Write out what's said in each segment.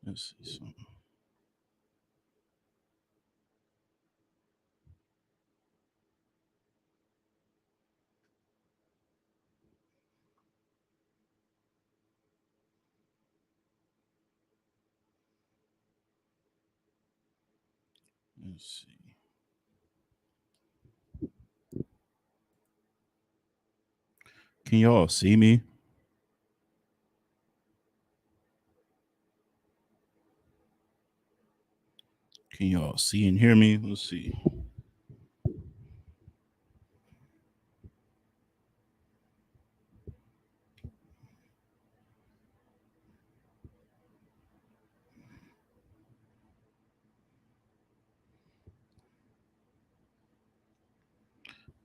Let's see something. Let's see. Can y'all see me? Can y'all see and hear me? Let's see.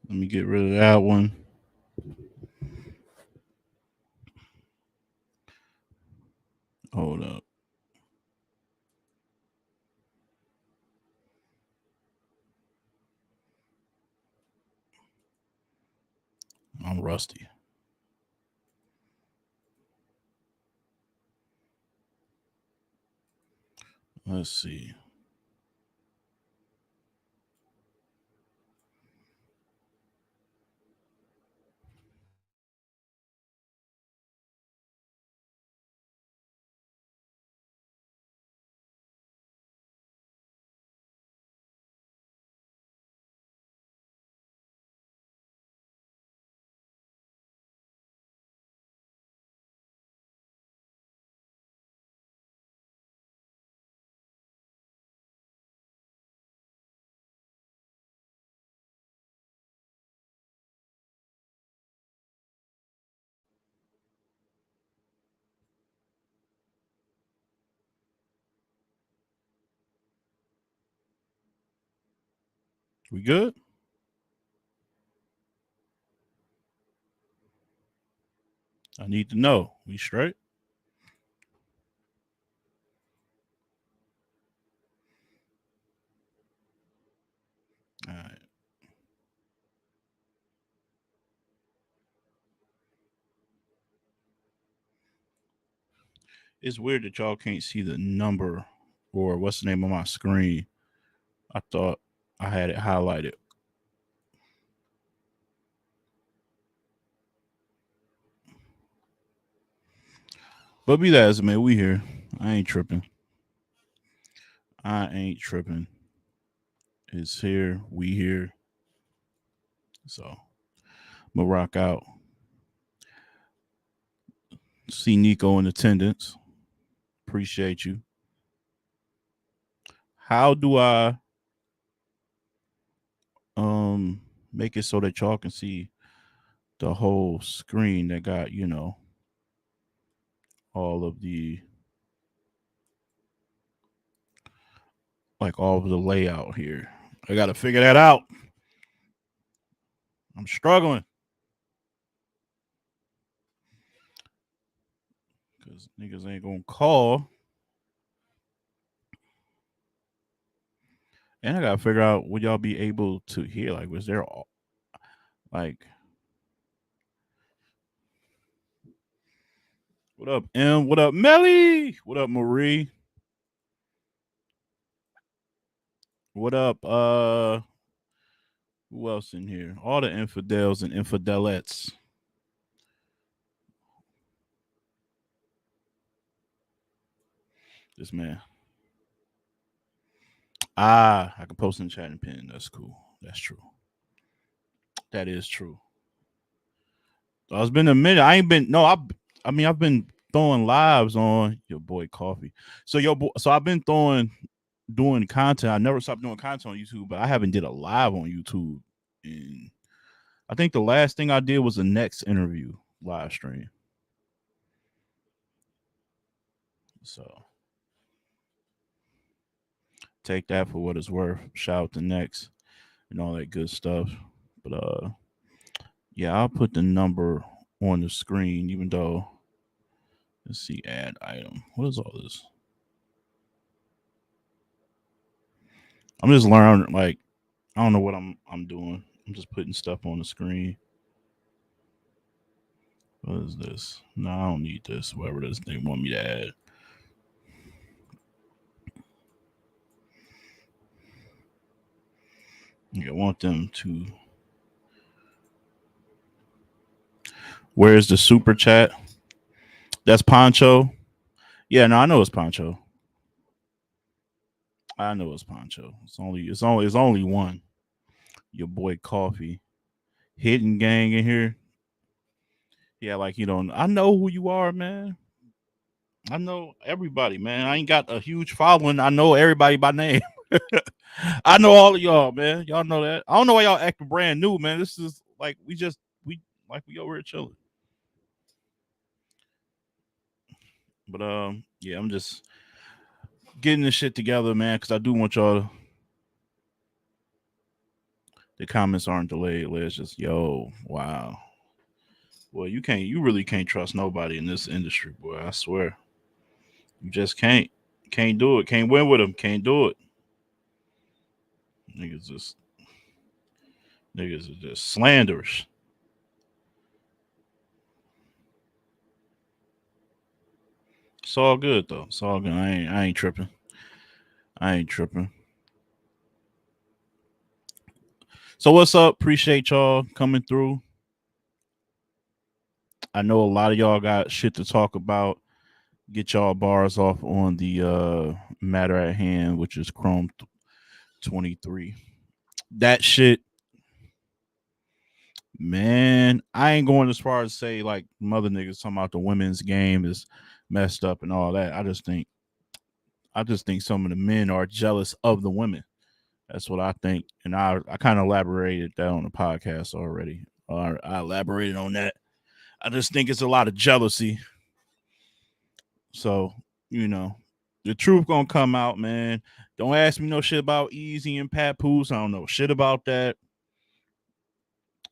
Let me get rid of that one. Hold up. I'm rusty. Let's see. We good? I need to know. We straight? All right. It's weird that y'all can't see the number or what's the name of my screen. I thought I had it highlighted. But be that as it may, we here. I ain't tripping. I ain't tripping. It's here. We here. So I'm gonna rock out. See Nico in attendance. Appreciate you. How do I um make it so that y'all can see the whole screen that got, all of the like all of the layout here? I gotta figure that out. I'm struggling. Cause niggas ain't gonna call. And I gotta figure out would y'all be able to hear? Like, was there like what up, M? What up, Melly? What up, Marie? What up, who else in here? All the infidels and infidelettes. This man. I can post in the chat and pin. That's cool. That's true. That is true. So it's been a minute. I ain't been no, I mean I've been throwing lives on your boy Coffee. So I've been doing content. I never stopped doing content on YouTube, but I haven't did a live on YouTube. And I think the last thing I did was the next interview live stream. So take that for what it's worth. Shout out to Next and all that good stuff. But yeah, I'll put the number on the screen, even though let's see, add item. What is all this? I'm just learning like I don't know what I'm doing. I'm just putting stuff on the screen. What is this? No, I don't need this. Whatever this they want me to add. Yeah, I want them to. Where's the super chat? That's Poncho. Yeah, no, I know it's Poncho. I know it's Poncho. It's only one. Your boy Coffee. Hidden gang in here. Yeah, like you don't. I know who you are, man. I know everybody, man. I ain't got a huge following. I know everybody by name. I know all of y'all, man. Y'all know that. I don't know why y'all acting brand new, man. This is like we over here chilling. But yeah, I'm just getting this shit together, man, because I do want y'all. The comments aren't delayed. It's just wow. Well, you really can't trust nobody in this industry, boy. I swear, you just can't do it. Can't win with them. Can't do it. Niggas just niggas are just slanderers. It's all good though. It's all good. I ain't tripping. I ain't tripping. So what's up? Appreciate y'all coming through. I know a lot of y'all got shit to talk about. Get y'all bars off on the matter at hand, which is Chrome 23. That shit, man, I ain't going as far as say like mother niggas talking about the women's game is messed up and all that. I just think some of the men are jealous of the women. That's what I think, and I kind of elaborated that on the podcast already. I elaborated on that. I just think it's a lot of jealousy. So you know, the truth gonna come out, man. Don't ask me no shit about Easy and Pat Poos. I don't know shit about that.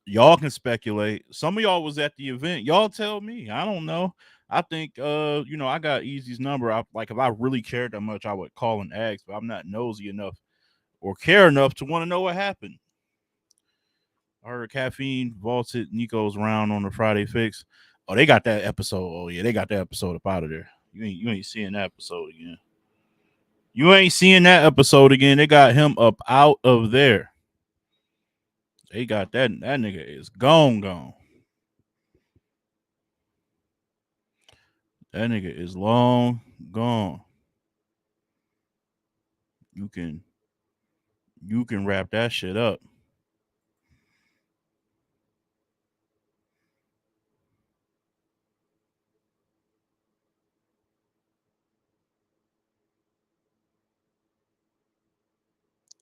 Y'all can speculate. Some of y'all was at the event. Y'all tell me. I don't know. I think I got Easy's number. Like if I really cared that much, I would call and ask, but I'm not nosy enough or care enough to want to know what happened. I heard Caffeine vaulted Nico's round on the Friday fix. Oh, they got that episode. Oh yeah, they got that episode up out of there. You ain't seeing that episode again. You ain't seeing that episode again. They got him up out of there. They got that nigga is gone. That nigga is long gone. You can wrap that shit up.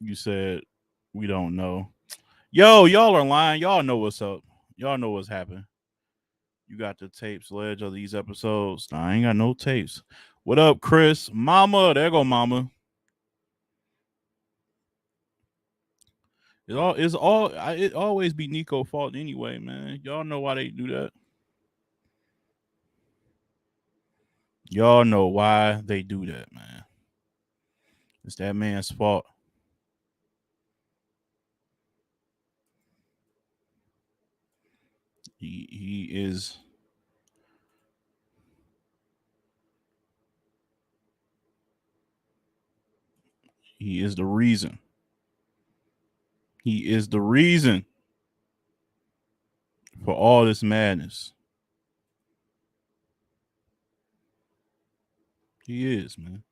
You said we don't know. Yo, y'all are lying. Y'all know what's up. Y'all know what's happened. You got the tapes, ledge of these episodes. Nah, I ain't got no tapes. What up, Chris? Mama, there go Mama. It always be Nico fault anyway, man. Y'all know why they do that. Y'all know why they do that, man. It's that man's fault. He is he is the reason. He is the reason for all this madness. He is, man.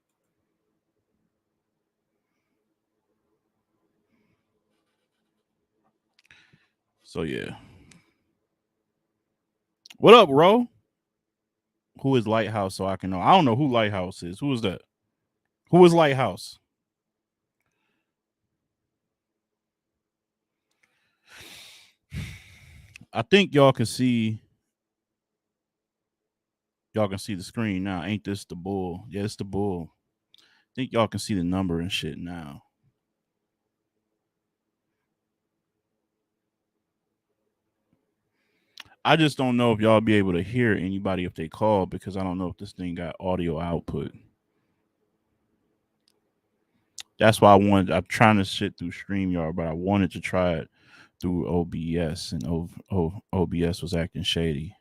So yeah. What up, bro? Who is Lighthouse so I can know? I don't know who Lighthouse is. Who is that? Who is Lighthouse? I think y'all can see the screen now. Ain't this the bull? Yeah, it's the bull. I think y'all can see the number and shit now. I just don't know if y'all be able to hear anybody if they call because I don't know if this thing got audio output. That's why I'm trying to shit through StreamYard, but I wanted to try it through OBS, and OBS was acting shady.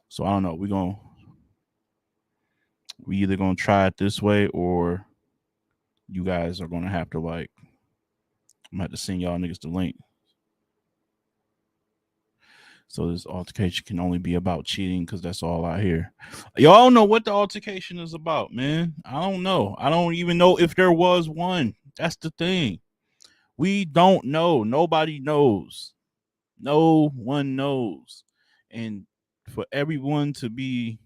So I don't know. We either gonna try it this way or you guys are gonna have to like I'm gonna have to send y'all niggas the link. So this altercation can only be about cheating because that's all I hear. Y'all don't know what the altercation is about, man. I don't know. I don't even know if there was one. That's the thing. We don't know. Nobody knows. No one knows. And for everyone to be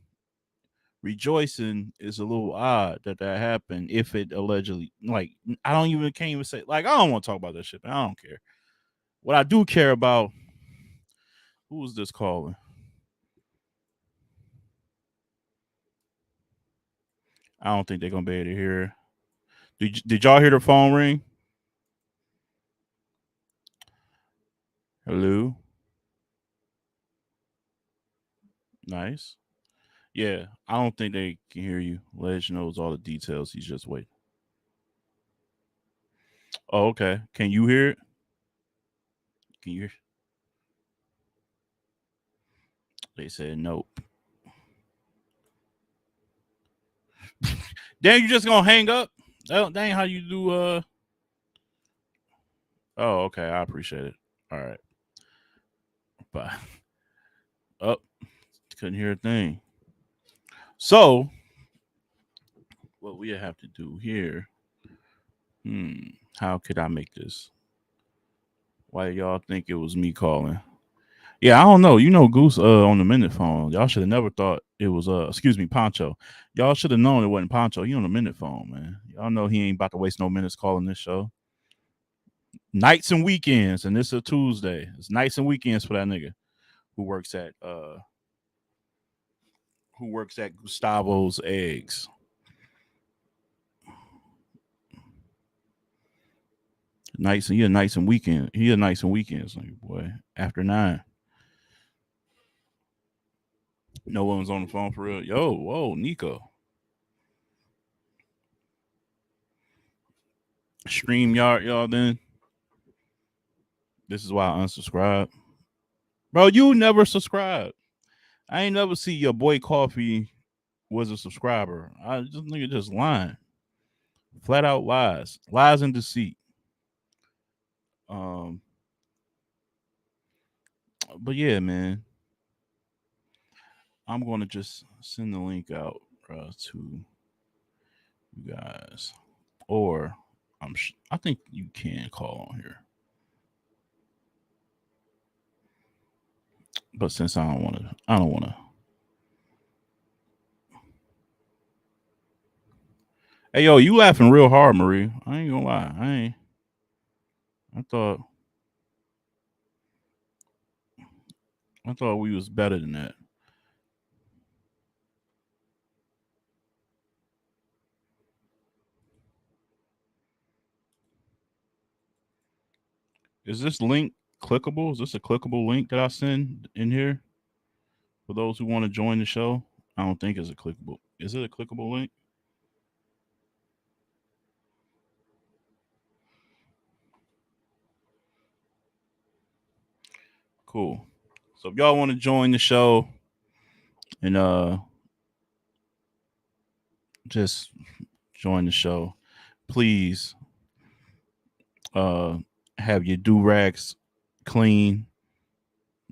rejoicing is a little odd that happened if it allegedly, like, I don't even, can't even say, like, I don't want to talk about that shit, man. I don't care. What I do care about, who was this calling? I don't think they're gonna be able to hear. Did y'all hear the phone ring? Hello. Nice. Yeah, I don't think they can hear you. Ledge knows all the details. He's just waiting. Oh, okay. Can you hear it? Can you hear? They said nope. Then you just gonna hang up? That ain't how you do. Oh, okay. I appreciate it. All right. Bye. Oh, couldn't hear a thing. So, what we have to do here? How could I make this? Why y'all think it was me calling? Yeah, I don't know. You know, Goose on the minute phone. Y'all should have never thought it was excuse me, Poncho. Y'all should have known it wasn't Poncho. He on the minute phone, man. Y'all know he ain't about to waste no minutes calling this show. Nights and weekends, and this is a Tuesday. It's nights and weekends for that nigga who works at Gustavo's Eggs. Nights and nights and weekend. He a nights and weekends, like, boy. After 9. No one was on the phone for real. Yo, whoa, Nico. StreamYard, y'all then. This is why I unsubscribe. Bro, you never subscribe. I ain't never see your boy Coffee was a subscriber. I just nigga just lying. Flat out lies. Lies and deceit. Um but yeah, man. I'm gonna just send the link out to you guys. Or I think you can call on here. But since I don't wanna. Hey yo, you laughing real hard, Marie. I ain't gonna lie. I thought I thought we was better than that. Is this link clickable? Is this a clickable link that I send in here for those who want to join the show? I don't think it's a clickable. Is it a clickable link? Cool. So if y'all want to join the show and just join the show, please uh have your do rags clean.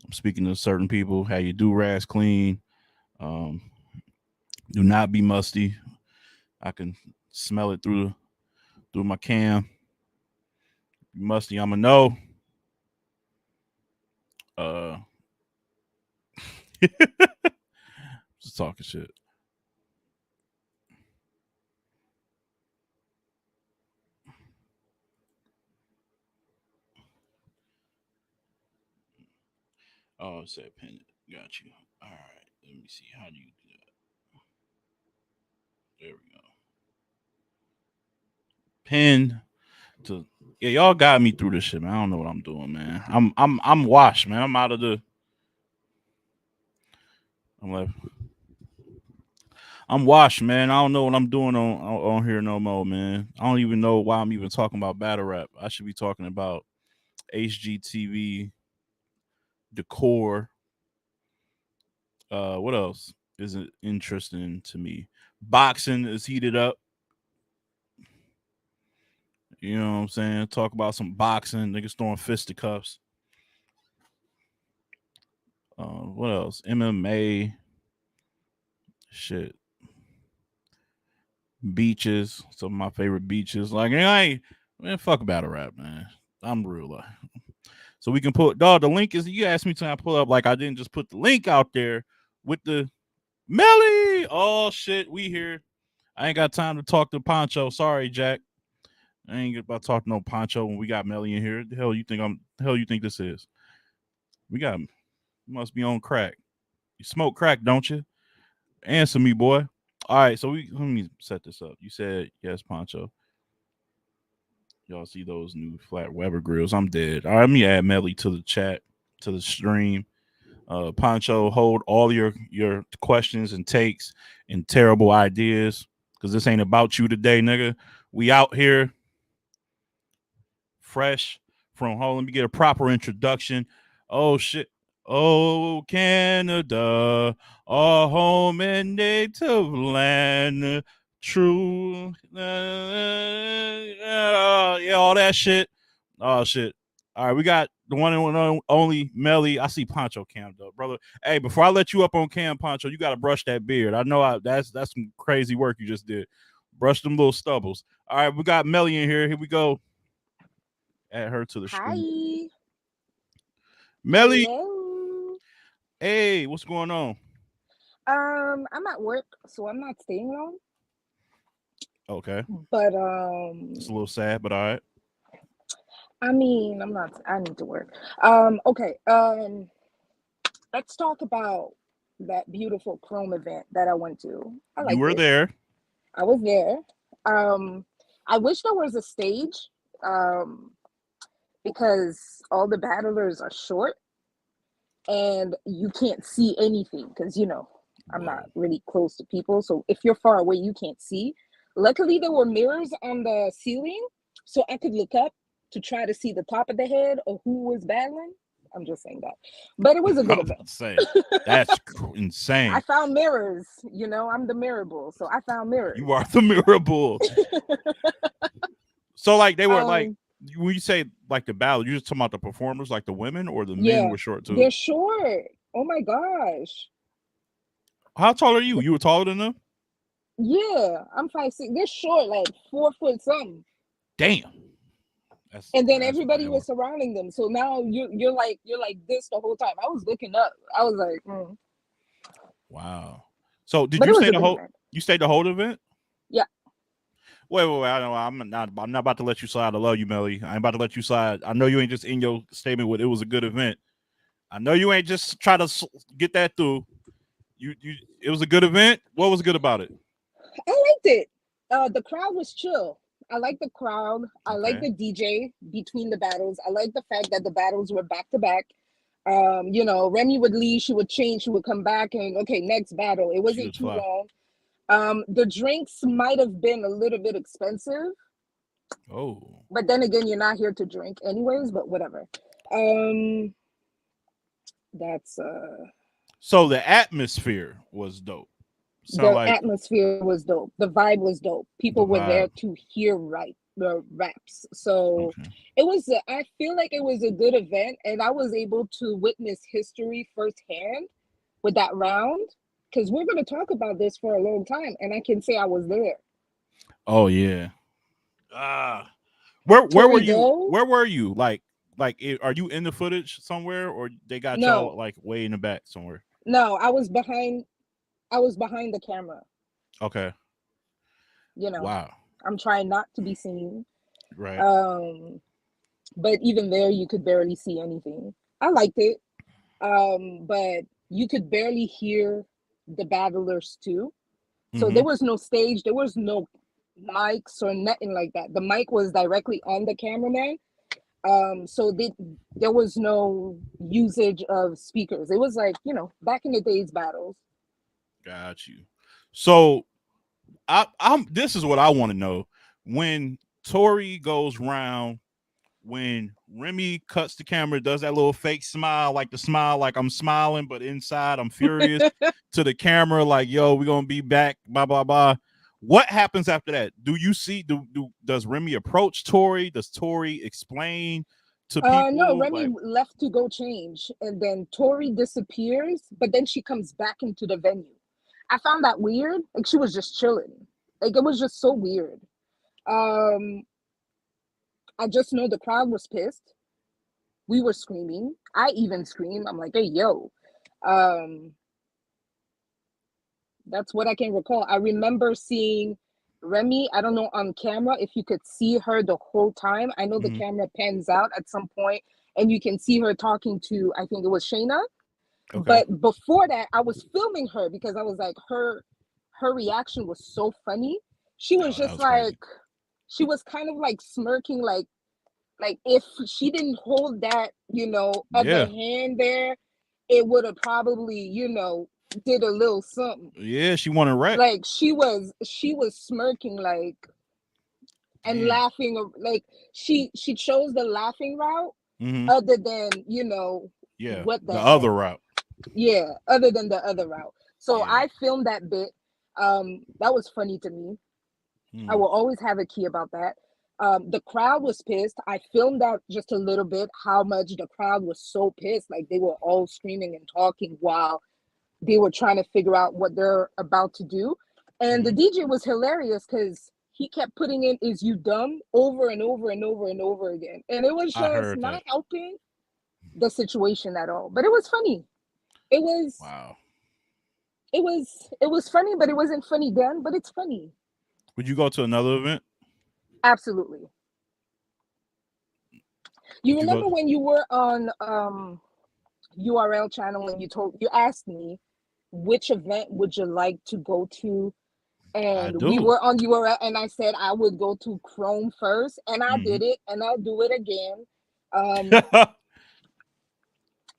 I'm speaking to certain people. Have your do rags clean. Um, do not be musty. I can smell it through my cam. Musty, I'ma know. Uh, just talking shit. Oh, it said pin it. Got you. All right. Let me see. How do you do that? There we go. Pin to yeah. Y'all got me through this shit, man. I don't know what I'm doing, man. I'm washed, man. I'm out of the. I'm like, I'm washed, man. I don't know what I'm doing on here no more, man. I don't even know why I'm even talking about battle rap. I should be talking about HGTV, decor. What else isn't interesting to me? Boxing is heated up. You know what I'm saying? Talk about some boxing, niggas throwing fisticuffs. What else? MMA, shit, beaches. Some of my favorite beaches. Like, I ain't, man, fuck battle rap, man. I'm real. Like, so we can put, dog, the link is, you asked me to I pull up, like, I didn't just put the link out there with the Melly. Oh, shit, we here. I ain't got time to talk to Poncho. Sorry, Jack. I ain't about to talk to no Poncho when we got Melly in here. The hell you think this is? We got, must be on crack. You smoke crack, don't you? Answer me, boy. All right, so let me set this up. You said yes, Poncho. Y'all see those new flat Weber grills? I'm dead. All right, let me add Melly to the chat, to the stream. Poncho, hold all your questions and takes and terrible ideas, because this ain't about you today, nigga. We out here fresh from home. Let me get a proper introduction. Oh shit. Oh, Canada, our home and native land. True. Yeah, all that shit. Oh shit. All right, we got the one and only Melly. I see Poncho Cam though, brother. Hey, before I let you up on Cam, Poncho, you gotta brush that beard. I know that's some crazy work you just did. Brush them little stubbles. All right, we got Melly in here. Here we go. Add her to the screen. Hi. Melly, Hello. hey, what's going on? I'm at work, so I'm not staying long. Okay, But it's a little sad, but all right. I mean, I'm not. I need to work. Okay. Let's talk about that beautiful Chrome event that I went to. I You liked were it. there. I was there. Um, I wish there was a stage. Um, because all the battlers are short and you can't see anything because I'm not Whoa. really close to people, so if you're far away you can't see. Luckily there were mirrors on the ceiling so I could look up to try to see the top of the head of who was battling. I'm just saying that, but it was a I good was event. about to say that's I insane. found mirrors, I'm the mirror bull, so I found You mirrors. are the mirror bull. So like they were like um when you say like the battle, you just talking about the performers, like the women or the men yeah, were short too. they're short. Oh my gosh. How tall are you? You were taller than them. Yeah, I'm 5'6". They're short, like 4 foot something. Damn, And then that's everybody wild. was surrounding them. So now you're like this the whole time. I was looking up. I was like, Wow. So did but you it was stay a the good whole? event. You stayed the whole event? Yeah. Wait. I know I'm not about to let you slide. I love you, Melly. I ain't about to let you slide. I know you ain't just in your statement with it was a good event. I know you ain't just try to get that through. You it was a good event. What was good about it? I liked it. The crowd was chill. I like the crowd. I like Okay. the DJ between the battles. I like the fact that the battles were back to back. Remy would leave, she would change, she would come back, and okay, next battle. It She wasn't was too fly. long. The drinks might have been a little bit expensive, Oh. but then again, you're not here to drink anyways, but whatever. Um, that's So the atmosphere was dope. Sound The like atmosphere was dope. The vibe was dope. the People were there vibe. to hear the raps. So Okay. it was. I feel like it was a good event, and I was able to witness history firsthand with that round. Because we're going to talk about this for a long time, and I can say I was there. Oh yeah. Ah. Where were Tori you? Doe? Where were you? Are you in the footage somewhere, or they got y'all No, like way in the back somewhere? no. I was behind. I was behind the camera. Okay. You know, Wow. I'm trying not to be seen. Right. Um, but even there, you could barely see anything. I liked it. But you could barely hear the battlers too. So Mm-hmm. there was no stage, there was no mics or nothing like that. The mic was directly on the cameraman. There was no usage of speakers. It was like, back in the days battles. Got you. So I'm. This is what I want to know. When Tori goes round, when Remy cuts the camera, does that little fake smile, like the smile, like I'm smiling, but inside I'm furious to the camera, like, yo, we're gonna be back, blah, blah, blah. What happens after that? Do you see? Does Remy approach Tori? Does Tori explain to No, people Remy like? left to go change, and then Tori disappears, but then she comes back into the venue. I found that weird. Like she was just chilling. Like it was just so weird. Um, I just know the crowd was pissed. We were screaming. I even screamed. I'm like, hey, yo. Um, that's what I can recall. I remember seeing Remy, I don't know on camera if you could see her the whole time. I know the Mhm. camera pans out at some point and you can see her talking to, I think it was Shayna. Okay. But before that, I was filming her because I was like, her reaction was so funny. She was Oh, that just was crazy. like, she was kind of like smirking, like if she didn't hold that, other Yeah. hand there, it would have probably, did a little something. Yeah. She won a wreck. Like she was smirking like and Damn. laughing like she chose the laughing route Hmm. other than Yeah. what The the other heck. route. Yeah, other than the other route. So Yeah. I filmed that bit. That was funny to me. I Mm. will always have a key about that. The crowd was pissed. I filmed that just a little bit, how much the crowd was so pissed. Like they were all screaming and talking while they were trying to figure out what they're about to do. And the Hmm. DJ was hilarious because he kept putting in "Is you dumb?" over and over and over and over again. And it was I just heard not that. helping the situation at all. But it was funny. It was Wow. it was funny, but it wasn't funny then, but it's funny. Would you go to another event? Absolutely. You Would you go? remember when you were on URL channel and you asked me which event would you like to go to, I and we do. were on URL and I said I would go to Chrome first, and I Hmm. did it, and I'll do it again. Um,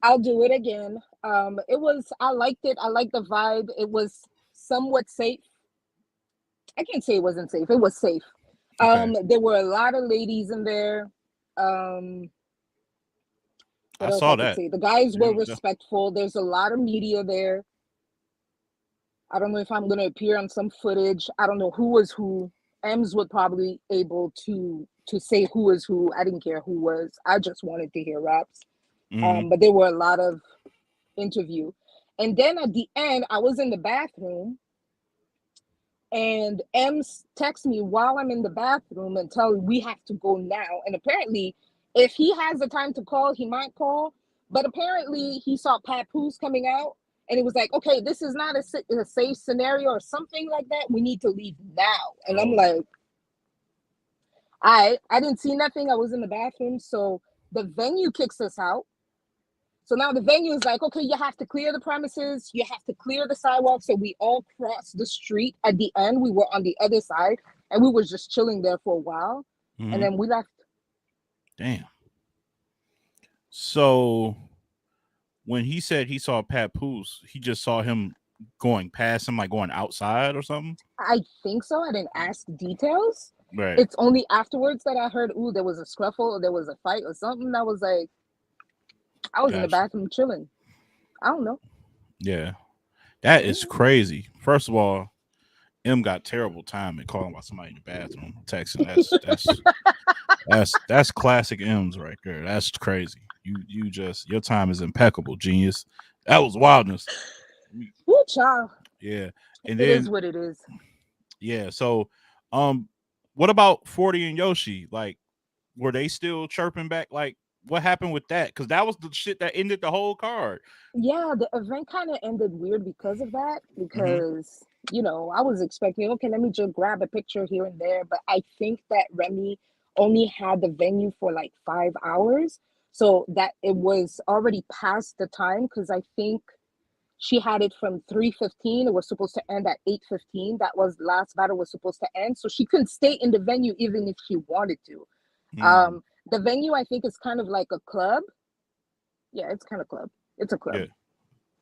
I'll do it again. I liked it. I liked the vibe. It was somewhat safe. I can't say it wasn't safe. It was safe. Okay. There were a lot of ladies in there. Um, I what else saw I could that. say? The guys were You, respectful. There's a lot of media there. I don't know if I'm gonna appear on some footage. I don't know who was who. Ems would probably able to say who was who. I didn't care who was. I just wanted to hear raps. hmm. But there were a lot of interview. And then at the end, I was in the bathroom and Ems texts me while I'm in the bathroom and tell me we have to go now. And apparently, if he has the time to call, he might call. But apparently, he saw Papoose coming out, and it was like, okay, this is not a safe scenario or something like that. We need to leave now. And I'm Oh. like, I didn't see nothing. I was in the bathroom, so the venue kicks us out. So now the venue is like, okay, you have to clear the premises, you have to clear the sidewalk. So we all crossed the street. At the end, we were on the other side and we were just chilling there for a while. And Hmm. then we left. Damn. So when he said he saw Papoose, he just saw him going past him, like going outside or something. I think so. I didn't ask details. Right. It's only afterwards that I heard, ooh, there was a scruffle or there was a fight or something. That was like, I was in the Gotcha. bathroom chilling. I don't know. Yeah. That is Mm. crazy. First of all, M got terrible timing calling about somebody in the bathroom, texting. That's classic M's right there. That's crazy. You just your time is impeccable, genius. That was wildness. Woo, child. Yeah. And It is then what it is. yeah, so um what about 40 and Yoshi? Like, were they still chirping back? Like, what happened with that? Because that was the shit that ended the whole card. Yeah, the event kind of ended weird because of that. Hmm. Because, I was expecting, okay, let me just grab a picture here and there. But I think that Remy only had the venue for like 5 hours. So that it was already past the time because I think she had it from 3:15. It was supposed to end at 8:15. That was last battle was supposed to end. So she couldn't stay in the venue even if she wanted to. Mm, The venue I think is kind of like a club. Yeah, it's kind of club. It's a club. yeah.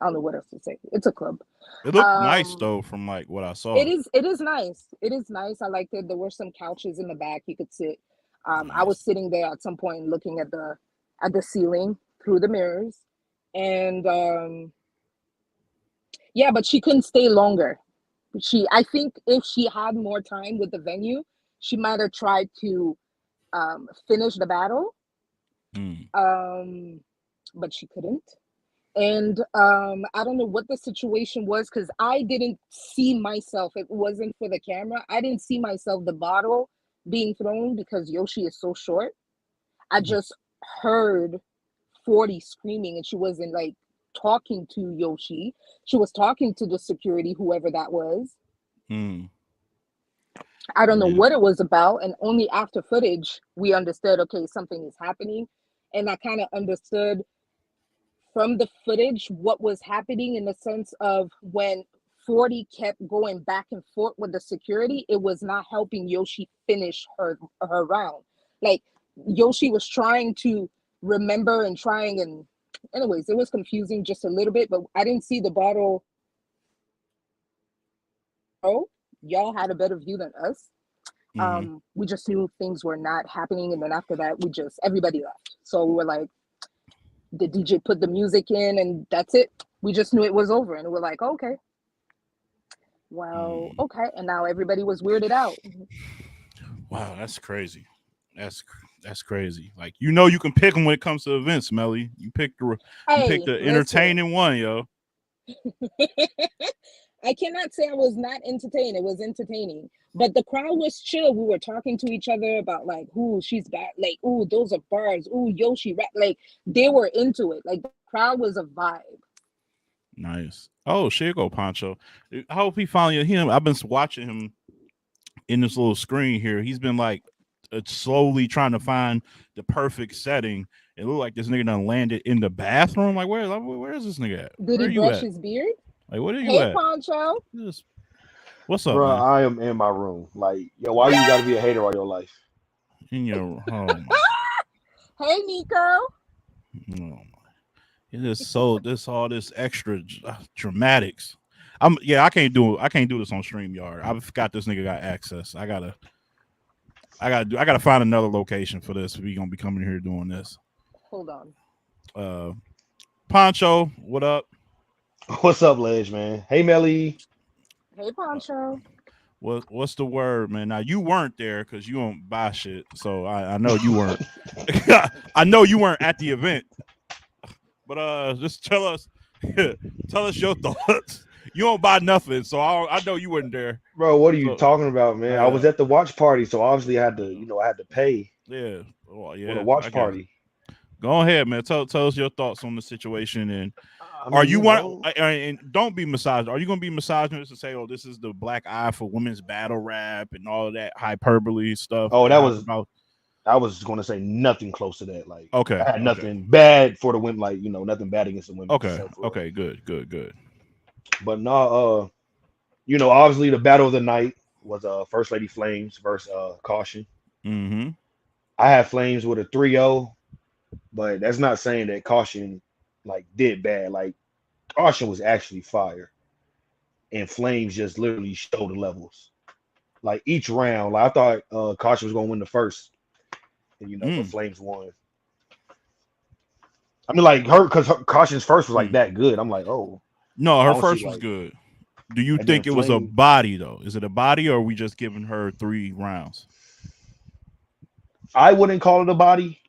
I don't know what else to say. It's a club. It looked nice Um, though from like what I it saw. is it is nice. It is nice. I liked it. There were some couches in the back you could sit. I was Nice. sitting there at some point looking at the ceiling through the mirrors. And yeah, but she couldn't stay longer. I think if she had more time with the venue, she might have tried to finish the battle, but she couldn't. And I don't know what the situation was, because I didn't see myself. It wasn't for the camera. I didn't see myself the bottle being thrown because Yoshi is so short. I just heard 40 screaming, and she wasn't like talking to Yoshi. She was talking to the security, whoever that was. I don't know what it was about, and only after footage we understood, okay, something is happening. And I kind of understood from the footage what was happening, in the sense of when 40 kept going back and forth with the security, it was not helping Yoshi finish her round. Like, Yoshi was trying to remember and trying, and anyways, it was confusing just a little bit, but I didn't see the bottle. Oh, y'all had a better view than us. We just knew things were not happening, and then after that everybody left. So we were like, the DJ put the music in and that's it. We just knew it was over, and we're like, okay, well, okay. And now everybody was weirded out. Wow, that's crazy. That's crazy. Like, you can pick them when it comes to events, Melly. You picked the entertaining one, yo. I cannot say I was not entertained. It was entertaining, but the crowd was chill. We were talking to each other about like, "Ooh, she's back!" Like, "Ooh, those are bars." "Ooh, Yoshi rap!" Like, they were into it. Like, the crowd was a vibe. Nice. Oh, shit, go Poncho. I hope he finally him. I've been watching him in this little screen here. He's been like slowly trying to find the perfect setting. It looked like this nigga done landed in the bathroom. Like, where is this nigga at? Did Where he you brush at? his beard? Like, what are you Hey, at? Poncho. What's up, Bro, man? I am in my room. Like, yo, why you gotta be a hater all your life? In your home. Hey, Nico. Oh my. It is so all this extra dramatics. I can't do this on StreamYard. I forgot this nigga got access. I gotta find another location for this. We gonna be coming here doing this. Hold on. Poncho, what up? What's up, Ledge, man? Hey, Melly. Hey, Poncho. What's the word, man? Now, you weren't there because you don't buy shit, so I know you weren't. I know you weren't at the event, but just tell us your thoughts. You don't buy nothing, so I know you weren't there. Bro, what are you So, talking about, man? I was at the watch party, so obviously I had to pay. Yeah. Well, yeah. For the watch party. Go ahead, man. Tell us your thoughts on the situation, and I are mean, you want and don't be misogynist. Are you going to be misogynist and say, "Oh, this is the black eye for women's battle rap and all of that hyperbole stuff"? Oh, I was going to say nothing close to that. Like, okay, I had nothing bad for the women. Like, nothing bad against the women. Okay, good. But no, obviously the battle of the night was First Lady Flames versus Caution. Mm-hmm. I had Flames with a 3-0, but that's not saying that Caution like did bad. Like, Caution was actually fire, and Flames just literally showed the levels. Like, each round, like, I thought Caution was gonna win the first, and but Flames won. I mean, like, because Caution's first was like that good. I'm like, oh no, her first was good. Do you think it was a body though? Is it a body, or are we just giving her 3 rounds? I wouldn't call it a body,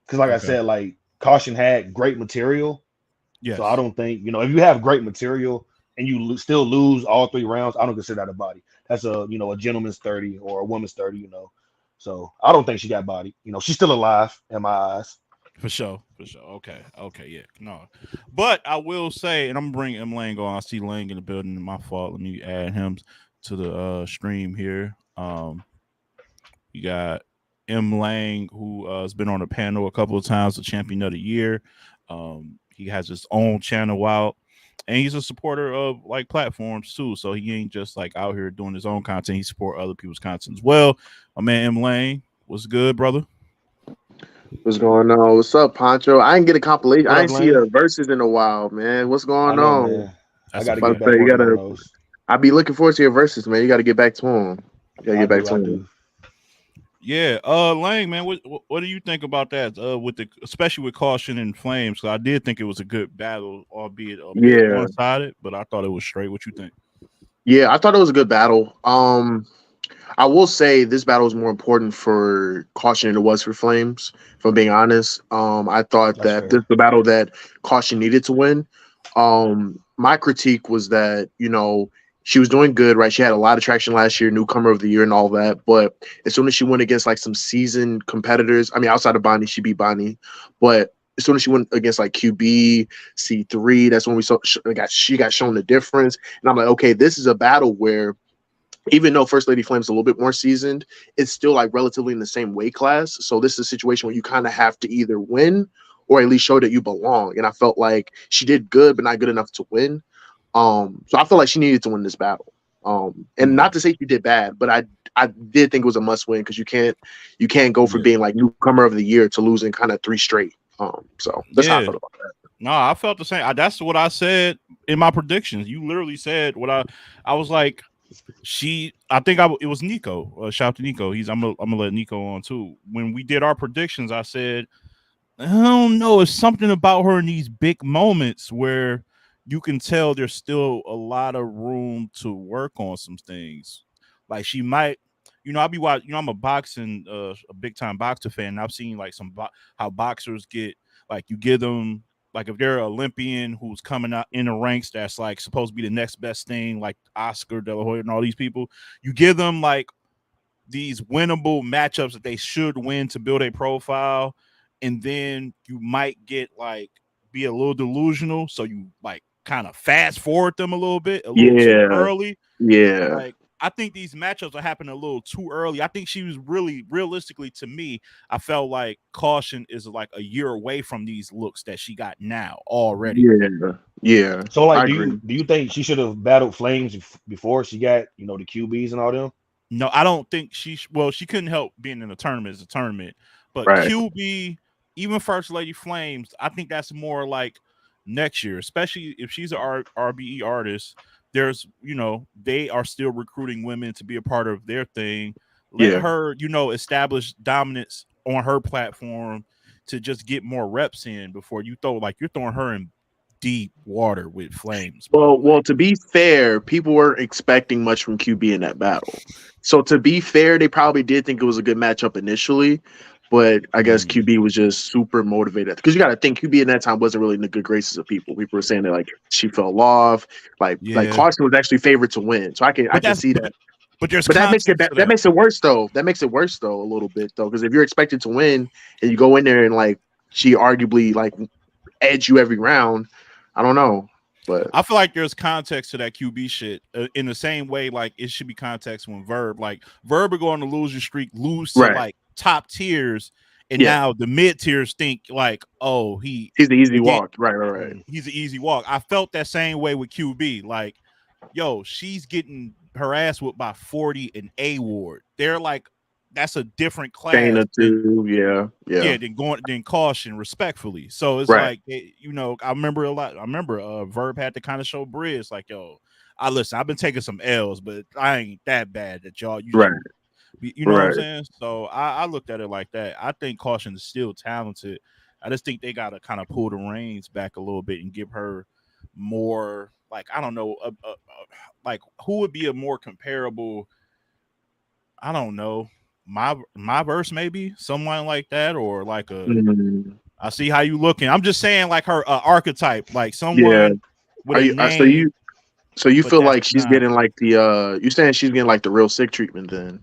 because like I said, like, Caution had great material. Yes. So I don't think, if you have great material and you still lose all 3 rounds, I don't consider that a body. That's a gentleman's 30 or a woman's 30. So I don't think she got body. She's still alive in my eyes. For sure. Okay, yeah, no. But I will say, and I'm bringing M. Lang on. I see Lang in the building. My fault. Let me add him to the stream here. You got M. Lang, who has been on the panel a couple of times, the champion of the year. He has his own channel out, and he's a supporter of like platforms too. So he ain't just like out here doing his own content. He support other people's content as well. My man M. Lang, what's good, brother? What's going on? What's up, Poncho? I didn't get a compilation. I didn't see a verses in a while, man. What's going on? Man. I got to get back on those. I'll be looking forward to your verses, man. You got to get back to him. Yeah, Lang, man, what do you think about that? Especially with Caution and Flames, because I did think it was a good battle, albeit one-sided, but I thought it was straight. What you think? Yeah, I thought it was a good battle. I will say this battle is more important for Caution than it was for Flames. If I'm being honest, I thought That's that this fair. is the battle that Caution needed to win. My critique was that she was doing good, right? She had a lot of traction last year, newcomer of the year, and all that. But as soon as she went against like some seasoned competitors, I mean, outside of Bonnie, she beat Bonnie, but as soon as she went against like QB, C3, that's when we saw she got shown the difference. And I'm like, okay, this is a battle where even though First Lady Flame's a little bit more seasoned, it's still like relatively in the same weight class. So this is a situation where you kind of have to either win or at least show that you belong. And I felt like she did good, but not good enough to win. So I feel like she needed to win this battle. And not to say she did bad, but I did think it was a must win because you can't go for being like newcomer of the year to losing kind of 3 straight. So that's how I felt about that. No, I felt the same. That's what I said in my predictions. You literally said what I was like. It was Nico. Shout out to Nico. I'm gonna let Nico on too. When we did our predictions, I said, I don't know, it's something about her in these big moments where you can tell there's still a lot of room to work on some things. Like she might, I'll be watching. I'm a big time boxer fan. And I've seen like how boxers get like you give them like if they're an Olympian who's coming out in the ranks that's like supposed to be the next best thing, like Oscar De La Hoya and all these people, you give them like these winnable matchups that they should win to build a profile, and then you might get like be a little delusional, so you like kind of fast forward them a little too early. Yeah. Like I think these matchups are happening a little too early. I think she was really realistically to me, I felt like Caution is like a year away from these looks that she got now already. Yeah. So like, do you think she should have battled Flames before she got the QBs and all them? No, I don't think she couldn't help being in a tournament as a tournament, but right. QB, even First Lady Flames, I think that's more like next year, especially if she's an RBE artist. There's, they are still recruiting women to be a part of their thing. Let her, establish dominance on her platform to just get more reps in before you're throwing her in deep water with Flames. Bro. Well, to be fair, people weren't expecting much from QB in that battle. So to be fair, they probably did think it was a good matchup initially, but I guess QB was just super motivated because you got to think QB in that time wasn't really in the good graces of people. People were saying that like she fell off, like Carson was actually favored to win. So I can see that. But that makes it worse though. That makes it worse though a little bit though because if you're expected to win and you go in there and like she arguably like edge you every round, I don't know. But I feel like there's context to that QB shit in the same way like it should be context when Verb are going to lose your streak, lose to like top tiers, and now the mid tiers think like, oh, he's the easy walk. Right. He's an easy walk. I felt that same way with QB. Like, yo, she's getting her ass whipped by 40 and A Ward. They're like, that's a different class. Than Caution, respectfully. So it's like, I remember a lot. I remember Verb had to kind of show Briz like, yo, I've been taking some L's, but I ain't that bad that y'all. You know what I'm saying? So I looked at it like that. I think Caution is still talented. I just think they got to kind of pull the reins back a little bit and give her more. Like, I don't know, like who would be a more comparable? I don't know. My verse, maybe someone like that, or like I see how you looking. I'm just saying, like her archetype, like someone with a name. So you feel like she's getting like the you saying she's getting like the real sick treatment then,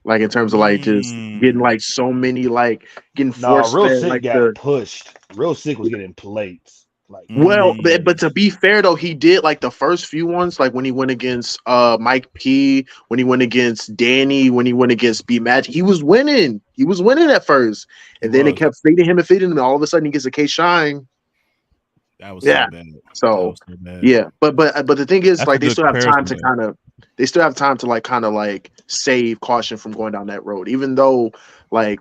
like in terms of like just getting like so many like getting forced. Real sick like got pushed. Real sick was getting plates. Like, but to be fair though, he did like the first few ones, like when he went against Mike P, when he went against Danny, when he went against B Magic, he was winning. He was winning at first, and then it kept fading him, and all of a sudden he gets a K Shine. That was so bad. So yeah, but the thing is, like, they still have time to like kind of like save Caution from going down that road, even though like.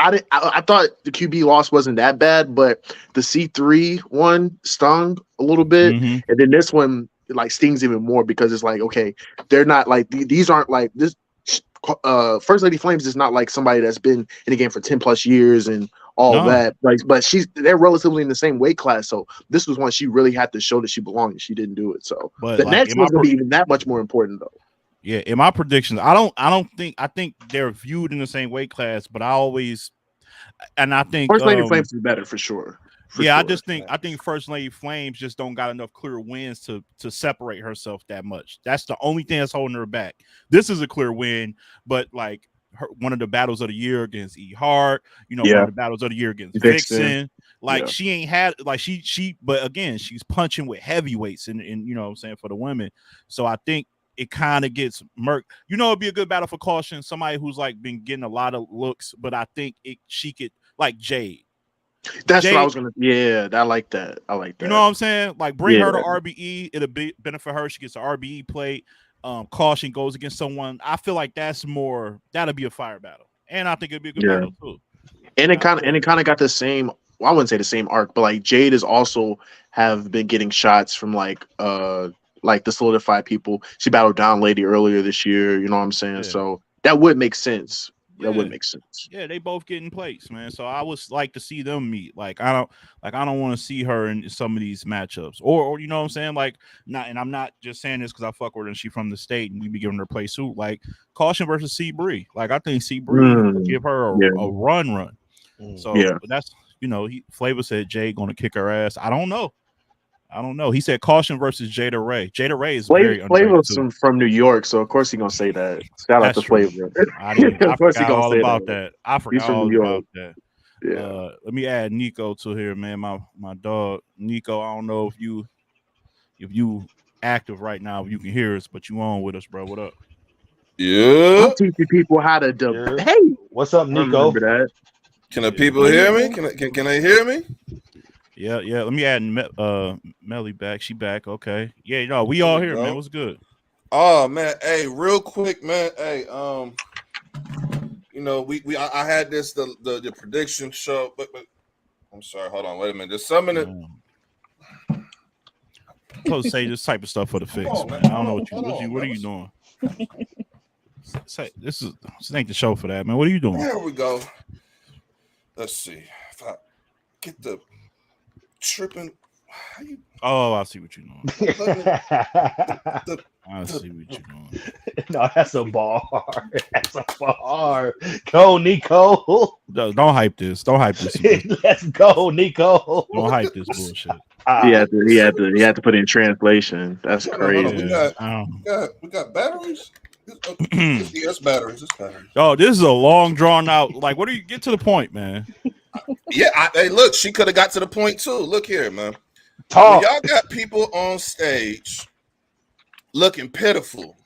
I thought the QB loss wasn't that bad, but the C3 one stung a little bit, and then this one like stings even more because it's like, okay, they're not like these aren't like this. First Lady Flames is not like somebody that's been in the game for 10 plus years and all that. Like, but they're relatively in the same weight class. So this was one she really had to show that she belonged, and she didn't do it. So but the like, next one's gonna be even that much more important, though. Yeah, in my predictions, I think they're viewed in the same weight class, but I think First Lady Flames is better for sure. I think First Lady Flames just don't got enough clear wins to separate herself that much. That's the only thing that's holding her back. This is a clear win, but like one of the battles of the year against E Hart, one of the battles of the year against Vixen. Like she ain't had like she but again, she's punching with heavyweights and you know what I'm saying, for the women. So I think it kind of gets murked. It'd be a good battle for caution. Somebody who's like been getting a lot of looks, but I think she could, like Jade. That's what I was gonna. Yeah, I like that. You know what I'm saying? Like bring her to RBE. It'll be benefit her. She gets an RBE plate. Caution goes against someone. I feel like that'll be a fire battle, and I think it'd be a good battle too. And it kind of got the same. Well, I wouldn't say the same arc, but like Jade is also have been getting shots from like the solidified people. She battled Down Lady earlier this year. You know what I'm saying? Yeah. So that would make sense. That would make sense. Yeah, they both getting plates, man. So I would like to see them meet. Like I don't want to see her in some of these matchups, or you know what I'm saying. Like and I'm not just saying this because I fuck with her and she from the state and we be giving her play suit. Like Caution versus C Bree. Like I think C Bree give her a run. So that's Flavor said Jay gonna kick her ass. I don't know. He said Caution versus Jada Ray. Jada Ray is very Flavor from New York, so of course he's gonna say that. Shout out to Flavor. I forgot all about that. I forgot all about that. Yeah. Let me add Nico to here, man. My dog Nico. I don't know if you active right now, if you can hear us, but you on with us, bro. What up? Yeah. I'm teaching people how to debate. Hey, what's up, Nico? Can the people hear me? Can they hear me? Yeah. Let me add Melly back. She back. Okay. Yeah, we all here, man. What's good? Oh man, hey, real quick, man. Hey, I had this the prediction show, but I'm sorry. Hold on, wait a minute. There's some in it. I'm supposed to say this type of stuff for the fix, man. I don't know what are you doing? Say this ain't the show for that, man. What are you doing? There we go. Let's see if I get the tripping. I see what you're doing. I see what you're doing. No, that's a bar. That's a bar. Go, Nico. Don't hype this. Let's go, Nico. Don't hype this bullshit. He had to put in translation. That's crazy. We got batteries. It's batteries. Oh, this is a long drawn out. Like, what do you get to the point, man? Hey, look, she could have got to the point too. Look here, man. Talk. Y'all got people on stage looking pitiful,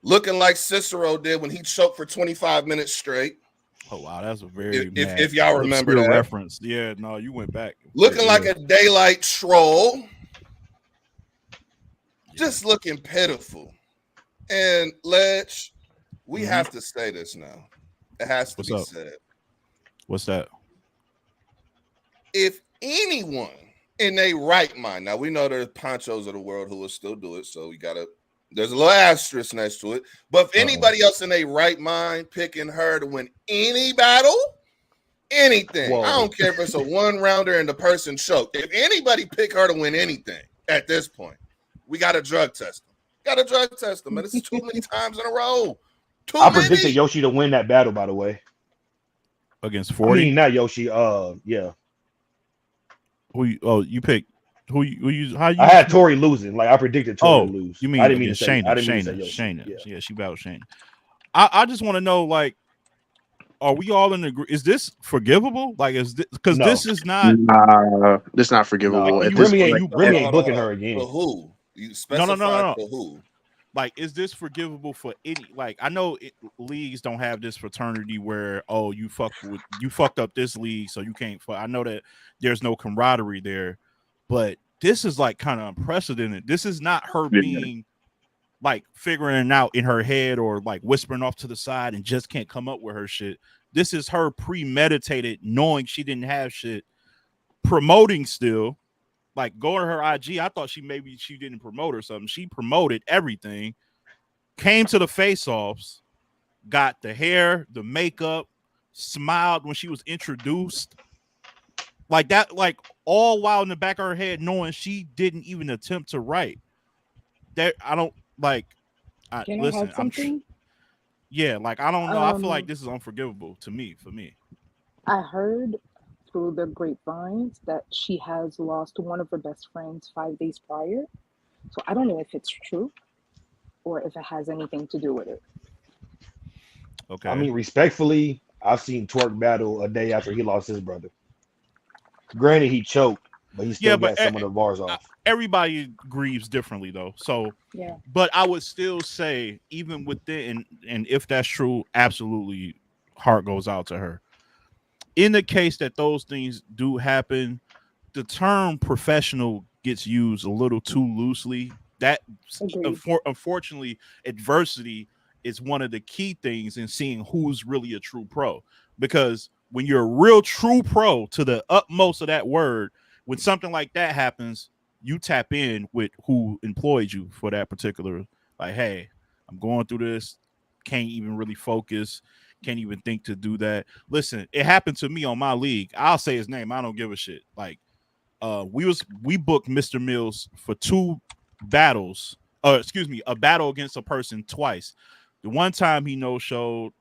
looking like Cicero did when he choked for 25 minutes straight. Oh wow, that's a very if y'all remember that reference. Yeah, no, you went back. Looking like a daylight troll, just looking pitiful. And Ledge, we have to say this now. It has to be said. What's that? If anyone in their right mind, now we know there's ponchos of the world who will still do it, so there's a little asterisk next to it. But if anybody else in their right mind picking her to win any battle, anything, I don't care if it's a one-rounder and the person choked. If anybody pick her to win anything at this point, we got to drug test them. Man. This is too many times in a row. I predicted Yoshi to win that battle, by the way. Against 40? I mean, not Yoshi. Yeah. You picked who you how you I had Tori losing. Like I predicted Tori to lose. You mean I didn't mean to say Shayna. Yeah, she battled Shayna. I just want to know, like, are we all in agreement? Is this forgivable? Like, is this because this is not this not forgivable. You really ain't booking her again. For who? You specify for who? Like, is this forgivable for any? Like, I know leagues don't have this fraternity where you fucked up this league, so you can't. I know that there's no camaraderie there, but this is like kind of unprecedented. This is not her being like figuring it out in her head or like whispering off to the side and just can't come up with her shit. This is her premeditated, knowing she didn't have shit, promoting still. Like, go to her IG. I thought she didn't promote or something. She promoted everything, came to the face-offs, got the hair, the makeup, smiled when she was introduced. Like that, like all while in the back of her head knowing she didn't even attempt to write. That I don't like. Can I Listen, have something? Yeah, like I don't know. I feel like this is unforgivable to me. For me, I heard through the grapevines that she has lost one of her best friends 5 days prior. So I don't know if it's true or if it has anything to do with it. okay. I mean, respectfully, I've seen Twerk battle a day after he lost his brother. Granted, he choked, but he Yeah, still but got some of the bars off. everybody grieves differently though. So, Yeah. but I would still say, even within, and if that's true, absolutely, heart goes out to her. In the case that those things do happen, the term professional gets used a little too loosely. That Agreed. unfortunately, adversity is one of the key things in seeing who's really a true pro. Because when you're a real true pro to the utmost of that word, when something like that happens, you tap in with who employed you for that particular. Like, hey, I'm going through this, can't even really focus, can't even think to do that. Listen, it happened to me on my league. I'll say his name. I don't give a shit. Like, we booked Mr. Mills for 2 battles. Excuse me, a battle against a person twice. The one time he no showed,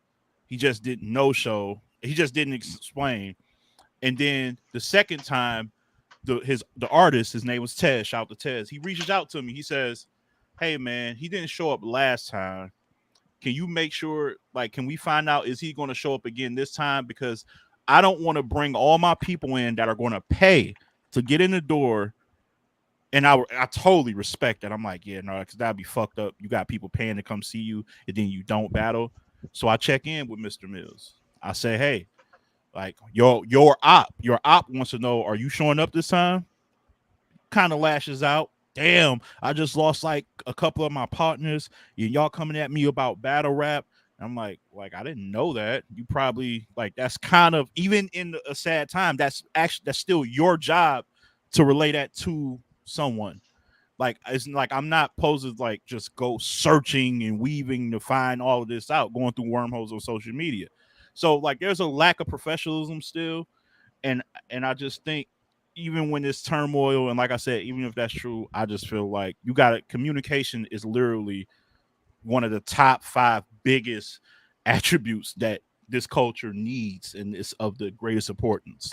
he just didn't no show. He just didn't explain. And then the second time, the artist, his name was Tez. Shout out to Tez. He reaches out to me. He says, "Hey man, he didn't show up last time. Can you make sure, like, can we find out, is he going to show up again this time? Because I don't want to bring all my people in that are going to pay to get in the door." And I totally respect that. I'm like, yeah, no, because that'd be fucked up. You got people paying to come see you, and then you don't battle. So I check in with Mr. Mills. I say, hey, like your op wants to know, are you showing up this time? Kind of lashes out. Damn, I just lost like a couple of my partners. Y'all coming at me about battle rap. I'm like I didn't know that. You probably like that's kind of, even in a sad time, that's still your job to relay that to someone. Like it's like I'm not supposed to like just go searching and weaving to find all of this out, going through wormholes on social media. So like there's a lack of professionalism still, and I just think even when there's turmoil, and like I said, even if that's true, I just feel like you got it. Communication is literally one of the top 5 biggest attributes that this culture needs, and it's of the greatest importance.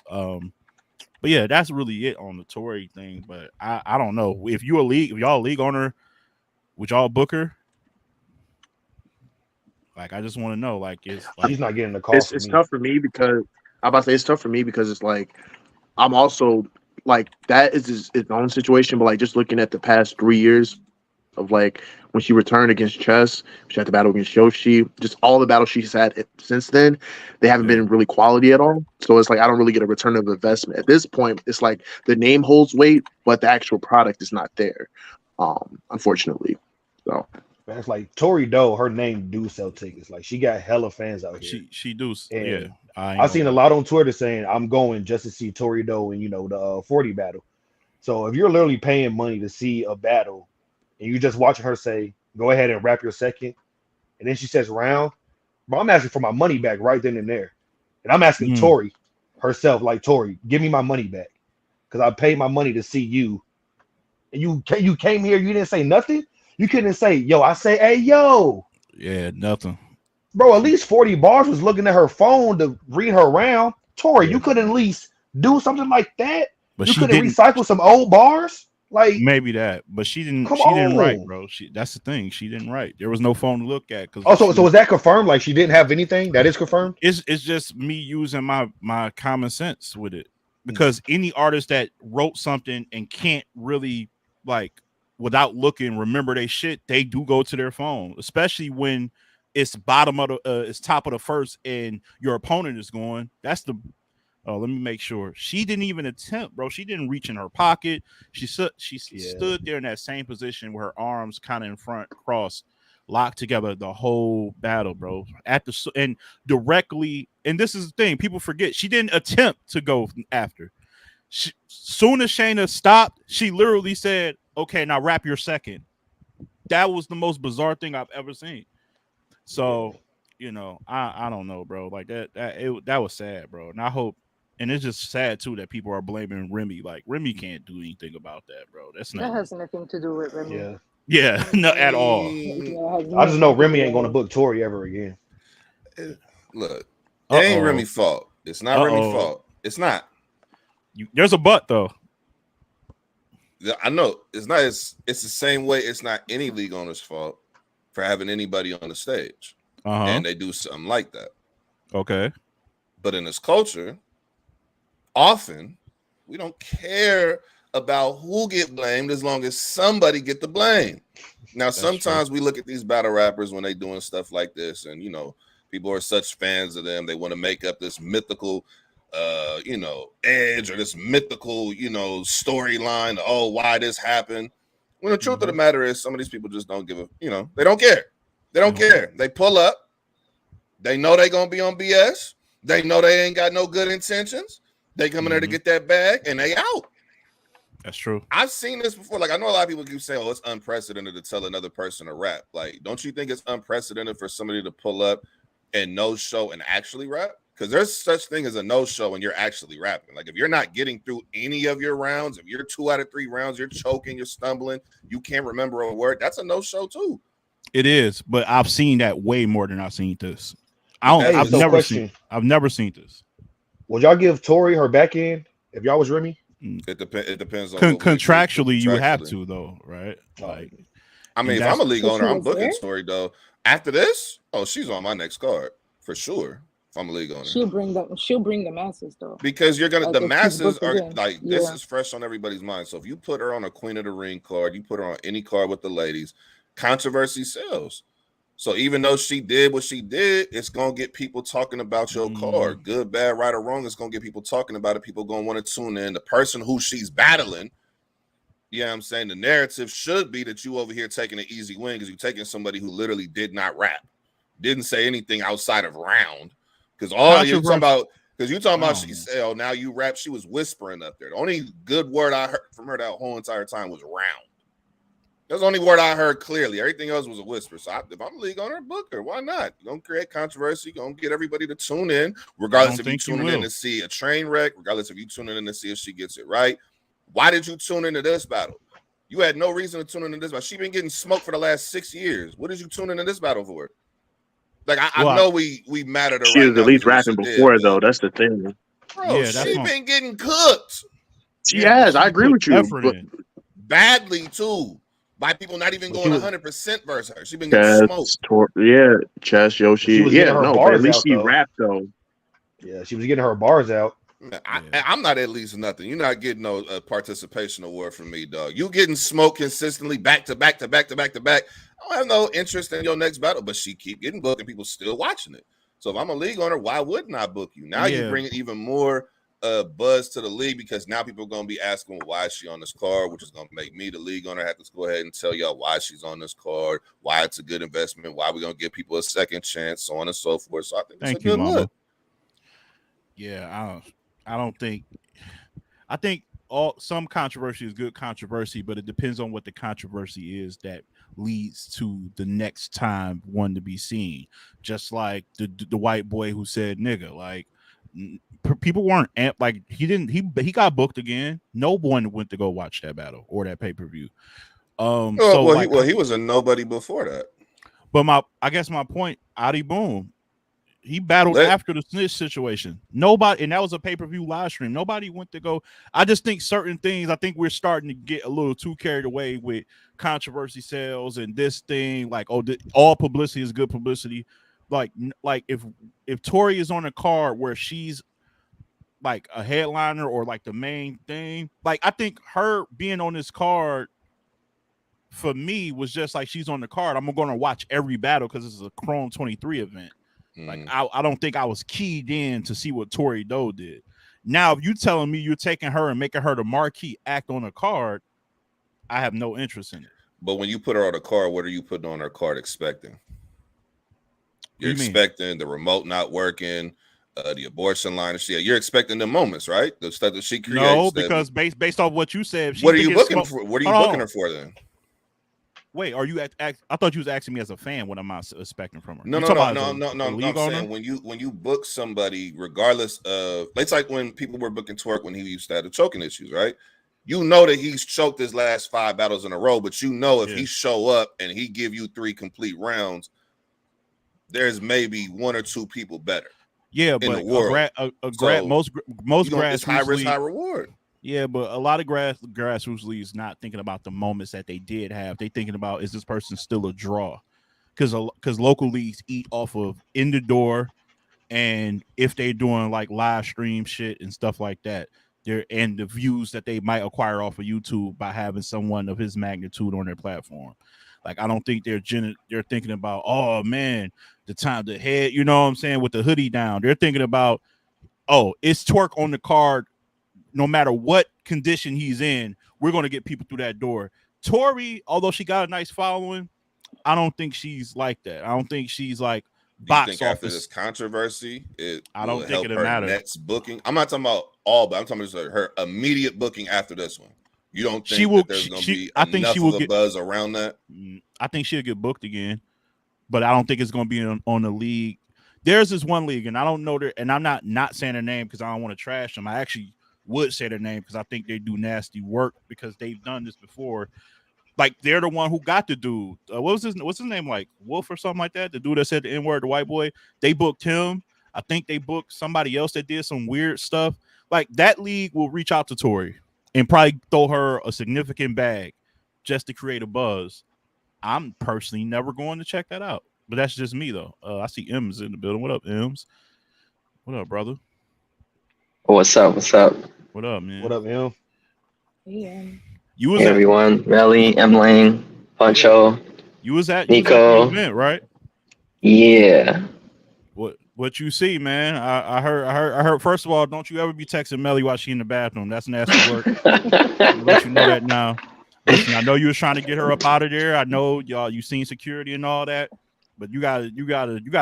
But yeah, that's really it on the Tory thing. But I don't know if if y'all a league owner, would y'all book her? Like I just want to know. Like it's like She's not getting the call It's for it's me. tough for me because I'm about to say it's tough for me because it's like I'm also like that is its own situation, but like just looking at the past 3 years of like when she returned against Chess, she had the battle against Yoshi, just all the battles she's had since then, they haven't yeah. been really quality at all. So it's like I don't really get a return of investment at this point. It's like the name holds weight, but the actual product is not there, unfortunately. So Man, it's like Tori Doe, her name do sell tickets. Like she got hella fans out here. She do. Yeah, And I ain't I've gonna seen a lie. lot on Twitter saying I'm going just to see Tori Doe and the 40 battle. So if you're literally paying money to see a battle and you just watching her say, go ahead and rap your second, and then she says round, bro, I'm asking for my money back right then and there. And I'm asking Mm, Tori herself, like Tori, give me my money back. Because I paid my money to see you. And you came here, you didn't say nothing. You couldn't say, yo, I say, hey, yo. yeah, nothing. Bro, at least 40 bars was looking at her phone to read her round. Tori, Yeah, you couldn't at least do something like that. but You she couldn't didn't. recycle some old bars. Like, Maybe that, but she didn't. come She didn't write, on. bro. That's the thing. She didn't write. There was no phone to look at because Oh, so she so was. was that confirmed? Like she didn't have anything? That is confirmed. It's just me using my common sense with it, Hmm. because any artist that wrote something and can't really like without looking remember they shit, they do go to their phone, especially when it's bottom of the it's top of the first and your opponent is going. That's the Oh, let me make sure. She didn't even attempt, bro. She didn't reach in her pocket. She Yeah. stood there in that same position with her arms kind of in front, crossed, locked together the whole battle, bro. And directly, and this is the thing people forget. She didn't attempt to go after. Soon as Shayna stopped, she literally said, "Okay, now wrap your second." That was the most bizarre thing I've ever seen. Yeah. So you know, I don't know, bro. Like that was sad, bro. And I hope, and it's just sad too that people are blaming Remy. Like Remy can't do anything about that, bro. That's not. That has nothing to do with Remy. Yeah. Yeah, not at all. I just know Remy ain't gonna book Tori ever again. Look, it ain't Remy's fault. It's not Remy's fault. It's not. There's a but though. I know it's not. It's the same way. It's not any league owner's fault for having anybody on the stage, and they do something like that. Okay, but in this culture, often we don't care about who get blamed as long as somebody get the blame. Now, sometimes we look at these battle rappers when they doing stuff like this, and you know, people are such fans of them. They want to make up this mythical, you know, edge or this mythical, you know, storyline. Oh, why this happened? When the truth of the matter is, some of these people just don't give a, you know, they don't care. They don't care. They pull up. They know they're gonna be on BS. They know they ain't got no good intentions. They come in there to get that bag, and they out. That's true. I've seen this before. Like, I know a lot of people keep saying, oh, it's unprecedented to tell another person to rap. Like, don't you think it's unprecedented for somebody to pull up and no show and actually rap? Because there's such thing as a no show and you're actually rapping. Like, if you're not getting through any of your rounds, if you're 2 out of 3 rounds, you're choking, you're stumbling, you can't remember a word, that's a no show too. It is, but I've seen that way more than I've seen this. I've never seen this. Would y'all give Tori her back end if y'all was Remy? It depends on contractually. You would have to though, right? Like, I mean, if I'm a league owner, I'm booking Tori though. After this, oh, she's on my next card for sure. If I'm a league owner, she'll bring the masses though. Because you're gonna, the masses are like, this is fresh on everybody's mind. So if you put her on a Queen of the Ring card, you put her on any card with the ladies, controversy sells. So even though she did what she did, it's gonna get people talking about your card. Good, bad, right, or wrong. It's gonna get people talking about it. People gonna want to tune in. The person who she's battling, you know what I'm saying? The narrative should be that you over here taking an easy win because you're taking somebody who literally did not rap, didn't say anything outside of round. Because all you're talking about, she said, oh, now you rap. She was whispering up there. The only good word I heard from her that whole entire time was round. That's the only word I heard clearly. Everything else was a whisper. So if I'm a league owner, book her. Why not? You're going to create controversy. You're going to get everybody to tune in, regardless if you're tuning in to see a train wreck, regardless if you're tuning in to see if she gets it right. Why did you tune into this battle? You had no reason to tune into this battle. She's been getting smoked for the last 6 years. What did you tune into this battle for? Like, I know we mad at her. She was at least rapping before, though. That's the thing. Bro, she been getting cooked. She has. I agree with you. But badly, too. By people not even going 100% versus her. She been getting smoked. Chess, Yoshi. But at least she rapped though. Yeah, she was getting her bars out. I'm not at least nothing. You're not getting no participation award from me, dog. You getting smoked consistently back to back to back to back to back. I don't have no interest in your next battle, but she keep getting booked and people still watching it. So if I'm a league owner, why wouldn't I book you? Now you bring even more buzz to the league because now people are going to be asking why is she on this card, which is going to make me, the league owner, have to go ahead and tell y'all why she's on this card, why it's a good investment, why we're going to give people a second chance, so on and so forth. So I think it's a good look. Yeah, I think some controversy is good controversy, but it depends on what the controversy is that leads to the next time one to be seen. Just like the white boy who said nigga, like people weren't like he got booked again. No one went to go watch that battle or that pay-per-view. He was a nobody before that. But I guess my point, Adi Boom, he battled after the snitch situation. Nobody, and that was a pay-per-view live stream. Nobody went to go. I just think certain things, I think we're starting to get a little too carried away with controversy sales and this thing, like, all publicity is good publicity. Like if Tori is on a card where she's like a headliner or like the main thing, like I think her being on this card for me was just like she's on the card. I'm going to watch every battle because this is a Chrome 23 event. Like I don't think I was keyed in to see what Tori Doe did. Now, if you telling me you're taking her and making her the marquee act on a card, I have no interest in it. But when you put her on a card, what are you putting on her card expecting? You're expecting the remote not working, the abortion line. You're expecting the moments, right? The stuff that she creates. No, because based off what you said, what are you looking for? What are you booking her for then? Wait, are you I thought you was asking me as a fan what am I expecting from her? No. I'm saying when you book somebody, regardless of, it's like when people were booking Twerk when he used to have the choking issues, right? You know that he's choked his last 5 battles in a row, but you know if he show up and he give you 3 complete rounds, there's maybe 1 or 2 people better. Yeah, but in the world. Most grassroots it's high risk, high reward. Yeah, but a lot of grassroots leagues not thinking about the moments that they did have. They thinking about, is this person still a draw? Because local leagues eat off of in the door, and if they're doing like live stream shit and stuff like that, and the views that they might acquire off of YouTube by having someone of his magnitude on their platform. Like, I don't think they're thinking about, oh man, the head, you know what I'm saying, with the hoodie down. They're thinking about, oh, it's Twerk on the card. No matter what condition he's in, we're going to get people through that door. Tori, although she got a nice following, I don't think she's like that. I don't think she's like box office. After this controversy, I don't think it'll matter. Next booking. I'm not talking about all, but I'm talking about her immediate booking after this one. You don't think that there's going to be enough of a buzz around that? I think she'll get booked again, but I don't think it's going to be on the league. There's this one league, and I don't know there, and I'm not saying her name because I don't want to trash them. I actually would say their name because I think they do nasty work because they've done this before. Like, they're the one who got the dude. What's his name? Like Wolf or something like that. The dude that said the N-word, the white boy. They booked him. I think they booked somebody else that did some weird stuff. Like, that league will reach out to Tori and probably throw her a significant bag just to create a buzz. I'm personally never going to check that out. But that's just me, though. I see M's in the building. What up, M's? What up, brother? What's up? What up, man? What up, M? Yeah. You was hey, everyone. Melly, Emlane, Poncho. You was at Nico. The event, right? Yeah. What you see, man? I heard. First of all, don't you ever be texting Melly while she in the bathroom? That's nasty work. I'll let you know that now. Listen, I know you was trying to get her up out of there. I know you seen security and all that. But you gotta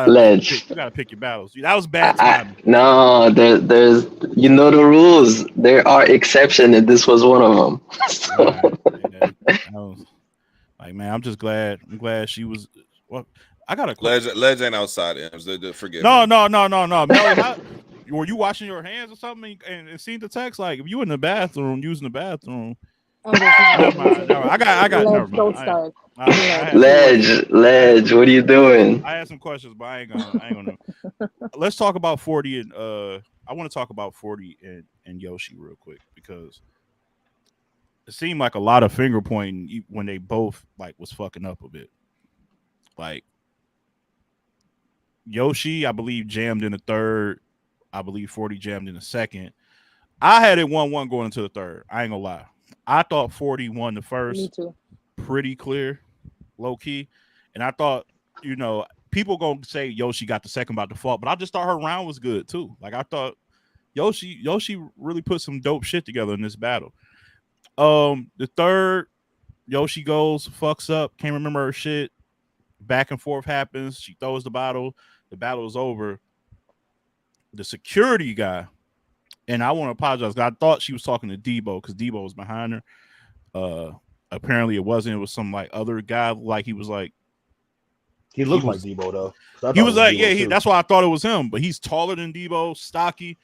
Ledge. You gotta pick your battles. That was bad timing. No, there's you know the rules. There are exceptions, and this was one of them. So. Like, man, I'm just glad. I'm glad she was. Well, I got a question. Ledge ain't outside. Forget. No. Melly, were you washing your hands or something and seeing the text? Like, if you in the bathroom using the bathroom. Never mind. I got. Never mind. Don't start. Ledge, what are you doing? I had some questions, but I ain't gonna. Let's talk about 40 and I want to talk about 40 and Yoshi real quick because it seemed like a lot of finger pointing when they both like was fucking up a bit. Like, Yoshi, I believe, jammed in the third. I believe 40 jammed in the second. I had it 1-1 going into the third. I ain't gonna lie. I thought 40 won the first. Me too. Pretty clear, low key. And I thought, people gonna say Yoshi got the second by default, but I just thought her round was good too. Like, I thought Yoshi really put some dope shit together in this battle. The third, Yoshi goes, fucks up, can't remember her shit. Back and forth happens. She throws the bottle. The battle is over. The security guy, and I want to apologize. I thought she was talking to Debo because Debo was behind her. Apparently it wasn't. It was some like other guy. Like, he was like, he looked like Debo though. He was like, that's why I thought it was him. But he's taller than Debo, stocky.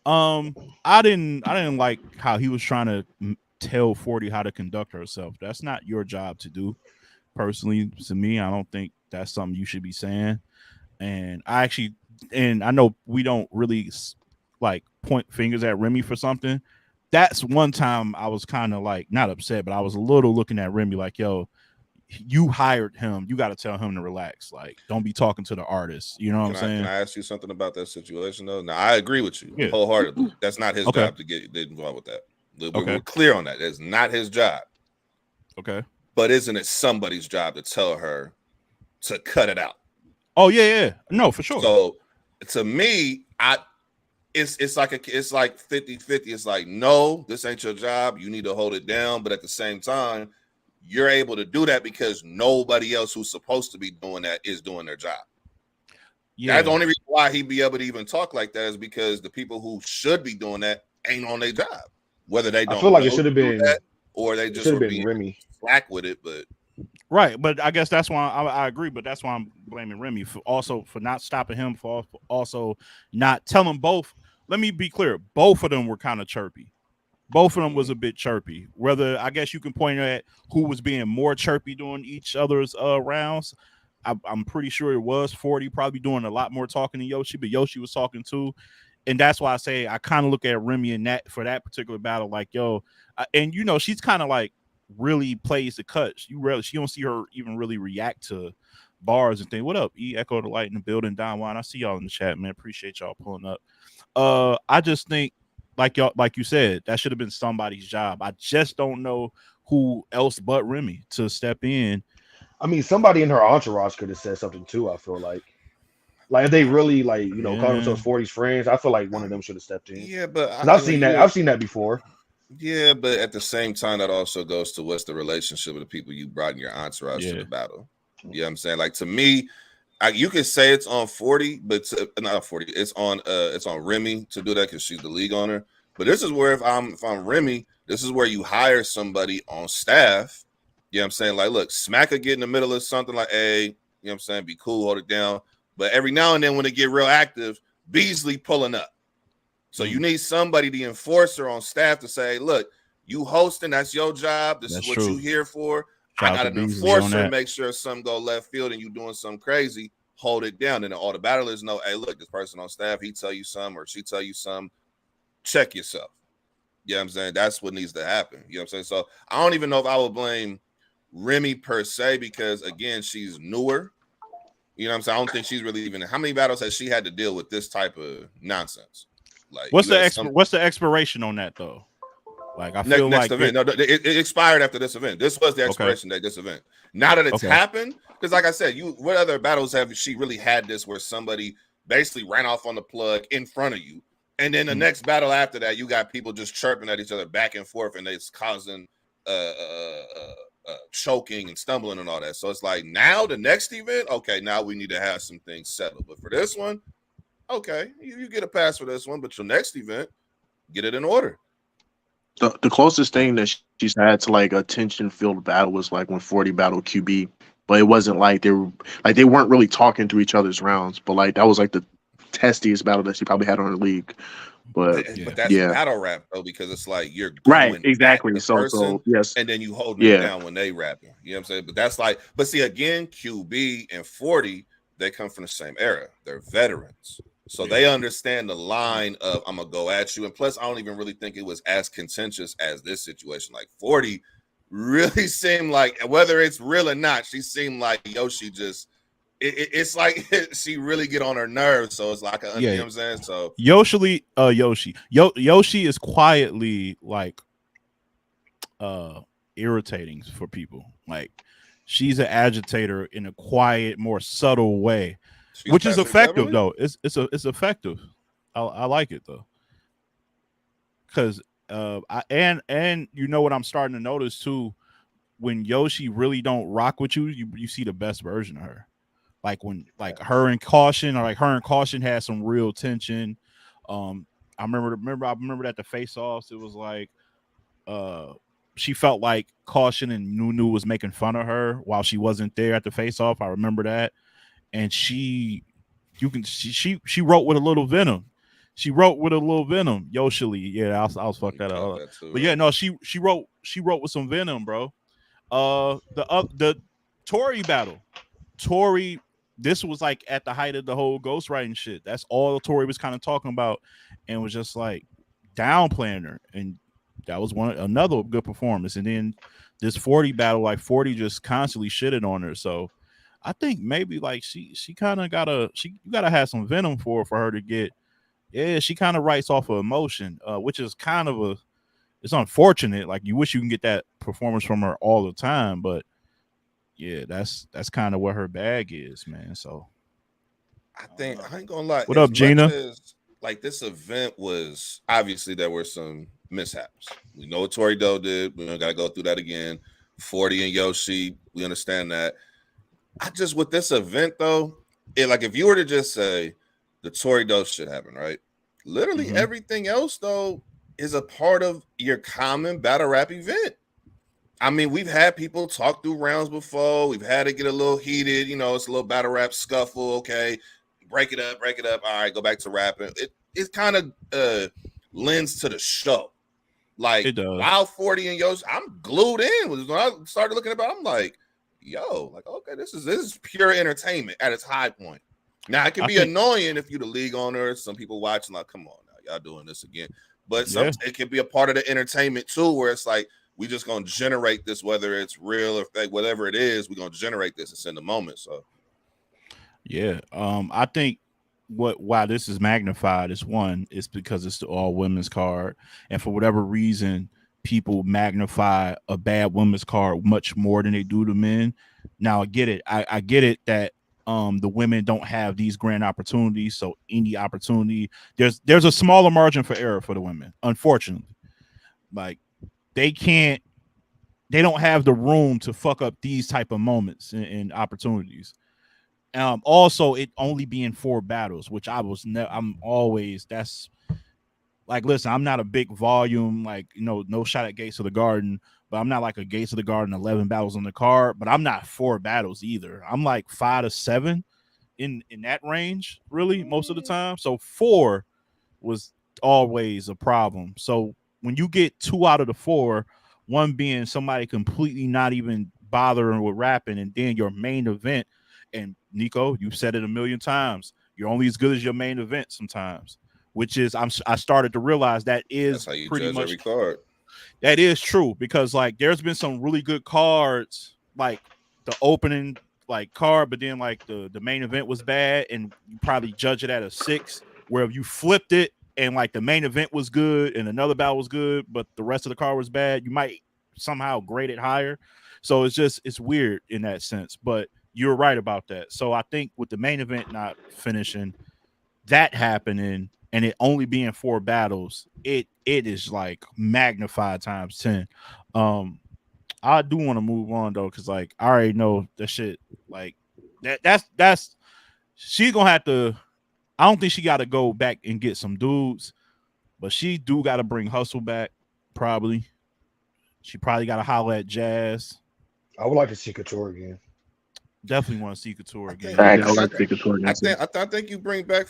I didn't like how he was trying to tell 40 how to conduct herself. That's not your job to do. Personally, to me, I don't think that's something you should be saying. And I know we don't really like point fingers at Remy for something. That's one time I was kind of like not upset, but I was a little looking at Remy like, yo, you hired him. You got to tell him to relax. Like, don't be talking to the artist. You know what I'm saying? Can I ask you something about that situation though? Now, I agree with you wholeheartedly. That's not his job to get involved with that. We're clear on that. It's not his job. Okay. But isn't it somebody's job to tell her to cut it out? Oh yeah. No, for sure. So to me, it's like 50-50. It's like, no, this ain't your job. You need to hold it down. But at the same time, you're able to do that because nobody else who's supposed to be doing that is doing their job. Yeah. That's the only reason why he'd be able to even talk like that is because the people who should be doing that ain't on their job. Whether they don't, I feel like it should have been that, or they just should have been Remy slack with it. But Right, but I guess that's why I agree. But that's why I'm blaming Remy for not stopping him, for also not telling both. Let me be clear: both of them were kind of chirpy. Both of them was a bit chirpy. Whether I guess you can point at who was being more chirpy during each other's rounds. I'm pretty sure it was 40 probably doing a lot more talking than Yoshi, but Yoshi was talking too. And that's why I say I kind of look at Remy in that for that particular battle, like, yo, and you know, she's kind of like really plays the cuts. She don't see her even really react to bars and things. What up? Echo the Light in the building, Don Juan. I see y'all in the chat, man. Appreciate y'all pulling up. I just think, like you said, that should have been somebody's job. I just don't know who else but Remy to step in. I mean, somebody in her entourage could have said something too. I feel like if they really call themselves 40's friends, I feel like one of them should have stepped in. Yeah, but I've seen that. I've seen that before. Yeah, but at the same time, that also goes to what's the relationship with the people you brought in your entourage to the battle. You know what I'm saying? Like, to me, you could say it's on 40, but not 40. It's on Remy to do that because she's the league owner. But this is where if I'm Remy, this is where you hire somebody on staff. You know what I'm saying? Like, look, Smack could get in the middle of something like, hey, you know what I'm saying? Be cool, hold it down. But every now and then when they get real active, Beasley pulling up. So you need somebody, the enforcer on staff, to say, look, you hosting, that's your job. This is what you here for. I got an enforcer to make sure something go left field and you doing something crazy, hold it down. And then all the battlers know, hey, look, this person on staff, he tell you something or she tell you something. Check yourself. You know what I'm saying? That's what needs to happen. You know what I'm saying? So I don't even know if I would blame Remy per se because, again, she's newer. You know what I'm saying? I don't think she's really even. How many battles has she had to deal with this type of nonsense? Like, what's the expiration on that though? Like, I feel next like event. It expired after this event. This was the expiration date. This event. Now that it's happened, because like I said, what other battles have she really had this where somebody basically ran off on the plug in front of you, and then the next battle after that, you got people just chirping at each other back and forth, and it's causing choking and stumbling and all that. So it's like, now the next event, okay, now we need to have some things settled. But for this one, okay, you get a pass for this one, but your next event, get it in order. The closest thing that she's had to like a tension-filled battle was like when 40 battled QB, but it wasn't like they weren't really talking to each other's rounds. But like that was like the testiest battle that she probably had on her league. But that's battle rap though, because it's like you're going exactly. So yes, and then you holding it down when they rapping. You know what I'm saying? But that's like, but see, again, QB and 40, they come from the same era. They're veterans. So they understand the line of I'm gonna go at you. And plus, I don't even really think it was as contentious as this situation. Like 40 really seemed like, whether it's real or not, she seemed like Yoshi just it's like she really get on her nerves. So it's like, you know what I'm saying? So Yoshi is quietly like irritating for people. Like, she's an agitator in a quiet, more subtle way. Which is effective though. It's effective. I like it though. Because and you know what I'm starting to notice too, when Yoshi really don't rock with you, you see the best version of her. Like when her and Caution, or like her and Caution had some real tension. I remember at the face-offs, it was like she felt like Caution and Nunu was making fun of her while she wasn't there at the face-off. I remember that. And she wrote with a little venom. She wrote with a little venom. Yoshi, yeah, I was fucked that up. But yeah, no, she wrote with some venom, bro. The Tory battle. Tory, this was like at the height of the whole ghostwriting shit. That's all Tory was kind of talking about, and was just like downplaying her. And that was another good performance. And then this 40 battle, like 40 just constantly shitted on her. So I think maybe like she kind of you gotta have some venom for her to get. Yeah, she kind of writes off of emotion, which is kind of it's unfortunate. Like, you wish you can get that performance from her all the time, but yeah, that's kind of where her bag is, man. So I think I ain't gonna lie. What up, Gina? Like, this event was, obviously there were some mishaps. We know what Tori Doe did. We don't gotta go through that again. 40 and Yoshi, we understand that. I just, with this event though, like, if you were to just say the Tory Doe shit happened, right? Literally everything else though is a part of your common battle rap event. I mean, we've had people talk through rounds before. We've had it get a little heated. You know, it's a little battle rap scuffle. Okay, break it up. All right, go back to rapping. It kind of lends to the show. Like It does. Wild 40 and Yoshi, I'm glued in. When I started looking about, I'm like, yo, like, okay, this is pure entertainment at its high point. Now it can be annoying if you're the league owner. Some people watching, like, come on now, y'all doing this again. But it can be a part of the entertainment too, where it's like, we just gonna generate this, whether it's real or fake, whatever it is, we're gonna generate this and send the moment. So yeah. I think why this is magnified is one, is because it's the all women's card. And for whatever reason, people magnify a bad women's card much more than they do the men. Now I get it. I get it that the women don't have these grand opportunities. So any opportunity, there's a smaller margin for error for the women, unfortunately. Like they don't have the room to fuck up these type of moments and opportunities. Also, it only being 4 battles, which I'm always, that's like, listen, I'm not a big volume, like, no shot at Gates of the Garden, but I'm not like a Gates of the Garden 11 battles on the card, but I'm not 4 battles either. I'm like 5 to 7 in that range, really, most of the time. So 4 was always a problem. So when you get 2 out of the 4, one being somebody completely not even bothering with rapping, and then your main event, and Nico, you've said it a million times, you're only as good as your main event sometimes, which is I started to realize that's how you pretty judge much every card. That is true, because like there's been some really good cards, like the opening like card, but then like the main event was bad, and you probably judge it at a 6, where if you flipped it and like the main event was good and another battle was good, but the rest of the card was bad, you might somehow grade it higher. So it's weird in that sense, but you're right about that. So I think with the main event not finishing, that happening, and it only being 4 battles, it is like magnified times 10. I do want to move on though, because like I already know that shit, like that's she's gonna have to, I don't think she got to go back and get some dudes, but she do got to bring Hustle back. Probably, she probably got to holler at Jazz. I would like to see Couture again. Definitely want to see Couture again. I think you bring back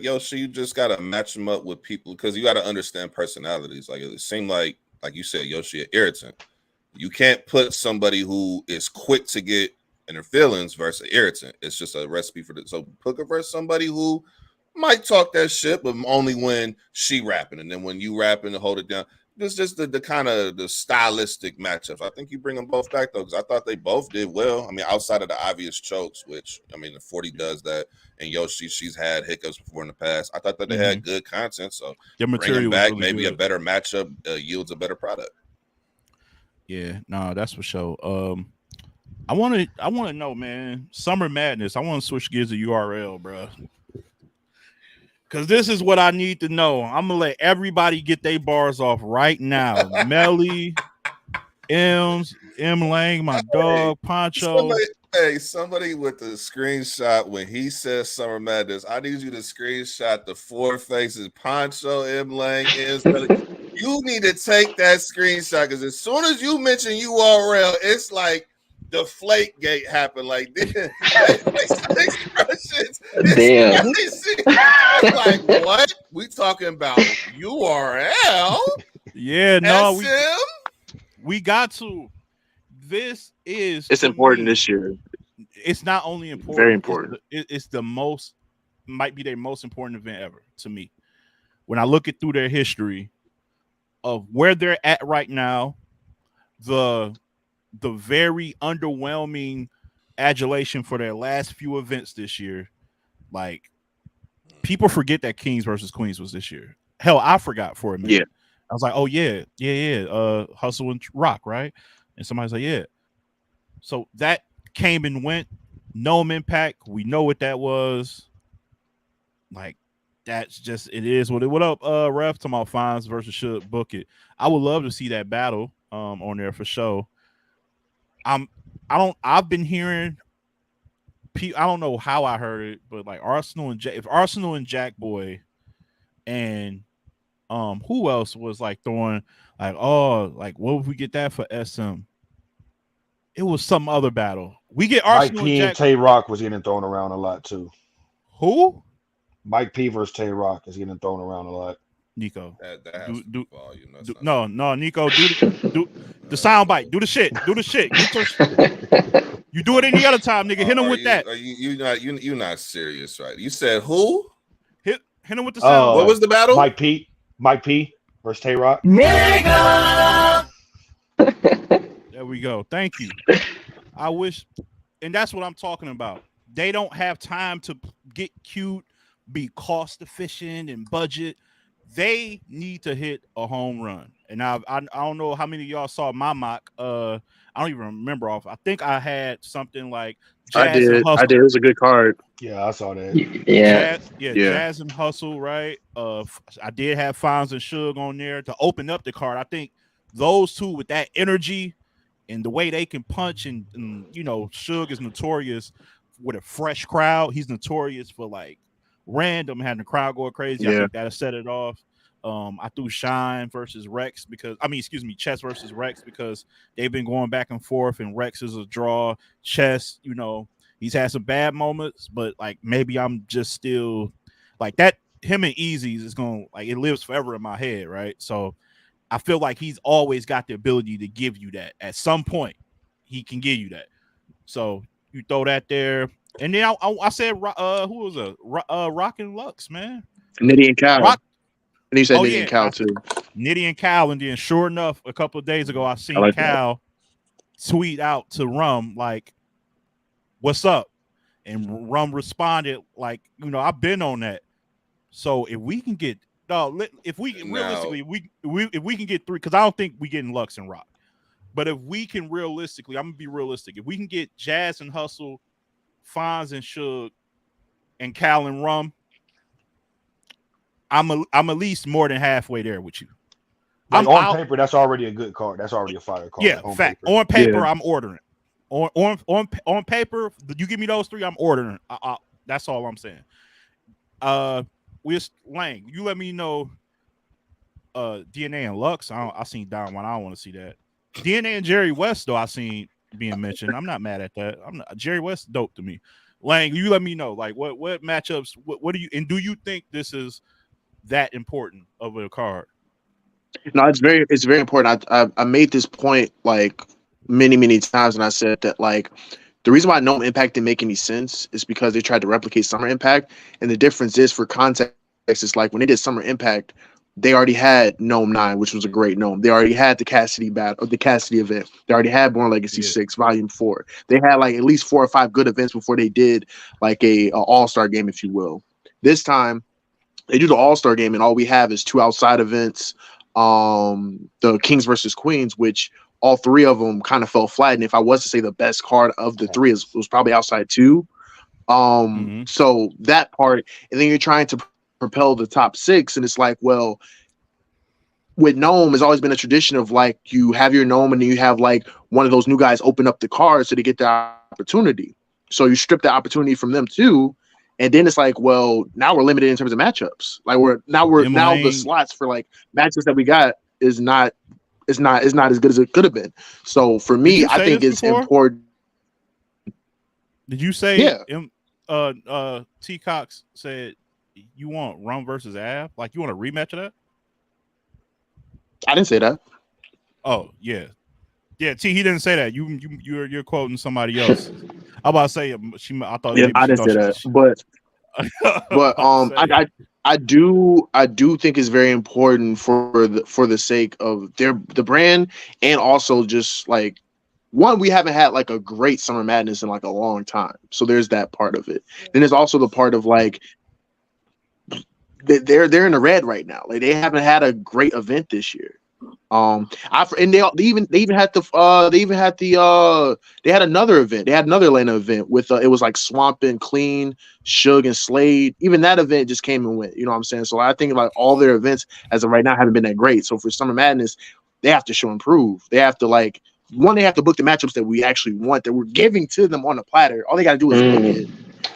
Yoshi. You just gotta match them up with people, because you gotta understand personalities. Like it seemed like you said, Yoshi, an irritant. You can't put somebody who is quick to get in their feelings versus irritant. It's just a recipe for this. So put her versus somebody who might talk that shit, but only when she rapping, and then when you rapping to hold it down. It's just the kind of the stylistic matchups. I think you bring them both back though, because I thought they both did well. I mean, outside of the obvious chokes, which I mean, the 40 does that, and Yoshi, she's had hiccups before in the past. I thought that they had good content, so their material bring them back. really Maybe good. a better matchup yields a better product. Yeah, no, that's for sure. I want to know, man. Summer Madness. I want to switch gears to URL, bro. Because this is what I need to know. I'm gonna let everybody get their bars off right now. Melly, M Lang, my dog, Poncho. Somebody with the screenshot when he says Summer Madness. I need you to screenshot the 4 faces: Poncho, M Lang, You need to take that screenshot, because as soon as you mention URL, it's like the flake gate happened. Like this expressions. Damn. Like what? We talking about URL? Yeah, no, we got to. This is, it's important this year. It's not only important, very important. It's the most, might be their most important event ever to me. When I look through their history of where they're at right now, the very underwhelming adulation for their last few events this year. Like, people forget that Kings versus Queens was this year. Hell, I forgot for a minute. Yeah. I was like, oh yeah. Hustle and Rock, right? And somebody's like, yeah. So that came and went. No impact. We know what that was. Like, that's just, it is what it. What up, ref? Talking about fines versus should book it. I would love to see that battle on there for sure. I've been hearing, I don't know how I heard it, but like if Arsenal and Jack Boy and Who else was like throwing like, oh, like what if we get that for SM? It was some other battle. We get Mike Arsenal and P and Jack. Tay Rock was getting thrown around a lot too. Who? Mike P versus Tay Rock is getting thrown around a lot. Nico. That has do volume. no, Nico, do the sound bite. Do the shit. Do the shit. You do it any other time, nigga. Hit him with that. Are you not serious, right? You said who? Hit him with the sound. What was the battle? Mike P versus Tay Rock. Nigga. There we go. Thank you. I wish, and that's what I'm talking about. They don't have time to get cute, be cost efficient and budget. They need to hit a home run. And I don't know how many of y'all saw my mock. I don't even remember off. I think I had something like Jazz and Hustle. I did. It was a good card. Yeah, I saw that. Yeah. Jazz and Hustle, right? I did have Fonz and Suge on there to open up the card. I think those two with that energy and the way they can punch and you know, Suge is notorious with a fresh crowd. He's notorious for like random having the crowd go crazy. I think that'll set it off. I threw Shine versus Rex Chess versus Rex because they've been going back and forth, and Rex is a draw. Chess, you know, he's had some bad moments, but like maybe I'm just still like that. Him and Easy's is going like it lives forever in my head, right? So I feel like he's always got the ability to give you that. At some point, he can give you that. So you throw that there. And then I said, who was it? Rock and Lux, man. Nitty and Cal. And he said Nitty and Cal too. Nitty and Cal. And then sure enough, a couple of days ago, I seen Cal tweet out to Rum, like, what's up? And Rum responded, like, you know, I've been on that. So if we can get, realistically, if we can get 3, because I don't think we getting Lux and Rock. But if we can realistically, I'm going to be realistic. If we can get Jazz and Hustle, Fonz and Suge, and Cal and Rum, I'm at least more than halfway there with you. Like on paper, that's already a good card. That's already a fire card. Yeah, on fact. Paper. On paper, I'm ordering. On paper, you give me those 3, I'm ordering. That's all I'm saying. Lang, you let me know. DNA and Lux. I seen Don one. I don't want to see that. DNA and Jerry West, though, I seen being mentioned. I'm not mad at that. Jerry West dope to me. Lang, you let me know. Like what matchups? What do you do? You think this is that important of a card? No, it's very important. I made this point like many times, and I said that like the reason why No Impact didn't make any sense is because they tried to replicate Summer Impact, and the difference is for context, it's like when they did Summer Impact, they already had Gnome 9, which was a great Gnome. They already had the Cassidy battle, the Cassidy event. They already had Born Legacy 6, Volume 4. They had like at least 4 or 5 good events before they did like a all-star game, if you will. This time, they do the all-star game, and all we have is 2 outside events, the Kings versus Queens, which all 3 of them kind of fell flat. And if I was to say the best card of the 3 was probably outside 2. So that part, and then you're trying to propel the top 6, and it's like, well, with Gnome, it's always been a tradition of like you have your Gnome and then you have like one of those new guys open up the cards so they get the opportunity. So you strip the opportunity from them too, and then it's like, well, now we're limited in terms of matchups. Like now the slots for like matches that we got is not as good as it could have been. So for me, I think it's important. Did you say T Cox said you want Rum versus Av? Like you want a rematch of that? I didn't say that. Oh yeah, T. He didn't say that. You're quoting somebody else. I'm about to say I thought. Yeah, I didn't say that, but I do think it's very important for the sake of the brand, and also just like one, we haven't had like a great Summer Madness in like a long time, so there's that part of it. Then there's also the part of like they're in the red right now. Like they haven't had a great event this year. They had another event. They had another Atlanta event with it was like Swamp and Clean, Suge and Slade. Even that event just came and went. You know what I'm saying? So I think like all their events as of right now haven't been that great. So for Summer Madness, they have to show improve. They have to like they have to book the matchups that we actually want, that we're giving to them on the platter. All they got to do is book it.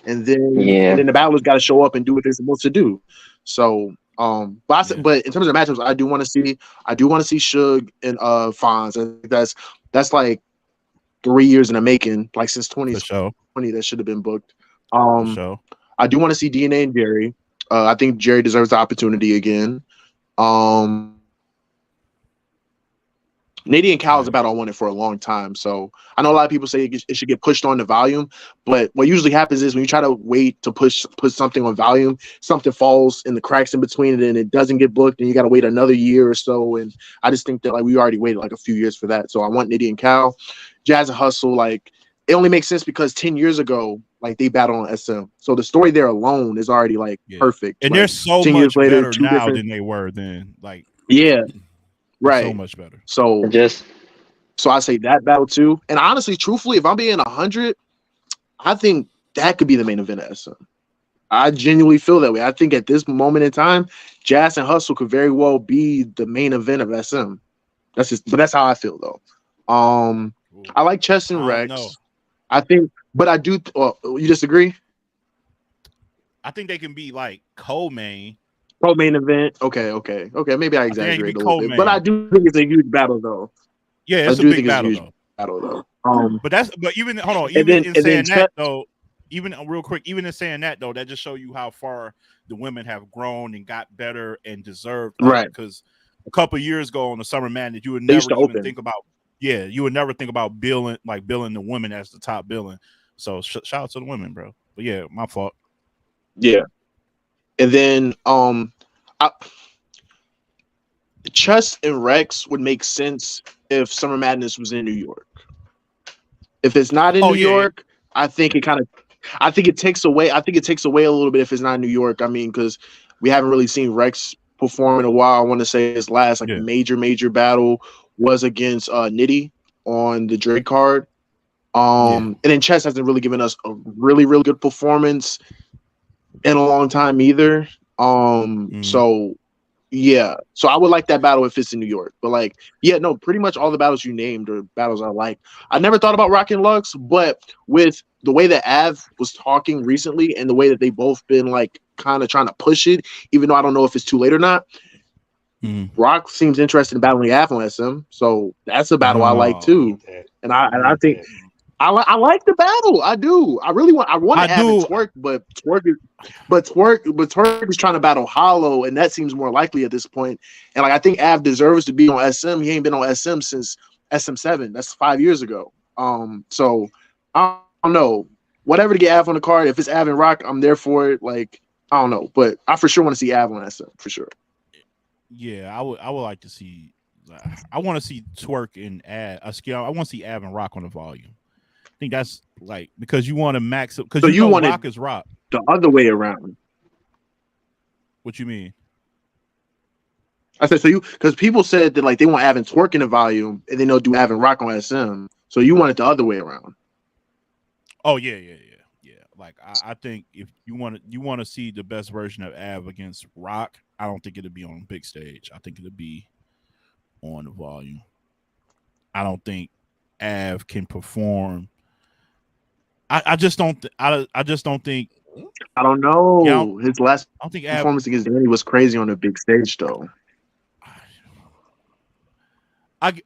And then the battlers got to show up and do what they're supposed to do. So But in terms of matchups, I do want to see Suge and Fonz. I think that's like 3 years in the making, like since 2020 that should have been booked. I do want to see DNA and Jerry. I think Jerry deserves the opportunity again. Nady and Cal is a battle I wanted for a long time. So I know a lot of people say it should get pushed on the volume, but what usually happens is when you try to wait to put something on volume, something falls in the cracks in between it and it doesn't get booked and you got to wait another year or so. And I just think that like we already waited like a few years for that. So I want Nady and Cal. Jazz and Hustle, like it only makes sense because 10 years ago, like they battled on SM. So the story there alone is already like perfect. And like, they're so much better now than they were then. Like right. So much better. So I say that battle too. And honestly, truthfully, if I'm being 100, I think that could be the main event of SM. I genuinely feel that way. I think at this moment in time, Jazz and Hustle could very well be the main event of SM. That's how I feel though. I like Chess and Rex. I think, but I do. You disagree? I think they can be like co-main event. Okay. Maybe I exaggerate a little bit, but I do think it's a huge battle though. Yeah, it's a big battle though. But even hold on, even in saying that though, even real quick, even in saying that though, that just show you how far the women have grown and got better and deserved. Right. Because a couple of years ago on the Summer Madness, you would never even think about. Yeah, you would never think about billing the women as the top billing. So shout out to the women, bro. But yeah, my fault. Yeah, and then Chess and Rex would make sense if Summer Madness was in New York. If it's not in New York, I think it takes away. I think it takes away a little bit if it's not in New York. I mean, because we haven't really seen Rex perform in a while. I want to say his last major battle was against Nitty on the Drake card. And then Chess hasn't really given us a really, really good performance in a long time either. So I would like that battle if it's in New York. But pretty much all the battles you named are battles I like. I never thought about Rock and Lux, but with the way that Av was talking recently and the way that they both been like kind of trying to push it, even though I don't know if it's too late or not. Rock seems interested in battling Av on SM, so that's a battle I like too. And I think I like the battle. I do. I want to have it Twerk, but Twerk is trying to battle Hollow, and that seems more likely at this point. And I think Av deserves to be on SM. He ain't been on SM since SM7. That's 5 years ago. So I don't know. Whatever to get Av on the card. If it's Av and Rock, I'm there for it. I don't know, but I for sure want to see Av on SM for sure. Yeah, I would like to see. I want to see Twerk and Av. I want to see Av and Rock on the volume. I think that's because you want to max up because you want Rock is Rock. The other way around. What you mean? I said because people said that they want Av and Twerk in the volume and then they'll do Av and Rock on SM. So you want it the other way around. Oh yeah. I think if you want to see the best version of Av against Rock, I don't think it'll be on big stage. I think it'll be on the volume. I don't think Av can perform. I just don't. I just don't think. I don't know. His last performance against Danny was crazy on a big stage, though. You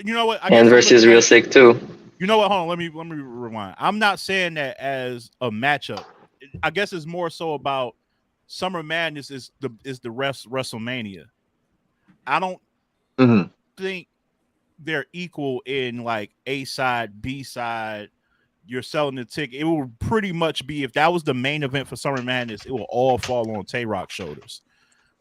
know what? And versus real sick too. You know what? Hold on. Let me rewind. I'm not saying that as a matchup. I guess it's more so about Summer Madness is the rest WrestleMania. I don't think they're equal in A side, B side. You're selling the ticket. It will pretty much be if that was the main event for Summer Madness, it will all fall on Tay Rock's shoulders.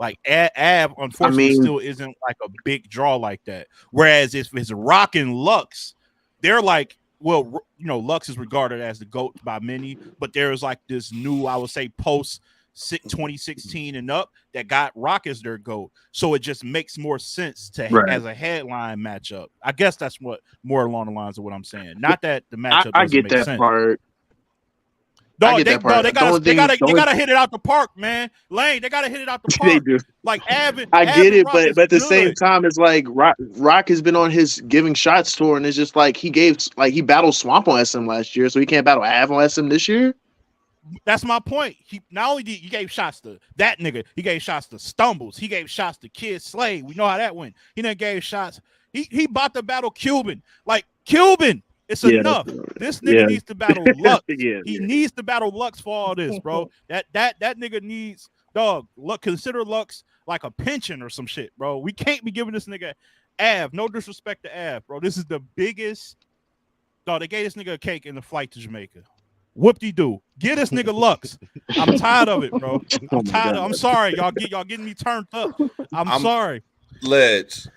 Av, unfortunately, still isn't a big draw like that. Whereas if it's Rock and Lux, they're Lux is regarded as the GOAT by many, but there's this new, I would say, post 2016 and up that got Rock as their GOAT. So it just makes more sense as a headline matchup. I guess that's what more along the lines of what I'm saying. Not that the matchup I get that sense. part. No, you gotta hit it out the park, man. Lane, they gotta hit it out the park. They do. I get it, but at the same time, it's Rock has been on his giving shots tour, and it's just he battled Swamp on SM last year, so he can't battle Av on SM this year. That's my point. He not only did he gave shots to that nigga, he gave shots to Stumbles. He gave shots to Kid Slade. We know how that went. He done gave shots. He about to battle Cuban. Like Cuban, it's enough. This nigga needs to battle Lux. He needs to battle Lux for all this, bro. That nigga needs Look, consider Lux like a pension or some shit, bro. We can't be giving this nigga Av. No disrespect to Av, bro. This is the biggest. Dog, they gave this nigga a cake in the flight to Jamaica. Whoop-de-doo. Get this nigga Lux. I'm tired of it, bro. I'm tired of. I'm sorry, y'all getting me turned up. I'm sorry. Ledge.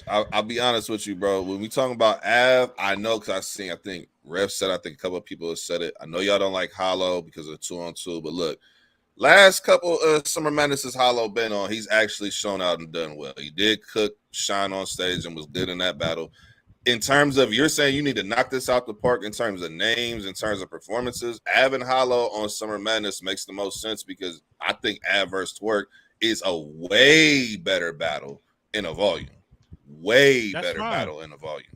I'll be honest with you, bro. When we talking about Av, I know because I think Rev said, I think a couple of people have said it. I know y'all don't like Hollow because of 2-on-2, but look, last couple of Summer Madnesses Hollow been on, he's actually shown out and done well. He did shine on stage and was good in that battle. In terms of, you're saying you need to knock this out the park in terms of names, in terms of performances, Av and Hollow on Summer Madness makes the most sense because I think Av versus Twerk is a way better battle in a volume. Battle in a volume.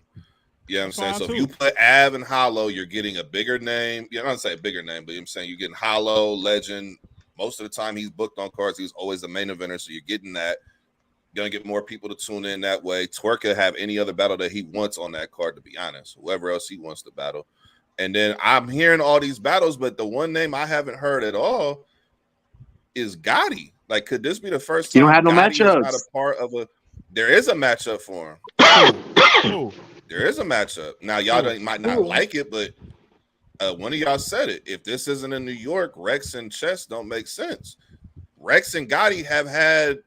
You know what I'm saying? So if you put Av and Hollow, you're getting a bigger name. You know, I'm not saying a bigger name, but I'm saying you're getting Hollow, Legend. Most of the time he's booked on cards. He's always the main eventer, so you're getting that. Gonna get more people to tune in that way. Twerk could have any other battle that he wants on that card, to be honest. Whoever else he wants to battle. And then I'm hearing all these battles, but the one name I haven't heard at all is Gotti. Like, could this be the first time you don't have no Gotti matchups? Is not a part of a? There is a matchup for him. There is a matchup. Now y'all might not like it, but one of y'all said it. If this isn't in New York, Rex and Chess don't make sense. Rex and Gotti have had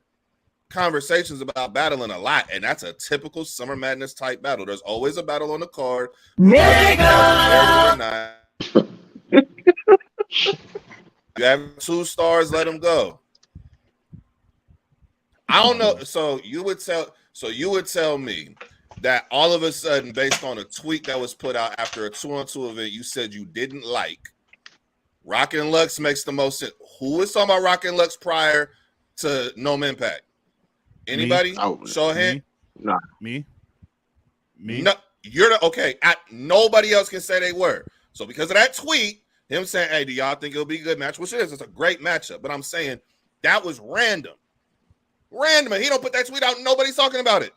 conversations about battling a lot, and that's a typical Summer Madness type battle. There's always a battle on the card. Nigga! You have 2 stars, let them go. I don't know. So you would tell me that all of a sudden, based on a tweet that was put out after a 2-on-2 event, you said you didn't like Rockin' Lux makes the most sense. Who was talking about Rockin' Lux prior to Gnome Impact? Anybody? Show a hand. Nah. Me. No, you're okay. Nobody else can say they were. So because of that tweet, him saying, "Hey, do y'all think it'll be a good match?" Which it is. It's a great matchup. But I'm saying that was random. And he don't put that tweet out. Nobody's talking about it.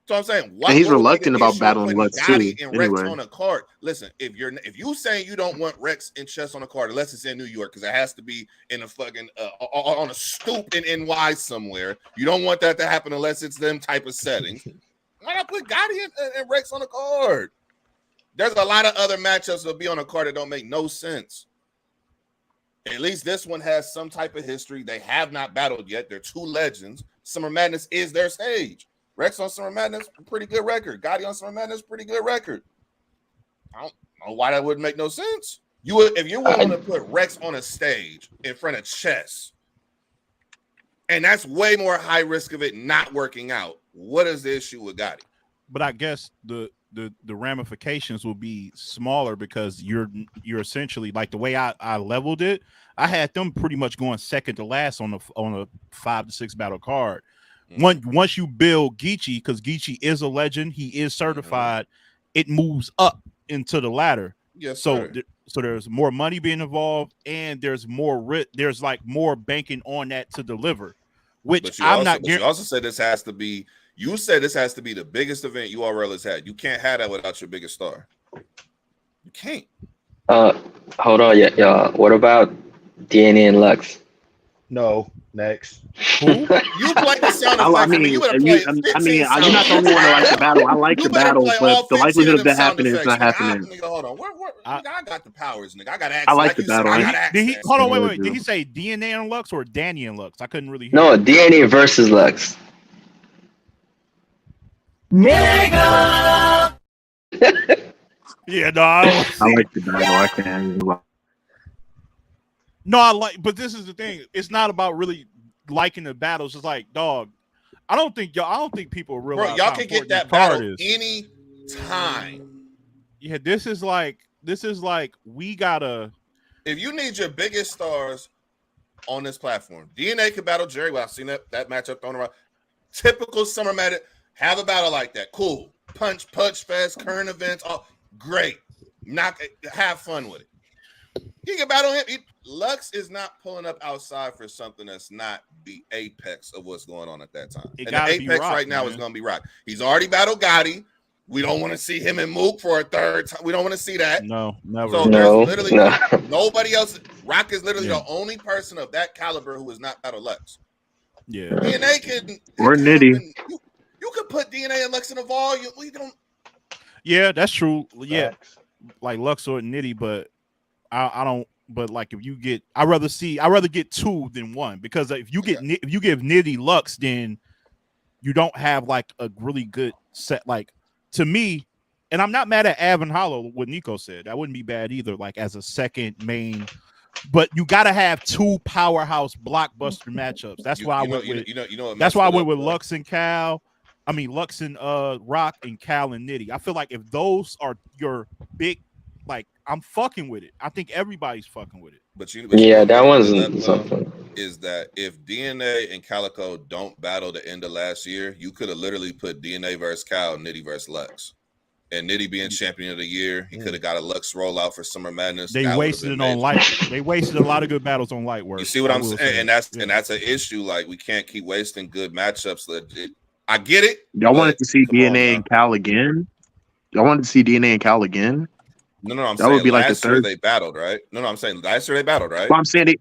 So I'm saying, and he's reluctant about battling Lux too. And Rex on a card. Listen, if you saying you don't want Rex and Chess on a card, unless it's in New York, because it has to be in a fucking on a stoop in NY somewhere. You don't want that to happen unless it's them type of settings. Why not put Gotti and Rex on a card? There's a lot of other matchups that'll be on a card that don't make no sense. At least this one has some type of history. They have not battled yet. They're 2 legends. Summer Madness is their stage. Rex on Summer Madness, pretty good record. Gotti on Summer Madness, pretty good record. I don't know why that wouldn't make no sense. If you're willing to put Rex on a stage in front of Chess, and that's way more high risk of it not working out, what is the issue with Gotti? But I guess the ramifications will be smaller because you're essentially, like, the way I leveled it, I had them pretty much going second to last on a 5 to 6 battle card. Once you build Geechee, because Geechee is a legend, he is certified, it moves up into the ladder. Yes, so there's more money being involved, and there's more more banking on that to deliver. Which you also said this has to be. You said this has to be the biggest event URL has had. You can't have that without your biggest star. You can't. Hold on, yeah. What about DNA and Lux? No. Next. Who? You play the sound effects. You better play. You're not the only one that likes the battle. I like the battle, but the likelihood of that happening is not happening. Nigga, hold on. I got the powers, nigga. I got access. I like the battle. Hold on, wait. Did he say DNA and Lux or Danny and Lux? I couldn't really hear. No, DNA versus Lux. Nigga. Yeah, no, I like the battle. I can't. No, but this is the thing. It's not about really liking the battles. It's like, dog, I don't think people realize. Bro, y'all can get that battle any time. Yeah, this is like we gotta. If you need your biggest stars on this platform, DNA could battle Jerry. Well, I've seen that matchup thrown around. Typical Summer Madness. Have a battle like that. Cool. Punch fest, current events. Oh, great. Have fun with it. He can battle him. Lux is not pulling up outside for something that's not the apex of what's going on at that time. And the apex Rock, right now man. is going to be Rock. He's already battled Gotti. We don't want to see him and Mook for a third time. We don't want to see that. No, never. So there's literally nobody else. Rock is literally the only person of that caliber who has not battled Lux. Yeah. DNA can or Nitty. You could put DNA and Lux in a ball. You don't. Yeah, that's true. Yeah, like Lux or Nitty, but I don't. But like if you get, I'd rather get two than one, because if you give Nitty Lux, then you don't have like a really good set. Like to me, and I'm not mad at Avon Hollow. What Nico said, that wouldn't be bad either. Like as a second main, but you got to have two powerhouse blockbuster matchups. That's why I went with. That's why I went with Lux and Cal. I mean Lux and Rock and Cal and Nitty. I feel like if those are your big, like I'm fucking with it. I think everybody's fucking with it. But that one's something. Is that if DNA and Calico don't battle the end of last year, you could have literally put DNA versus Cal, Nitty versus Lux. And Nitty being champion of the year, he could have got a Lux rollout for Summer Madness. They wasted it on light. They wasted a lot of good battles on light work. You see what I'm saying? And that's an issue. Like we can't keep wasting good matchups. I get it. Y'all wanted to see DNA and Cal again? Y'all wanted to see DNA and Cal again? No, I'm that saying would be like last the year third. They battled, right? No, I'm saying last year they battled, right? Well, I'm saying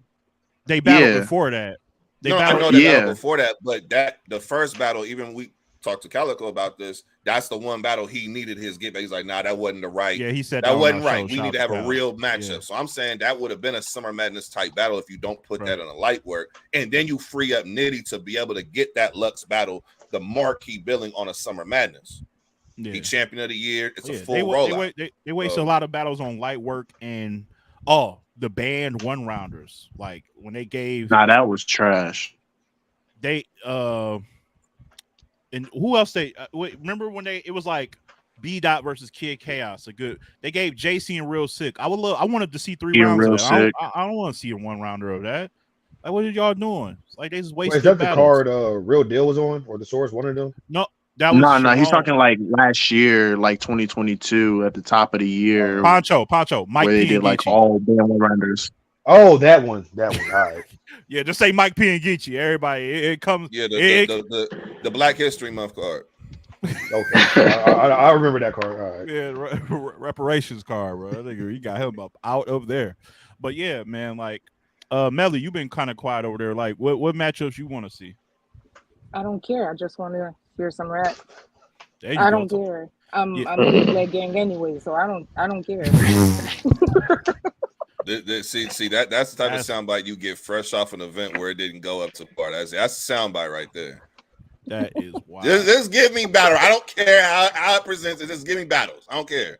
they battled before that. I know they battled before that, but the first battle, even we talked to Calico about this, that's the one battle he needed his get back. He's like, nah, that wasn't the right. Yeah, he said that wasn't right. We need to have a real matchup. Yeah. So I'm saying that would have been a Summer Madness type battle if you don't put that in a light work, and then you free up Nitty to be able to get that Lux battle, the marquee billing on a Summer Madness. Yeah. He champion of the year. It's a full rollout. They waste a lot of battles on light work and the band one rounders. Like when they gave that was trash. They and who else remember when it was like B Dot versus Kid Chaos. They gave JC and Real Sick. I wanted to see 3 rounds of that. I don't want to see a one rounder of that. Like what are y'all doing? Like they just wasted. Is that the card Real Deal was on, or the Source, one of them? No. No, he's talking like last year, like 2022 at the top of the year. Poncho, Mike where P. They did like all band rounders. Oh, that one. All right. Yeah, just say Mike P and Geechee. Everybody, it comes. Yeah, the Black History Month card. Okay, I remember that card. All right. Yeah, reparations card, bro. I think you got him out of there. But yeah, man, like Melly, you've been kind of quiet over there. Like, what matchups you want to see? I don't care. I just want to hear some rap. I don't care. I'm a big leg gang anyway, so I don't care. See that's the type of soundbite you get fresh off an event where it didn't go up to par. That's a soundbite right there. That is wild. Just give me battle. I don't care how it presents it. Just give me battles. I don't care.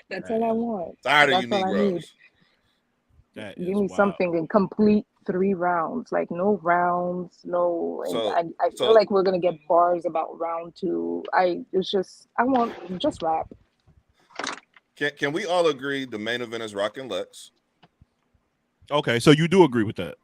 That's all I want. Tired of you Negroes. Give me something in complete 3 rounds, like no rounds, no. And I feel like we're gonna get bars about round 2. I want just rap. Can we all agree the main event is Rock and Lux? Okay, so you do agree with that?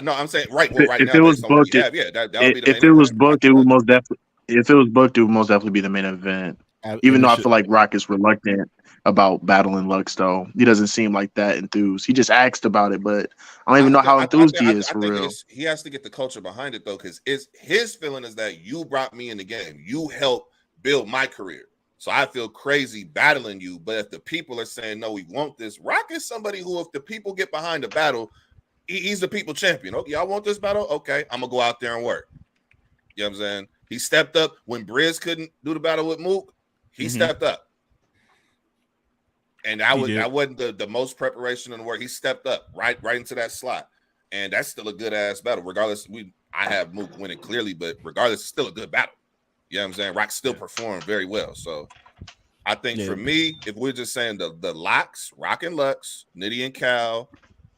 No, I'm saying right now. If it was booked, that would be the main event. If it was booked, it would most definitely. If it was booked, it would most definitely be the main event. Even though I feel like Rock is reluctant about battling Lux, though he doesn't seem like that enthused. He just asked about it, but I don't even know how enthused he is for real. He has to get the culture behind it though, because his feeling is that you brought me in the game, you helped build my career, so I feel crazy battling you. But if the people are saying no, we want this, Rock is somebody who, if the people get behind the battle, he's the people champion. Okay, y'all want this battle? Okay, I'm gonna go out there and work. You know what I'm saying? He stepped up when Briz couldn't do the battle with Mook. He stepped up. And that wasn't the most preparation in the work. He stepped up right into that slot. And that's still a good ass battle. Regardless, I have Mook winning clearly, but regardless, it's still a good battle. You know what I'm saying? Rock still performed very well. So I think for me, if we're just saying the locks, Rock and Lux, Nitty and Cal,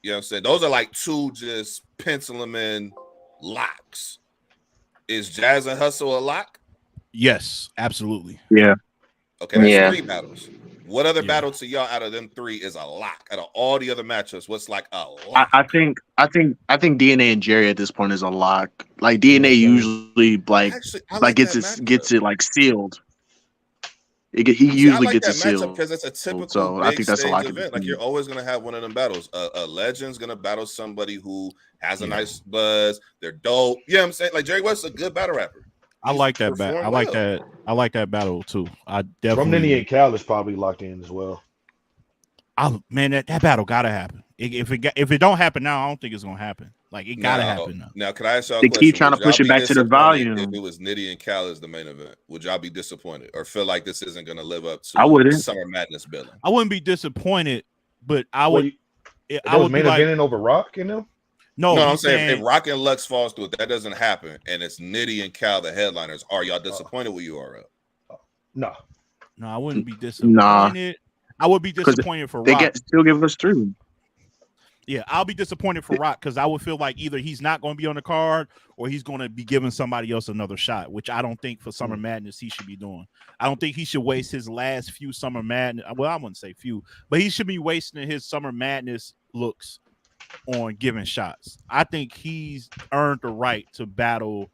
you know what I'm saying? Those are like 2 just pencil them in locks. Is Jazz and Hustle a lock? Yes, absolutely. Yeah. Okay, that's 3 battles. What other battle to y'all out of them 3 is a lock? Out of all the other matchups, what's like a lock? I think DNA and Jerry at this point is a lock. Like DNA usually gets it like sealed. He usually like gets that a seal matchup because it's a typical so big I think that's a stage lock. event. Like you're always gonna have one of them battles. A legend's gonna battle somebody who has a nice buzz. They're dope. You know what I'm saying? Like Jerry West's a good battle rapper. I like that battle. I like that battle too. I definitely. From Nitty and Cal is probably locked in as well. Man, that battle gotta happen. If it don't happen now, I don't think it's gonna happen. Like it gotta happen now. Now, can I ask y'all a they question? Keep trying to push it back to the volume. If it was Nitty and Cal as the main event, would y'all be disappointed or feel like this isn't gonna live up to I wouldn't. Summer Madness billing? I wouldn't be disappointed, but I would. I was main eventing over Rock, you know. No, I'm saying if Rock and Lux falls through, that doesn't happen, and it's Nitty and Cal the headliners. Are y'all disappointed with URL? No, I wouldn't be disappointed. Nah. I would be disappointed for Rock. Still give us 3. Yeah, I'll be disappointed for Rock because I would feel like either he's not going to be on the card or he's going to be giving somebody else another shot, which I don't think for Summer Madness he should be doing. I don't think he should waste his last few Summer Madness. Well, I wouldn't say few, but he should be wasting his Summer Madness looks on giving shots. I think he's earned the right to battle.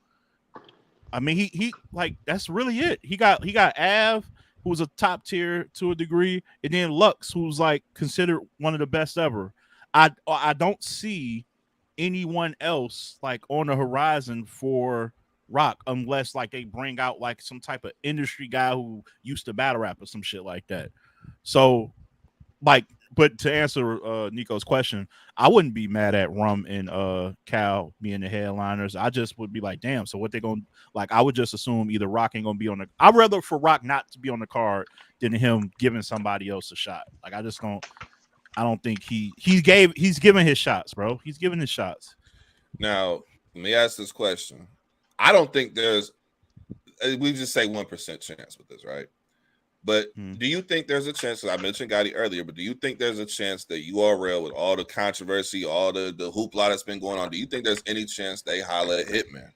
I mean, he like that's really it. He got Av, who's a top tier to a degree, and then Lux, who's like considered one of the best ever. I don't see anyone else like on the horizon for Rock unless like they bring out like some type of industry guy who used to battle rap or some shit like that. So like, but to answer Nico's question, I wouldn't be mad at Rum and Cal being the headliners. I just would be like, damn, so what they gonna like? I would just assume either Rock ain't gonna be on the. I'd rather for Rock not to be on the card than him giving somebody else a shot. Like I just don't. I don't think he's giving his shots, bro. He's giving his shots. Now, let me ask this question. I don't think there's we just say 1% chance with this, right? But do you think there's a chance? I mentioned Gotti earlier, but do you think there's a chance that URL, with all the controversy, all the hoopla that's been going on, do you think there's any chance they holler at Hitman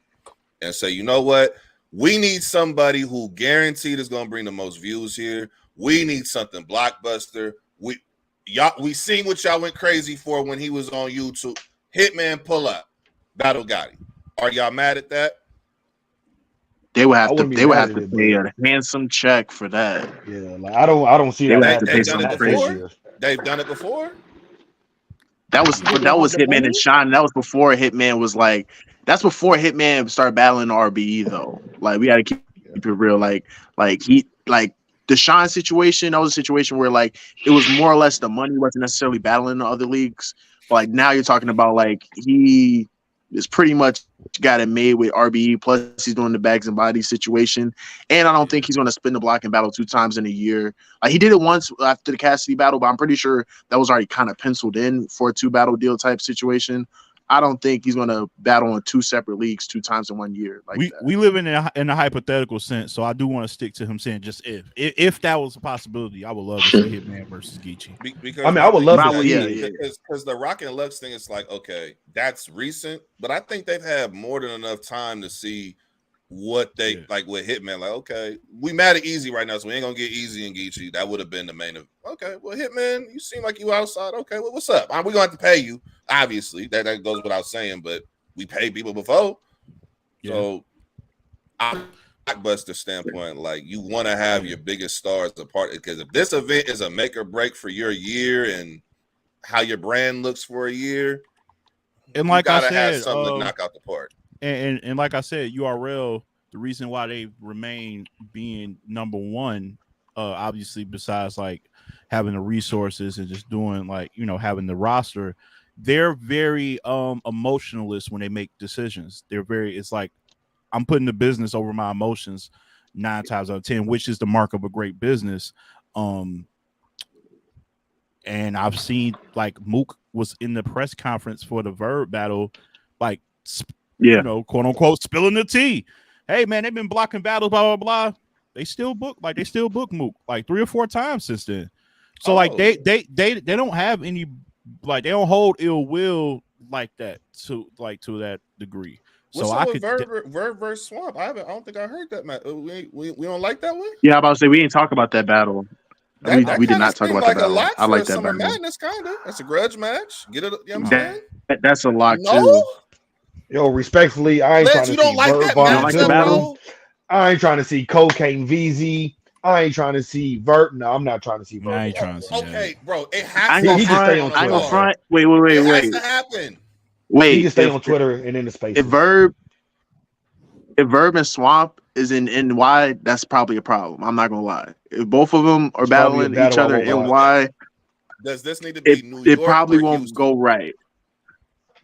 and say, you know what? We need somebody who guaranteed is going to bring the most views here. We need something blockbuster. We seen what y'all went crazy for when he was on YouTube. Hitman pull up, battle Gotti. Are y'all mad at that? They would have to. They would have to pay a handsome check for that. Yeah, like I don't see that. They've done it before. They've done it before. That was Hitman and Shine. That was before Hitman was like. That's before Hitman started battling RBE though. Like we got to keep it real. Like the Shine situation, that was a situation where like it was more or less the money wasn't necessarily battling the other leagues. But like now you're talking about like he is pretty much got it made with RBE. Plus he's doing the bags and bodies situation, and I don't think he's going to spin the block and battle 2 times in a year. Like he did it once after the Cassidy battle, but I'm pretty sure that was already kind of penciled in for a 2 battle deal type situation. I don't think he's going to battle in 2 separate leagues 2 times in 1 year. Like we live in a hypothetical sense, so I do want to stick to him saying just if that was a possibility, I would love to see Hitman versus Geechee. Because I would love to see because the Rock and Lux thing is like, okay, that's recent, but I think they've had more than enough time to see what they like with Hitman. Like, okay, we mad at Easy right now, so we ain't gonna get Easy and Geechee. That would have been the main of. Okay, well, Hitman, you seem like you outside. Okay, well, what's up? We're gonna have to pay you. Obviously, that goes without saying, but we paid people before. Yeah. So, blockbuster standpoint, like you want to have your biggest stars apart, because if this event is a make or break for your year and how your brand looks for a year, and like I said, have something to knock out the park. And like I said, URL, the reason why they remain being number one, obviously besides like having the resources and just doing like, you know, having the roster, they're very emotionalist when they make decisions. It's like I'm putting the business over my emotions 9 times out of 10, which is the mark of a great business. And I've seen like Mook was in the press conference for the Verb battle, like you know, quote unquote, spilling the tea. Hey man, they've been blocking battles, blah blah blah. They still book Mook like 3 or 4 times since then. So like they don't have any, like they don't hold ill will like that to that degree. What's so up I with could Verb versus Swamp. I don't think I heard that, man. We don't like that one. Yeah, I'm about to say we didn't talk about that battle. We did not talk about that battle. I like that battle. Madness, kind of. That's a grudge match. Get it? You know what I'm saying? That's a lock too. Yo, respectfully, I ain't trying to see like Verb that volume 2. bro? I ain't trying to see Cocaine VZ. I ain't trying to see Vert. No, I'm not trying to see Vert. I ain't trying to see that. Okay, bro, it has I ain't to gonna He can stay front. on I ain't gonna Twitter. front. Wait. It has to happen. He can stay If on Twitter and in the space. if Verb and Swamp is in NY, that's probably a problem. I'm not gonna lie. If both of them are It's probably a battling battle each I other in won't NY, Does this need to be New it York probably or won't Houston? go right.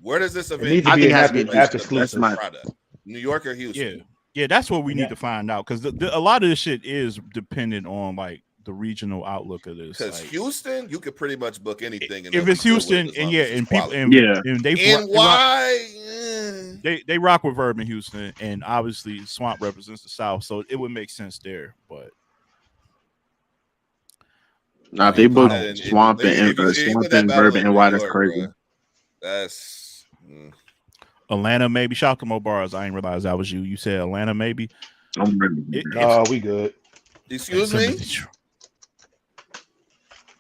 Where does this event? needs to I be think it an has to be app Houston. That's exclusive. my product. New York or Houston? Yeah, that's what we And need to find out because a lot of this shit is dependent on like the regional outlook of this. Because Like, Houston, you could pretty much book anything. And if they'll it's be good with it Houston as and long yeah, as it's and people quality. and they NY, they rock with Verb in Houston, and obviously Swamp represents the South, so it would make sense there. But Now if they book if Swamp you and put that battle Verb in and New NY, that's York, crazy. bro, that's Atlanta, maybe. Shout out to Mo Bars. I didn't realize that was you. You said Atlanta, maybe. No, we good. Excuse me.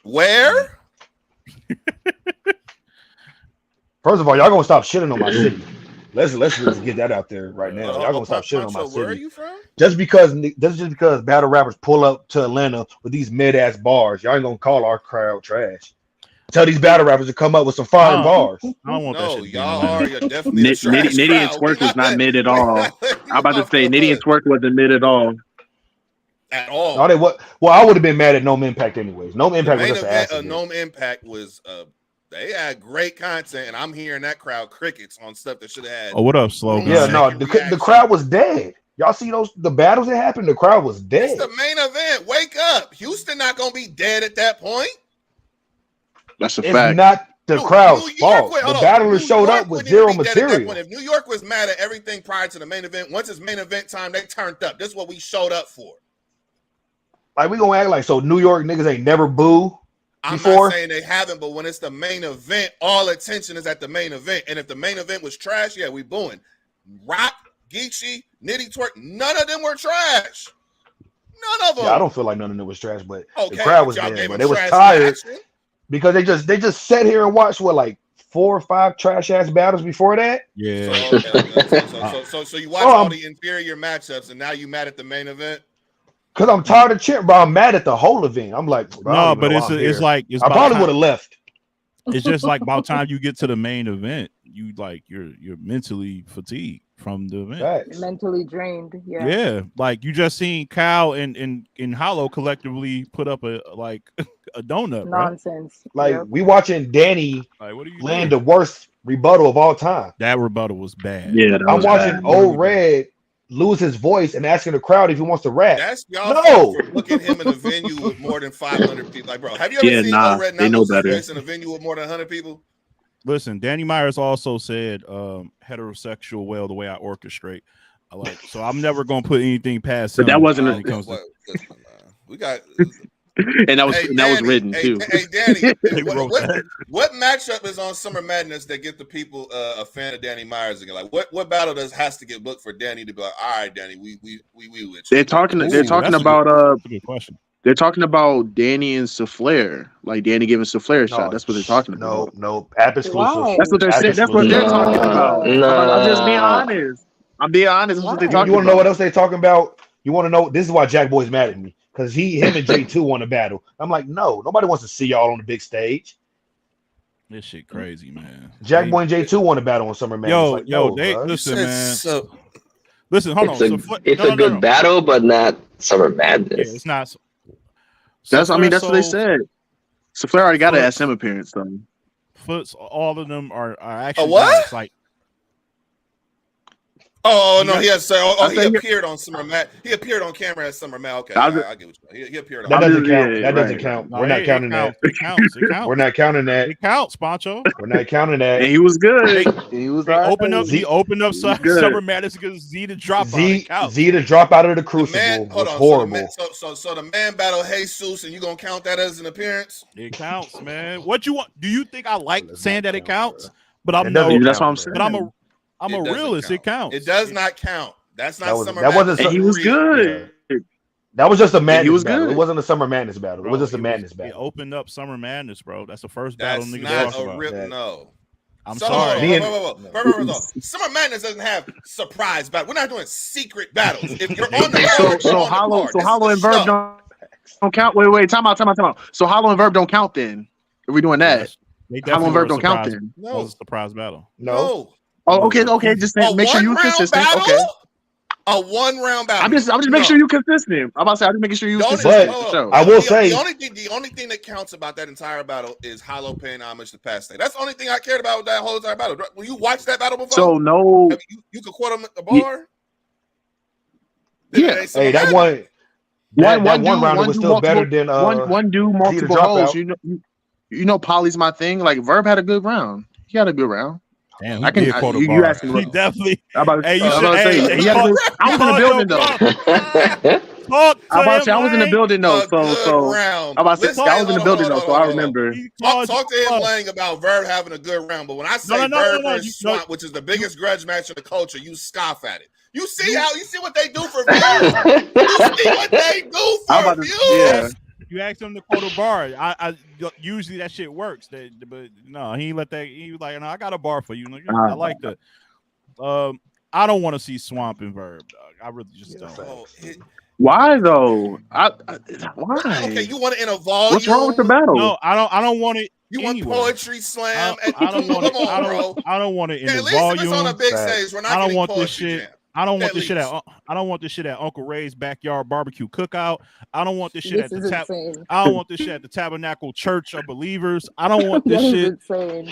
Where? First of all, y'all gonna stop shitting on my city. Let's just get that out there right now. Y'all gonna stop shitting on my city. Where are you from? Just because battle rappers pull up to Atlanta with these mid-ass bars, y'all ain't gonna call our crowd trash. Tell these battle rappers to come up with some fire bars. I don't want that shit. Y'all are definitely a trash Nitty and crowd. Twerk was not mid at all. I'm about to say Nitty and Twerk wasn't mid at all. At all. No, they what? Well, I would have been mad at Gnome Impact anyways. Gnome Impact was main just an event ass. of Gnome Impact was they had great content, and I'm hearing that crowd crickets on stuff that should have had. Oh, what up, Slogan? Yeah, no, the crowd was dead. Y'all see the battles that happened? The crowd was dead. It's the main event. Wake up. Houston not gonna be dead at that point. That's a it's fact. Not the crowd's fault. The battlers showed up with zero material. If New York was mad at everything prior to the main event, once it's main event time, they turned up. This is what we showed up for. Like, we gonna act like so New York niggas ain't never boo before? I'm not saying they haven't, but when it's the main event, all attention is at the main event. And if the main event was trash, yeah, we booing. Rock, Geechee, Nitty Twerk, none of them were trash. None of them. Yeah, I don't feel like none of them was trash, but okay, the crowd was dead. But they was tired because they just sat here and watched what, like 4 or 5 trash ass battles before that. Yeah. So you watch all the inferior matchups, and now you mad at the main event. Because I'm tired of cheering, bro. I'm mad at the whole event. I'm like, no, but it's like I probably would have left. It's just like about time you get to the main event, you're mentally fatigued from the event. Facts. Mentally drained. Yeah. Yeah, like you just seen Kyle and Hollow collectively put up a donut. Nonsense. Right? Like we watching Danny land the worst rebuttal of all time. That rebuttal was bad. Yeah, I'm watching Old Red lose his voice and asking the crowd if he wants to rap. That's y'all for booking him in a venue with more than 500 people. Like, bro, have you ever seen Old Red not lose his voice in a venue with more than 100 people? Listen, Danny Myers also said heterosexual well the way I orchestrate. So I'm never gonna put anything past him. But that wasn't we got and that was written too. Hey Danny, what matchup is on Summer Madness that get the people a fan of Danny Myers again? Like what battle has to get booked for Danny to be like, all right, Danny, we with you. They're talking about that's a good question. They're talking about Danny and Souffleur, like Danny giving Souffleur a shot. That's what they're talking about. No, app exclusive. That's what they're saying. That's what they're talking about. I'm just being honest. I'm being honest. That's what they're talking about. You want to know what else they're talking about? You want to know? This is why Jack Boy's mad at me. Because him and J2 won a battle. I'm like, no, nobody wants to see y'all on the big stage. This shit crazy, man. Jack Boy and J2 won a battle on Summer Madness. Listen, man. Listen, hold on. It's a good battle, but not Summer Madness. Yeah, it's not. That's what they said. Souffleur already got an SM appearance, though. Foots, all of them are actually what? Like, no, he has he appeared on Summer Mat. He appeared on camera as Summer Mat. Okay, I get what you mean. He appeared on that doesn't count. That doesn't count. We're not counting that. It counts. We're not counting that. It counts, Pancho. We're not counting that. And he was good. He was He opened up Summer Madness because Z to drop out. Z to drop out of the Crucible was horrible. So the man battle Jesus, and you gonna count that as an appearance? It counts, man. What you want? Do you think I like saying that it counts? But I'm that's what I'm saying. But I'm a realist. It counts. It does not count. That's not Summer Madness. He was good. That was just a Madness he was battle. good. It wasn't a Summer Madness battle. It was just a Madness battle. It opened up Summer Madness, bro. That's the first battle niggas not talk about. No. I'm sorry. Summer Madness doesn't have surprise battles. We're not doing secret battles. If you're on the so Hollow and Verb don't. Don't count. Wait. Time out. So Hollow and Verb don't count then. If we're doing that, Hollow and Verb don't count then. No, it was a surprise battle. No. Oh, okay. Just make sure you're consistent. Battle? Okay. A 1-round battle. I'm just making sure you're consistent. I'm about to say, I'm just making sure you're consistent. But I will say the only thing that counts about that entire battle is Hollow paying homage to past state. That's the only thing I cared about with that whole entire battle. Will you watch that battle before? So no, you could quote him at the bar. Yeah. Hey, that one. That one round was still better than one do multiple holes. You know, Polly's my thing. Like Verb had a good round. He had a good round. Damn, I can quote a bar. You asked me. He definitely. Hey, you should. I was in the building though. I was in the building though. So I'm about to say I was in the building though. So I remember. Talk to him, Lang, about Verb having a good round. But when I say Verb versus Swamp, which is the biggest grudge match in the culture, you scoff at it. You see what they do for views. You see what they do for views. Yeah. You asked him to quote a bar. I usually that shit works. But no, he let that. He was like, "No, I got a bar for you." I like that. I don't want to see Swamp and Verb, dog. I really just don't. Why though? Why? Okay, you want it in a volume? What's wrong with the battle? No, I don't want it. You want poetry slam? I don't want it. I don't want it in the volume. At least if it's on a big stage, we're not. I don't want this shit. Jam. I don't want this shit at. I don't want this shit at Uncle Ray's backyard barbecue cookout. I don't want this shit at the I don't want this shit at the Tabernacle Church of Believers. I don't want this shit.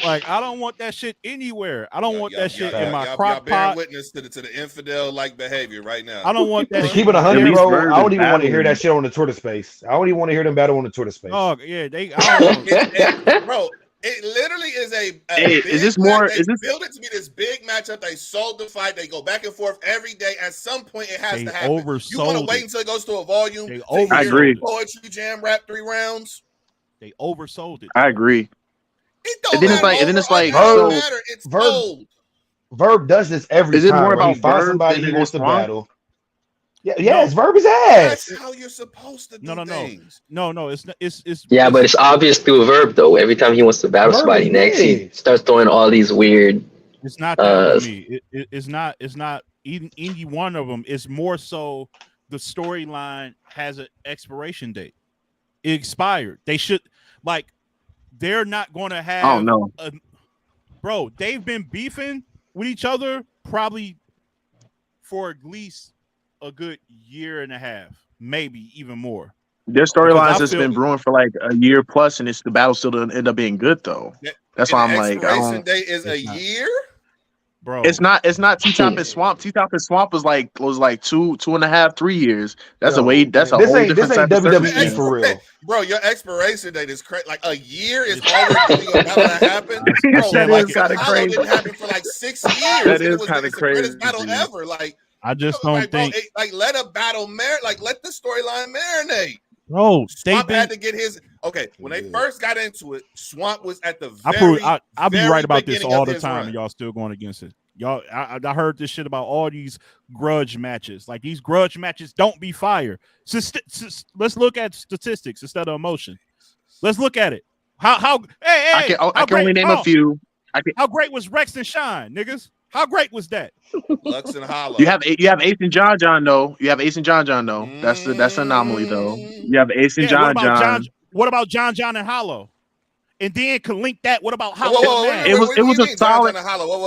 Like I don't want that shit anywhere. I don't want that shit in my crock pot. Witness to the infidel like behavior right now. I don't want that. To keep it 100, bro. I don't even want to hear that shit on the Twitter space. I don't even want to hear them battle on the Twitter space. Oh yeah, bro. It literally is is this more? They build it to be this big matchup. They sold the fight. They go back and forth every day. At some point, it has to happen. You want to wait until it goes to a volume? I agree. Poetry jam rap 3 rounds. They oversold it. I agree. It don't matter. It's sold. Verb does this every time. Is it more about Verb somebody he wants to battle? Yeah, it's Verb his ass. That's how you're supposed to do things. No. It's yeah, but it's obvious through Verb though. Every time he wants to battle somebody next, he starts throwing all these weird. It's not that for me. It's not even any one of them. It's more so the storyline has an expiration date. It expired. They should they're not going to have. Oh no, bro. They've been beefing with each other probably for at least a good year and a half, maybe even more. Their storylines has been brewing for like a year plus, and the battle still doesn't end up being good though. That's why I'm like, expiration date is a year, bro. It's not T-Top and Swamp. T-Top and Swamp was like 2.5, 3 years. That's a whole different type of WWE for real. Bro, your expiration date is crazy. Like a year is already about to happen. Bro, that is kind of crazy. It didn't happen for like 6 years. That is kind of crazy. The greatest battle ever. Like. I just don't think. Bro, let a battle let the storyline marinate. Bro, Swamp had to get his. Okay, when they first got into it, Swamp was at the very. I'll be right about this all the time, and y'all still going against it. Y'all, I heard this shit about all these grudge matches. Like these grudge matches don't be fire. Let's look at statistics instead of emotion. Let's look at it. How? Hey, I can only name a few. How great was Rex and Shine, niggas? How great was that? Lux and Hollow. You have Ace and John though. You have Ace and John though. That's an anomaly though. You have Ace and John. What about John and Hollow? And then can link that. What about Hollow? It was a solid.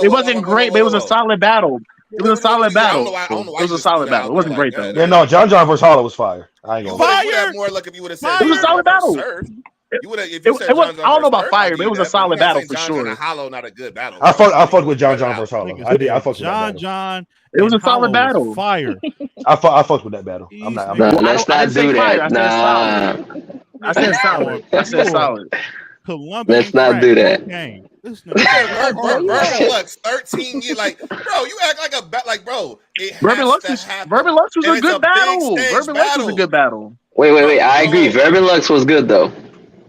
It wasn't great, but it was a solid battle. It was a solid battle. It was a solid battle. It wasn't great though. Yeah, no, John versus Hollow was fire. I ain't gonna fire. More like if you would have said it was a solid battle. You would have. I don't know about fire, but it was a solid battle for sure. Hollow, not a good battle. I fucked with John versus Hollow. I did. I fucked with John. It was a solid battle. Fire. I fucked with that battle. Let's not do that. I said solid. Columbia. Let's not do that. Verb Lux, 13 years. Like, bro, you act like bro. Verb Lux was a good battle. Verb Lux was a good battle. Wait. I agree. Verb Lux was good though.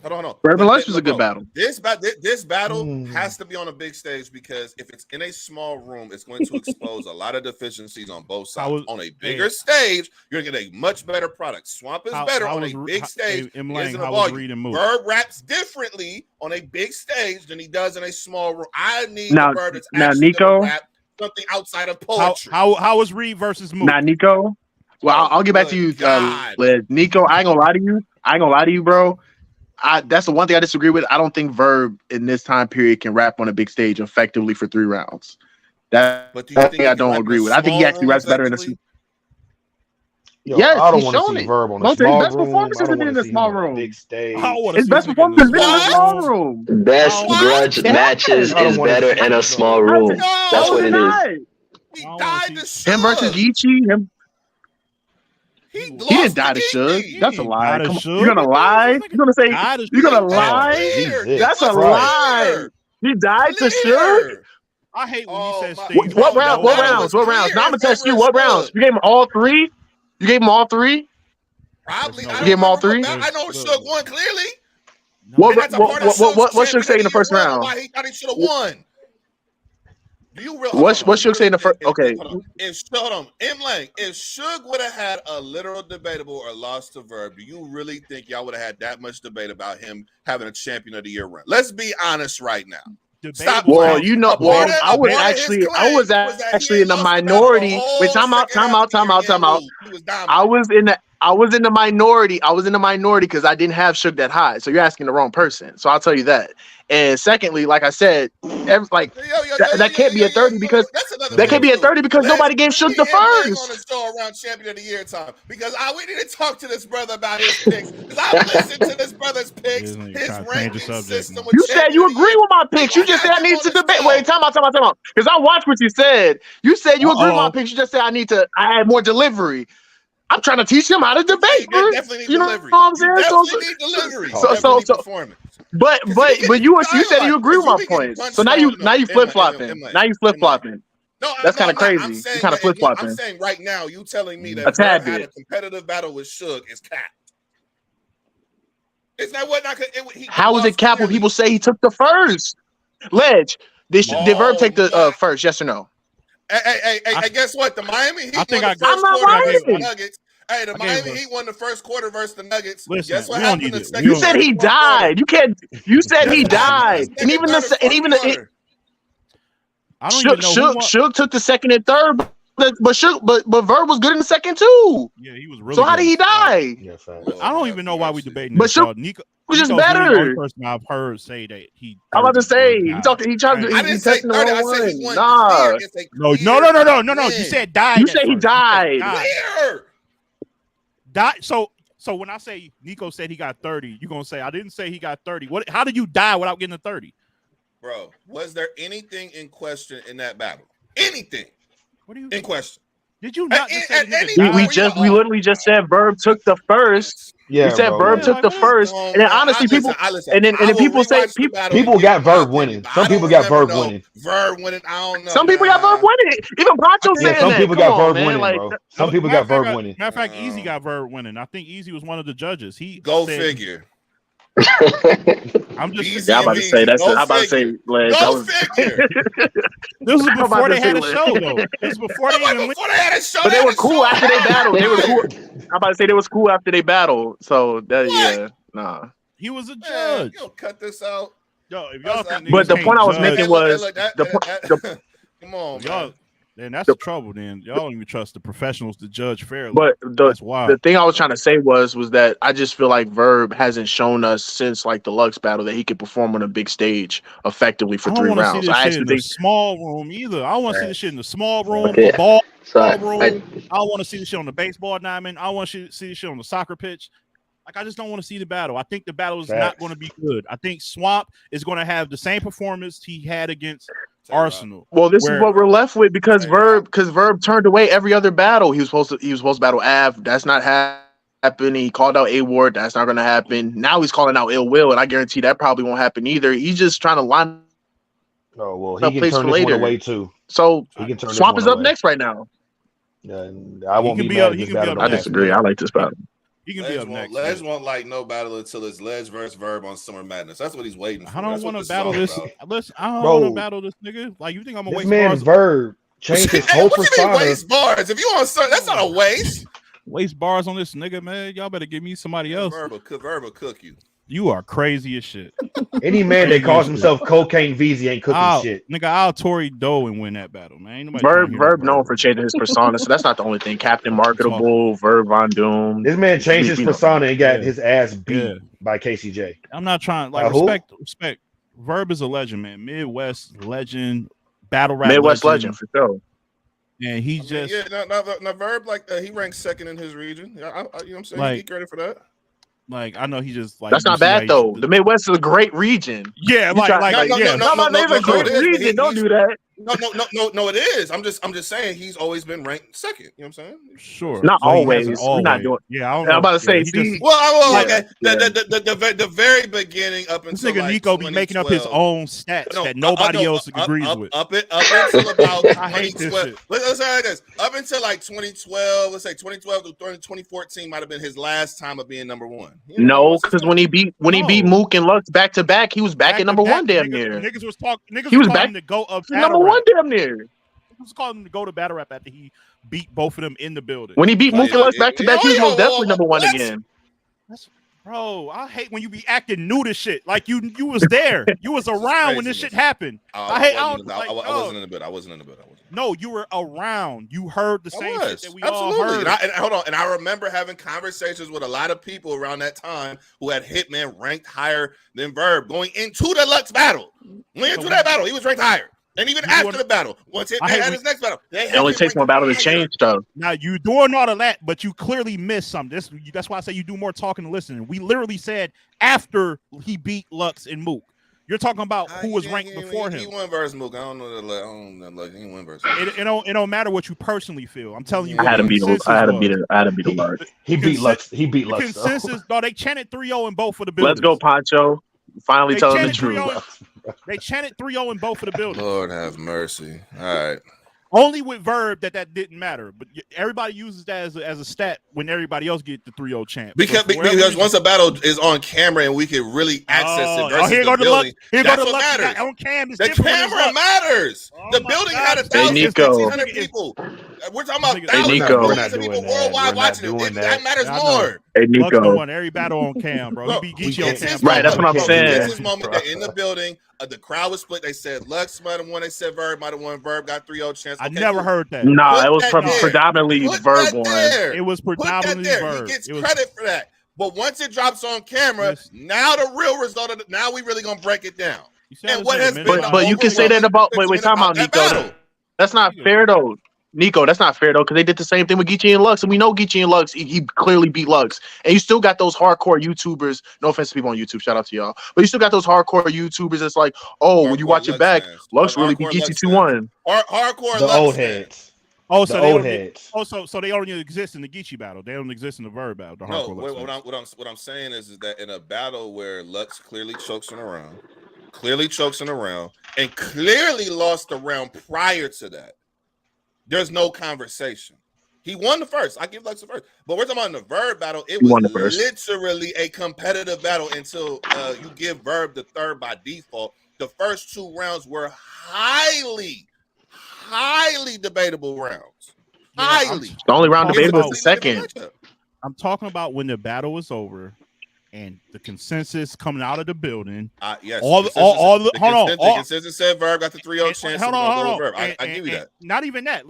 Hold on. Verb Lux was a good battle. This battle has to be on a big stage because if it's in a small room, it's going to expose a lot of deficiencies on both sides. On a bigger stage, you're going to get a much better product. Swamp is better on a big stage. Verb raps differently on a big stage than he does in a small room. I need the Verb that's actually going to rap something outside of poetry. How was Reed versus Mook? Nico. Well, I'll get back to you, Nico. I ain't gonna lie to you. I ain't gonna lie to you, bro. That's the one thing I disagree with. I don't think Verb in this time period can rap on a big stage effectively for 3 rounds. But do you think I don't agree with. I think he actually raps better in a. Yo, yes, I don't he's want to shown see it. Verb on a His small best room. performances I have don't been in want to the see him small on a room. big stage. I wanna His see best this nigga in performance the has been in the small small room. Best grudge matches I don't is want to better see in a no. small room. That's How what is it it is. not? He I don't wanna died see- to Suge. Him versus Geechee. Him. He He lost didn't die to Geechee. Suge. That's a ain't lie. die to Come on. Suge. You're gonna What the hell is lie? this nigga? You're gonna say Die to you're gonna Suge? lie? Clear. Jesus That's a Christ. lie. He died to Suge. Clear. I hate when he Oh says my- things. What that round? don't What matter. rounds? What rounds? Now I'm gonna Clear in test you. favor What of rounds? Suge. You gave him all 3. You gave him all 3. Probably. No I way. Give him don't all remember. 3? I know Look. Suge won clearly. No. And that's a part of Suge's What Suge say in the first champion of the year run, round? why he thought he should have won. Do you real? What Suge say in the first? Okay. Hold on. Hold on. M-Lang, if Suge would have had a literal debatable or lost to Verb, do you really think y'all would have had that much debate about him having a champion of the year run? Let's be honest right now. Stop. Well, you know, I was actually in the minority. Wait, time out. He was dominant. I was in the minority. I was in the minority because I didn't have Suge that high. So you're asking the wrong person. So I'll tell you that. And secondly, like I said, that can't be at 30 because that can't be at 30 because nobody gave Suge the first. On the show around champion of the year time because we need to talk to this brother about his picks because I've listened to this brother's picks, his ranking system. You said you agree with my picks. You just said I need to debate. Wait, time out. Because I watched what you said. You said you agree with my picks. You just said I had more delivery. I'm trying to teach him how to debate. You definitely need delivery. What I'm saying? Definitely need delivery. Performance. But you said you agree with my points. So now you flip flopping. Now you flip flopping. No, that's kind of crazy. You kind of flip flopping. I'm saying right now, you telling me that Verb had a competitive battle with Suge is cap. Is that what? How is it cap when people say he took the first? Ledge, did Verb take the first? Yes or no? Hey, guess what? The Miami Heat won the first quarter versus the Nuggets. Hey, the Miami Heat won the first quarter versus the Nuggets. Listen, guess what happened in the second? You said he died. You can't. You said he died, and even the I don't even know. Suge took the second and third, but Verb was good in the second too. Yeah, he was really. So how did he die? Yeah, I don't even know why we debating but this. Nico was just better. The only person I've heard say that he. I'm about to say he tried to. I didn't say 30. I said he won. Nah. No. You said died. You said he died. Clear. Died. So when I say Nico said he got 30, you're gonna say I didn't say he got 30. What? How did you die without getting a 30? Bro, was there anything in question in that battle? Anything? What are you in question? Did you not just say we literally just said Verb took the first. Yeah, we said Verb took the first, and then honestly, people and then people say people got Verb winning. Some people got Verb winning. Verb winning. I don't know. Some people got Verb winning. Even Poncho saying that. Some people got Verb winning, bro. Some people got Verb winning. Matter of fact, Easy got Verb winning. I think Easy was one of the judges. Go figure. I'm just. I'm about to say that's. I'm about to say. Go figure. This was before they had a show, though. This was before they had a show. But they were cool after they battled. They were cool. I'm about to say they was cool after they battled. So that nah. He was a judge. You don't cut this out. Yo, if y'all think but the point I was making was come on, y'all. Then that's the trouble. Then y'all don't even trust the professionals to judge fairly. But that's why the thing I was trying to say was that I just feel like Verb hasn't shown us since like the Lux battle that he could perform on a big stage effectively for 3 rounds. I actually think small room either. I want to see this shit in the small room, okay. ball room. I want to see this shit on the baseball diamond. I want to see this shit on the soccer pitch. Like, I just don't want to see the battle. I think the battle is not going to be good. I think Swamp is going to have the same performance he had against Arsenal. Well, this is what we're left with because Verb turned away every other battle. He was supposed to battle Av. That's not happening. He called out A Ward. That's not going to happen. Now he's calling out Ill Will, and I guarantee that probably won't happen either. He's just trying to line. Oh well, he can turn this one away too. So he can turn Swamp is up next right now. I won't be mad. I disagree. I like this battle. He can be up next. Ledge won't like no battle until it's Ledge versus Verb on Summer Madness. That's what he's waiting for. I don't want to battle this. Listen, I don't want to battle this nigga. Like, you think I'm gonna waste bars? Verb changed his whole persona. Waste bars? If you want, that's not a waste. Waste bars on this nigga, man. Y'all better give me somebody else. Verb will cook you. You are crazy as shit. Any man that calls himself Cocaine VZ ain't cooking shit. Nigga, I'll Tory Doe and win that battle, man. Ain't nobody Verb known for changing his persona, so that's not the only thing. Captain Marketable, Verb Von Doom. This man changed his persona and got his ass beat by KCJ. I'm not trying respect. Verb is a legend, man. Midwest legend, battle rap Midwest legend for sure. And he just now Verb he ranks second in his region. You know what I'm saying? He get credit for that. Like I know he just that's not bad though. The Midwest is a great region. Yeah, no, region. Don't do that. No, it is. I'm just saying he's always been ranked second. You know what I'm saying? Sure. Not always. We're not doing. Yeah, I'm about to say. The very beginning up until this nigga Nico be making up his own stats that nobody else agrees with. Up until about 2012. Let's say like this. Up until like 2012, let's say 2012 to 2014 might have been his last time of being number one. No, because when he beat Mook and Lux back to back, he was back at number one damn near. Niggas was talking. He was back to go up number one damn near. He was calling him to go to battle rap after he beat both of them in the building. When he beat Mook and Lux back to back, he was most definitely number one again. Bro, I hate when you be acting new to shit. Like you was there. You was around when this shit happened. I wasn't in the building. I wasn't in the building. No, you were around. You heard the same shit that we all heard. Hold on. And I remember having conversations with a lot of people around that time who had Hitman ranked higher than Verb going into the Lux battle. Went into that battle, he was ranked higher. And even after the battle, once Hitman had his next battle, it only takes one battle to change stuff. Now you doing all of that, but you clearly missed something. That's why I say you do more talking and listening. We literally said after he beat Lux and Mook. You're talking about who was ranked before him. He won versus Mook. I don't know that. He won versus. It don't matter what you personally feel. I'm telling you. I had to beat the Lux. He beat Lux. He beat Lux. Consensus. No, they chanted 3-0 in both of the buildings. Let's go, Poncho. Finally telling the truth. They chanted 3-0 in both of the buildings. Lord have mercy. All right. Only with Verb that didn't matter, but everybody uses that as a stat when everybody else get the 3-0 chant. Because once a battle is on camera and we can really access it versus the building, that's what matters. On cam, the camera matters. The building had 1,500 people. We're talking about thousands of people worldwide watching it. That matters more. Hey, Nico. Won every battle on cam, bro. He beat Geechee on cam. Right, that's what I'm saying. It's his moment. They're in the building. The crowd was split. They said Lux might have won. They said Verb might have won. Verb got 3-0 chance. I never heard that. Nah, it was predominantly Verb one. It was predominantly Verb. He gets credit for that. But once it drops on camera, now the real result of it, now we really gonna break it down. And what has been but you can say that about wait, time out, Nico. That's not fair though. Nico, that's not fair though, because they did the same thing with Geechee and Lux, and we know Geechee and Lux, he clearly beat Lux, and you still got those hardcore YouTubers. No offense to people on YouTube, shout out to y'all, but you still got those hardcore YouTubers that's like, oh, when you watch it back, Lux really beat Geechee 2-1. Hardcore the old heads. Oh, so they old heads. So they only exist in the Geechee battle. They don't exist in the Verb battle. The what I'm saying is that in a battle where Lux clearly chokes around, and clearly lost the round prior to that. There's no conversation. He won the first. I give Lux the first. But we're talking about the Verb battle. It was literally a competitive battle until you give Verb the third by default. The first two rounds were highly debatable rounds. The only round debatable was the second. I'm talking about when the battle was over and the consensus coming out of the building. Yes. The consensus said Verb got the 3-0 chance. Hold on. I give you that. Not even that.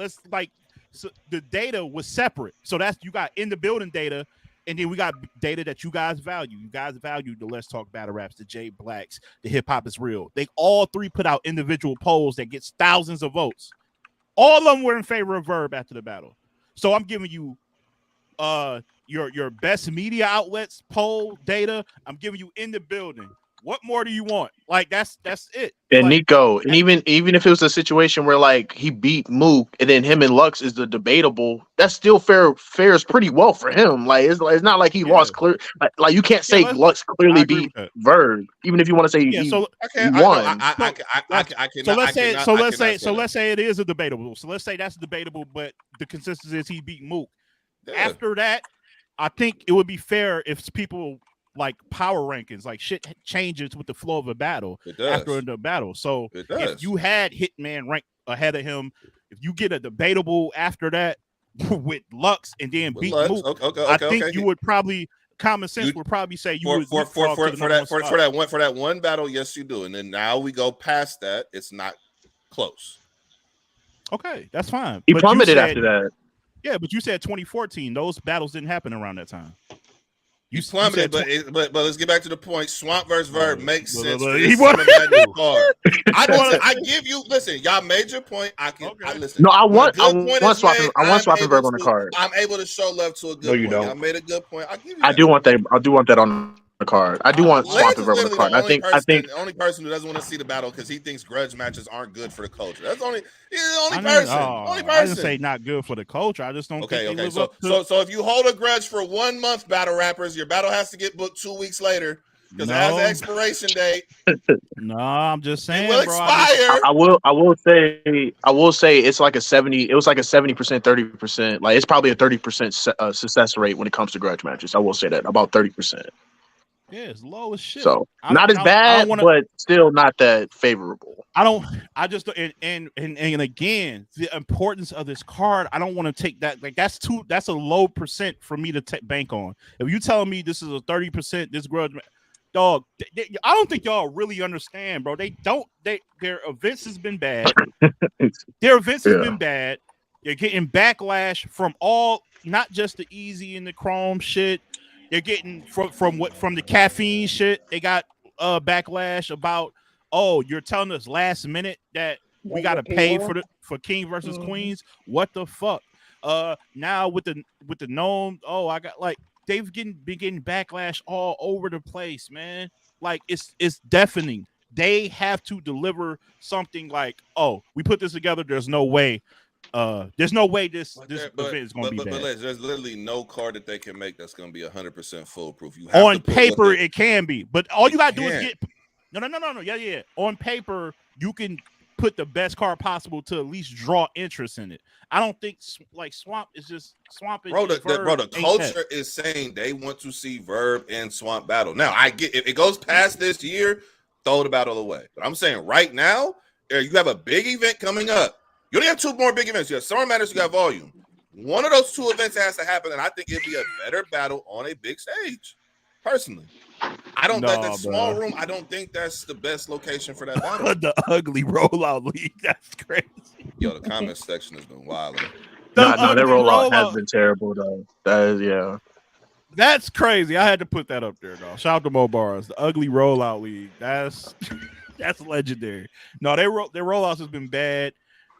So the data was separate. So that's you got in the building data, and then we got data that you guys value. You guys value the Let's Talk Battle Raps, the J Blacks, the Hip Hop is Real. They all three put out individual polls that gets thousands of votes. All of them were in favor of Verb after the battle. So I'm giving you your best media outlets poll data. I'm giving you in the building. What more do you want? Like that's it. And Nico, and even if it was a situation where like he beat Mook and then him and Lux is the debatable, that's still fares pretty well for him. Like it's not like he lost clear. Like you can't say Lux clearly beat Verb, even if you want to say he won. So let's say it is a debatable. So let's say that's debatable, but the consensus is he beat Mook. Yeah. After that, I think it would be fair if people like power rankings, like shit changes with the flow of a battle after the battle. So if you had Hitman ranked ahead of him, if you get a debatable after that with Lux and then beat Mook, I think you would probably common sense would probably say you would for that one battle. Yes, you do. And then now we go past that. It's not close. Okay, that's fine. He plummeted after that. Yeah, but you said 2014. Those battles didn't happen around that time. You plummeted, but let's get back to the point. Swamp versus Verb makes sense. I give you. Listen, y'all made your point. I listen. No, I want swapping Verb on the card. I'm able to show love to a good point. Y'all made a good point. I do want that on the card. I do want swapping Verb on the card. I think the only person who doesn't want to see the battle because he thinks grudge matches aren't good for the culture. He's the only person. I didn't say not good for the culture. I just don't think they live up to. So if you hold a grudge for 1 month, battle rappers, your battle has to get booked 2 weeks later because it has an expiration date. No, I'm just saying, it will expire. I will say it's like a 70. It was like a 70%, 30%. Like it's probably a 30% success rate when it comes to grudge matches. I will say that about 30%. Yeah, it's low as shit. So not as bad, but still not that favorable. I just and again, the importance of this card. I don't want to take that. Like that's a low percent for me to bank on. If you telling me this is a 30%, this grudge, dog, I don't think y'all really understand, bro. Their events has been bad. Their events has been bad. They're getting backlash from not just the Easy and the Chrome shit. They're getting from the caffeine shit. They got backlash about, you're telling us last minute that we got to pay for King versus Queens. What the fuck? Now with the gnome, I got like they've been getting backlash all over the place, man. Like it's deafening. They have to deliver something like, we put this together. There's no way this event is going to be bad. There's literally no card that they can make that's going to be 100% foolproof. On paper, it can be, but all you got to do is get no. Yeah. On paper, you can put the best card possible to at least draw interest in it. I don't think like Swamp is just Swamp. The culture is saying they want to see Verb and Swamp battle. Now, I get if it goes past this year, throw the battle away. But I'm saying right now, you have a big event coming up. You only have 2 more big events. You have Summer Madness, you got Volume. One of those 2 events has to happen, and I think it'd be a better battle on a big stage. Personally, I don't think that small room. I don't think that's the best location for that battle. The ugly rollout league. That's crazy. Yo, the comment section has been wild. No, that rollout has been terrible though. That's crazy. I had to put that up there, though. Shout out to Mo Bars. The ugly rollout league. That's legendary. No, their rollouts has been bad.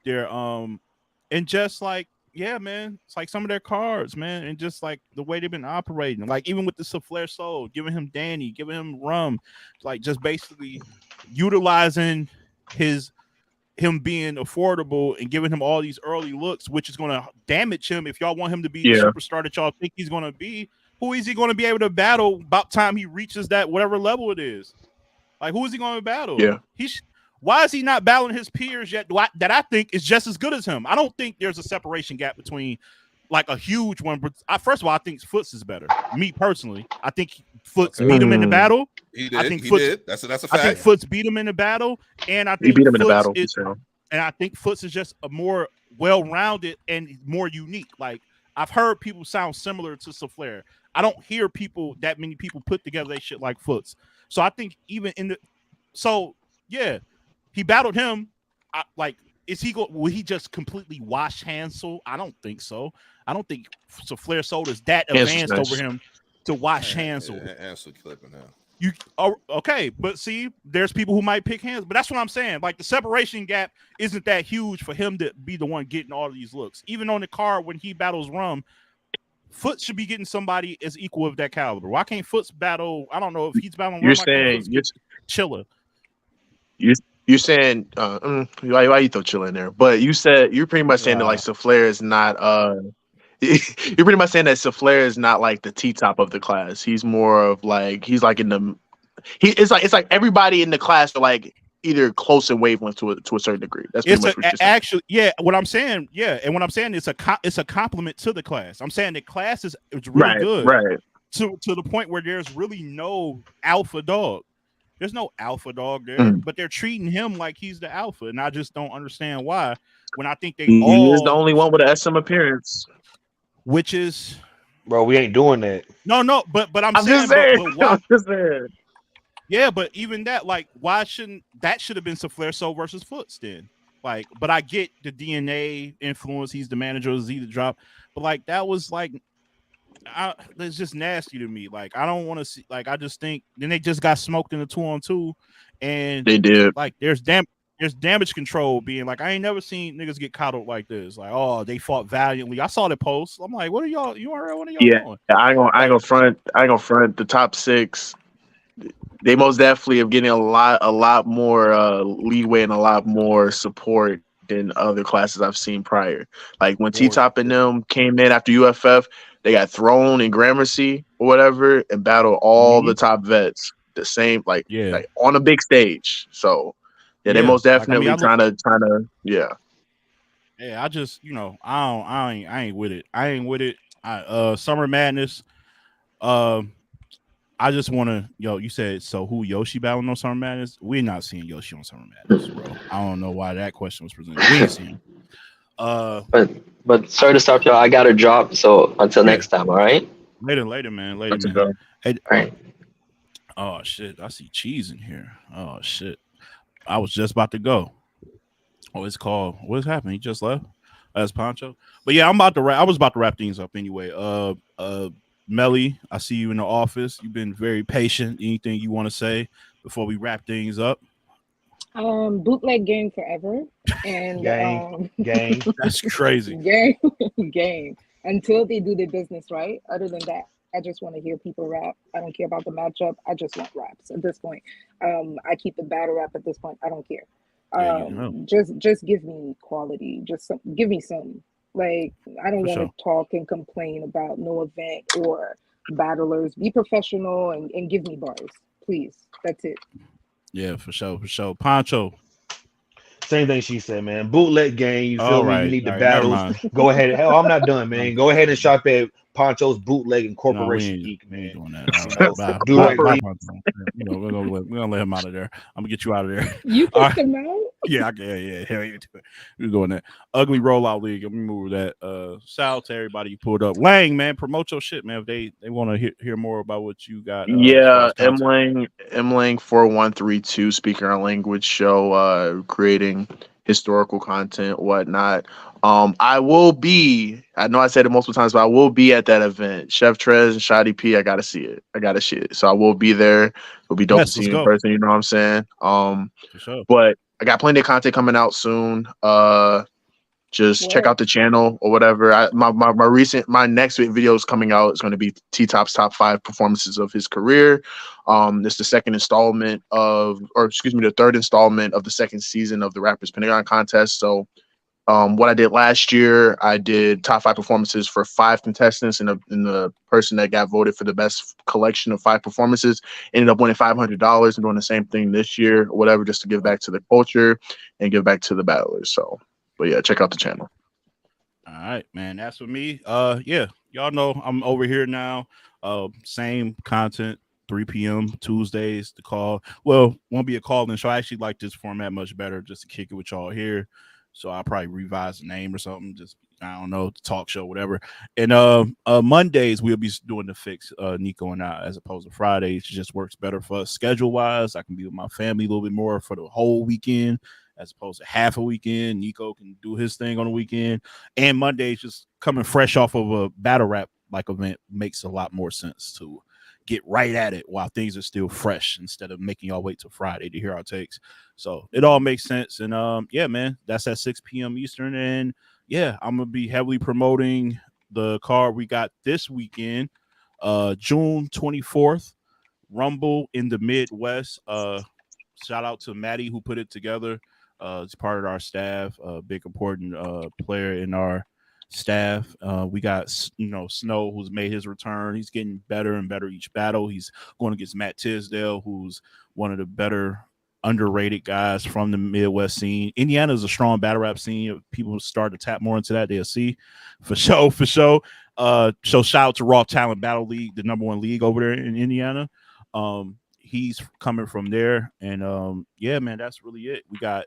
They're and just like, yeah, man, it's like some of their cards, man, and just like the way they've been operating, like even with the Souffleur Soul, giving him Danny, giving him Rum, like just basically utilizing him being affordable and giving him all these early looks, which is going to damage him. If y'all want him to be the superstar that y'all think he's going to be, who is he going to be able to battle about time he reaches that whatever level it is? Like, who is he going to battle? Yeah, why is he not battling his peers yet that I think is just as good as him? I don't think there's a separation gap between like a huge one. But first of all, I think Foots is better. Me personally, I think Foots beat him in the battle. He did. That's a fact. I think Foots beat him in the battle, and I think he beat him in the battle. And I think Foots is just a more well-rounded and more unique. Like I've heard people sound similar to Souffleur. I don't hear that many people put together they shit like Foots. So I think even he battled him. Will he just completely wash Hansel? I don't think so. I don't think Souffleur Soul is that advanced over him to wash Hansel. Hansel clipping now. Okay, but see, there's people who might pick Hansel, but that's what I'm saying. Like the separation gap isn't that huge for him to be the one getting all of these looks. Even on the card when he battles Rum, Foots should be getting somebody as equal of that caliber. Why can't Foots battle? I don't know if he's battling. You're saying Chiller. You're saying why you throw Chiller in there? But you're pretty much saying that like Souffleur is not you're pretty much saying that Souffleur is not like the T-top of the class. He's more of like he's like in the it's like everybody in the class are like either close in wavelength to a certain degree. That's pretty much what you're saying. Actually, yeah. What I'm saying, and what I'm saying it's a compliment to the class. I'm saying the class is really good, right? To the point where there's really no alpha dog. There's no alpha dog there, but they're treating him like he's the alpha, and I just don't understand why. When I think he is the only one with an SM appearance, which is Bro, we ain't doing that. No, but I'm saying, just saying. but why? I'm just saying. Yeah, but even that, like, why shouldn't that should have been Flair So versus Foots then? Like, but I get the DNA influence. He's the manager of Z the drop, but like that was like, it's just nasty to me. Like, I don't want to see. Like, I just think then they just got smoked in the 2-on-2, and They did. like there's damage control being like I ain't never seen niggas get coddled like this. Like, oh, they fought valiantly. I saw the post. I'm like, what are y'all? What are y'all doing? I ain't gonna front. The top 6. They most definitely are getting a lot more leeway and a lot more support than other classes I've seen prior. Like when T-Top and them came in after UFF, they got thrown in Gramercy or whatever and battled all the top vets the same like on a big stage. So they most definitely like, trying to Yeah, I just I ain't with it. I ain't with it. Summer Madness. I just want to, you said, so who Yoshi battling on Summer Madness? We're not seeing Yoshi on Summer Madness, bro. I don't know why that question was presented. We ain't seen him. But sorry to stop y'all. I got to drop. So until next time, all right? Later, man. Hey, all right. Oh, shit. I see cheese in here. Oh, shit. I was just about to go. Oh, it's called. What's happening? He just left? That's Poncho. But yeah, I was about to wrap things up anyway. Melly, I see you in the office. You've been very patient. Anything you want to say before we wrap things up? Bootleg game forever. And gang. That's crazy. Game. Until they do their business right. Other than that, I just want to hear people rap. I don't care about the matchup. I just want raps at this point. I keep the battle rap at this point. I don't care. Just give me quality. Give me some. Like, I don't want to talk and complain about no event or battlers. Be professional and give me bars, please. That's it. Yeah, for sure. Poncho. Same thing she said, man. Bootleg game. You feel me? Right, you need the right, battles. Go ahead. Hell, I'm not done, man. Go ahead and shop at Poncho's Bootleg Incorporation Geek, man. We ain't doing that. Bye, Poncho. We're gonna let him out of there. I'm gonna get you out of there. You kicked him out? Yeah. Hell, we're doing that. Ugly Rollout League. Let me move that. Shout out to everybody you pulled up. Lang, man, promote your shit, man. If they want to hear more about what you got. M Lang 4132 Speaker on Language show, creating historical content, whatnot. I will be. I know I said it multiple times, but I will be at that event. Chef Trez and Shotty P. I gotta see it. So I will be there. It'll be dope to see you in person. You know what I'm saying? For sure. But I got plenty of content coming out soon. Just check out the channel or whatever. My next video is coming out. It's going to be T-Top's top 5 performances of his career. This is the third installment of the second season of the Rappers Pentagon contest. So, what I did last year, I did top 5 performances for 5 contestants, and the person that got voted for the best collection of 5 performances ended up winning $500 and doing the same thing this year or whatever, just to give back to the culture and give back to the battlers. So. But yeah, check out the channel. All right, man. That's with me. Yeah, y'all know I'm over here now. Same content, 3 p.m. Tuesdays. The call. Well, won't be a call-in show. I actually like this format much better, just to kick it with y'all here. So I'll probably revise the name or something. Just I don't know, talk show, whatever. And Mondays we'll be doing the fix, Nico and I, as opposed to Fridays. It just works better for us schedule-wise. I can be with my family a little bit more for the whole weekend, as opposed to half a weekend. Nico can do his thing on the weekend. And Mondays, just coming fresh off of a battle rap like event, makes a lot more sense to get right at it while things are still fresh, instead of making y'all wait till Friday to hear our takes. So it all makes sense. And yeah, man, that's at 6 p.m. Eastern. And yeah, I'm gonna be heavily promoting the card we got this weekend, June 24th, Rumble in the Midwest. Shout out to Maddie who put it together. It's part of our staff, big important player in our staff. We got Snow, who's made his return. He's getting better and better each battle. He's going against Matt Tisdale, who's one of the better underrated guys from the Midwest scene. Indiana is a strong battle rap scene. If people start to tap more into that, they'll see for sure. So shout out to Raw Talent Battle League, the #1 league over there in Indiana. He's coming from there. And yeah, man, that's really it. We got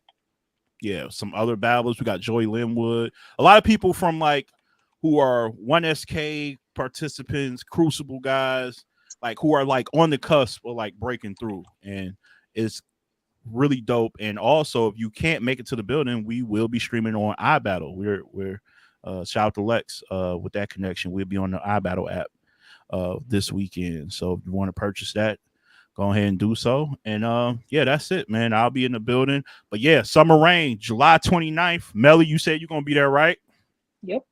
some other battlers. We got Joey Linwood. A lot of people from who are 1SK participants, Crucible guys, like who are like on the cusp of like breaking through, and it's really dope. And also, if you can't make it to the building, we will be streaming on iBattle. We're shout out to Lex with that connection. We'll be on the iBattle app this weekend. So if you want to purchase that, go ahead and do so. And yeah, that's it, man. I'll be in the building. But yeah, Summer Rain, July 29th. Melly, you said you're gonna be there, right? Yep.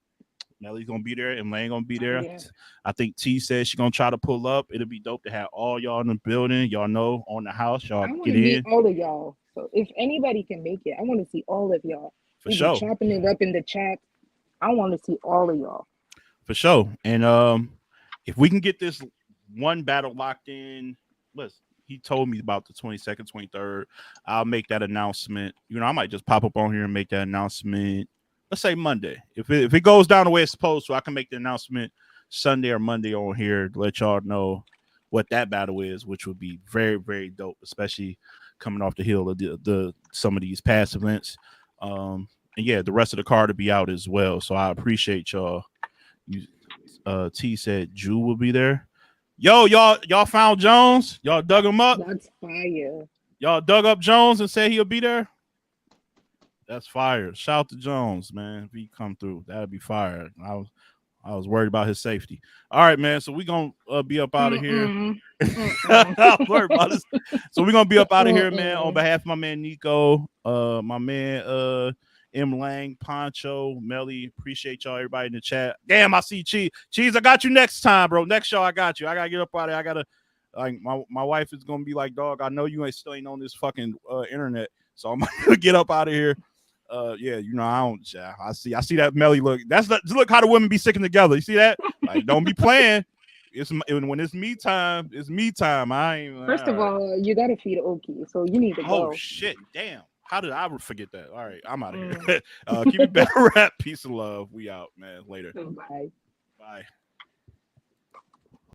Melly's gonna be there, and Lane gonna be there. Yeah. I think T said she's gonna try to pull up. It'll be dope to have all y'all in the building. Y'all know on the house. Y'all I want get to meet in. all of y'all. So if anybody can make it, I want to see all of y'all. For We sure. be chopping it up in the chat. I want to see all of y'all. For sure. And if we can get this one battle locked in, he told me about the 22nd, 23rd. I'll make that announcement. You know, I might just pop up on here and make that announcement. Let's say Monday. If it goes down the way it's supposed to, I can make the announcement Sunday or Monday on here to let y'all know what that battle is, which would be very, very dope, especially coming off the heel of the some of these past events. And yeah, the rest of the card to be out as well. So I appreciate y'all. T said Jew will be there. Yo, y'all found Jones? Y'all dug him up? That's fire. Y'all dug up Jones and said he'll be there? That's fire. Shout out to Jones, man. If he come through, that'd be fire. I was worried about his safety. All right, man. So we're gonna be up out of here. I was worried about this. So we're gonna be up out of here, man. On behalf of my man Nico, my man M Lang, Poncho, Melly, appreciate y'all, everybody in the chat. Damn, I see Cheese. I got you next time, bro. Next show, I got you. I gotta get up out of here. I gotta like my wife is gonna be like, dog, I know you still ain't on this fucking internet, so I'm gonna get up out of here. Yeah, you know, I see that Melly look. Look how the women be sticking together. You see that? Like, don't be playing. When it's me time, it's me time. I ain't. First of all, you gotta feed Oki, so you need to go. Oh shit! Damn. How did I forget that? All right, I'm out of here. Keep it better rap. Peace and love. We out, man. Later. Bye. Bye.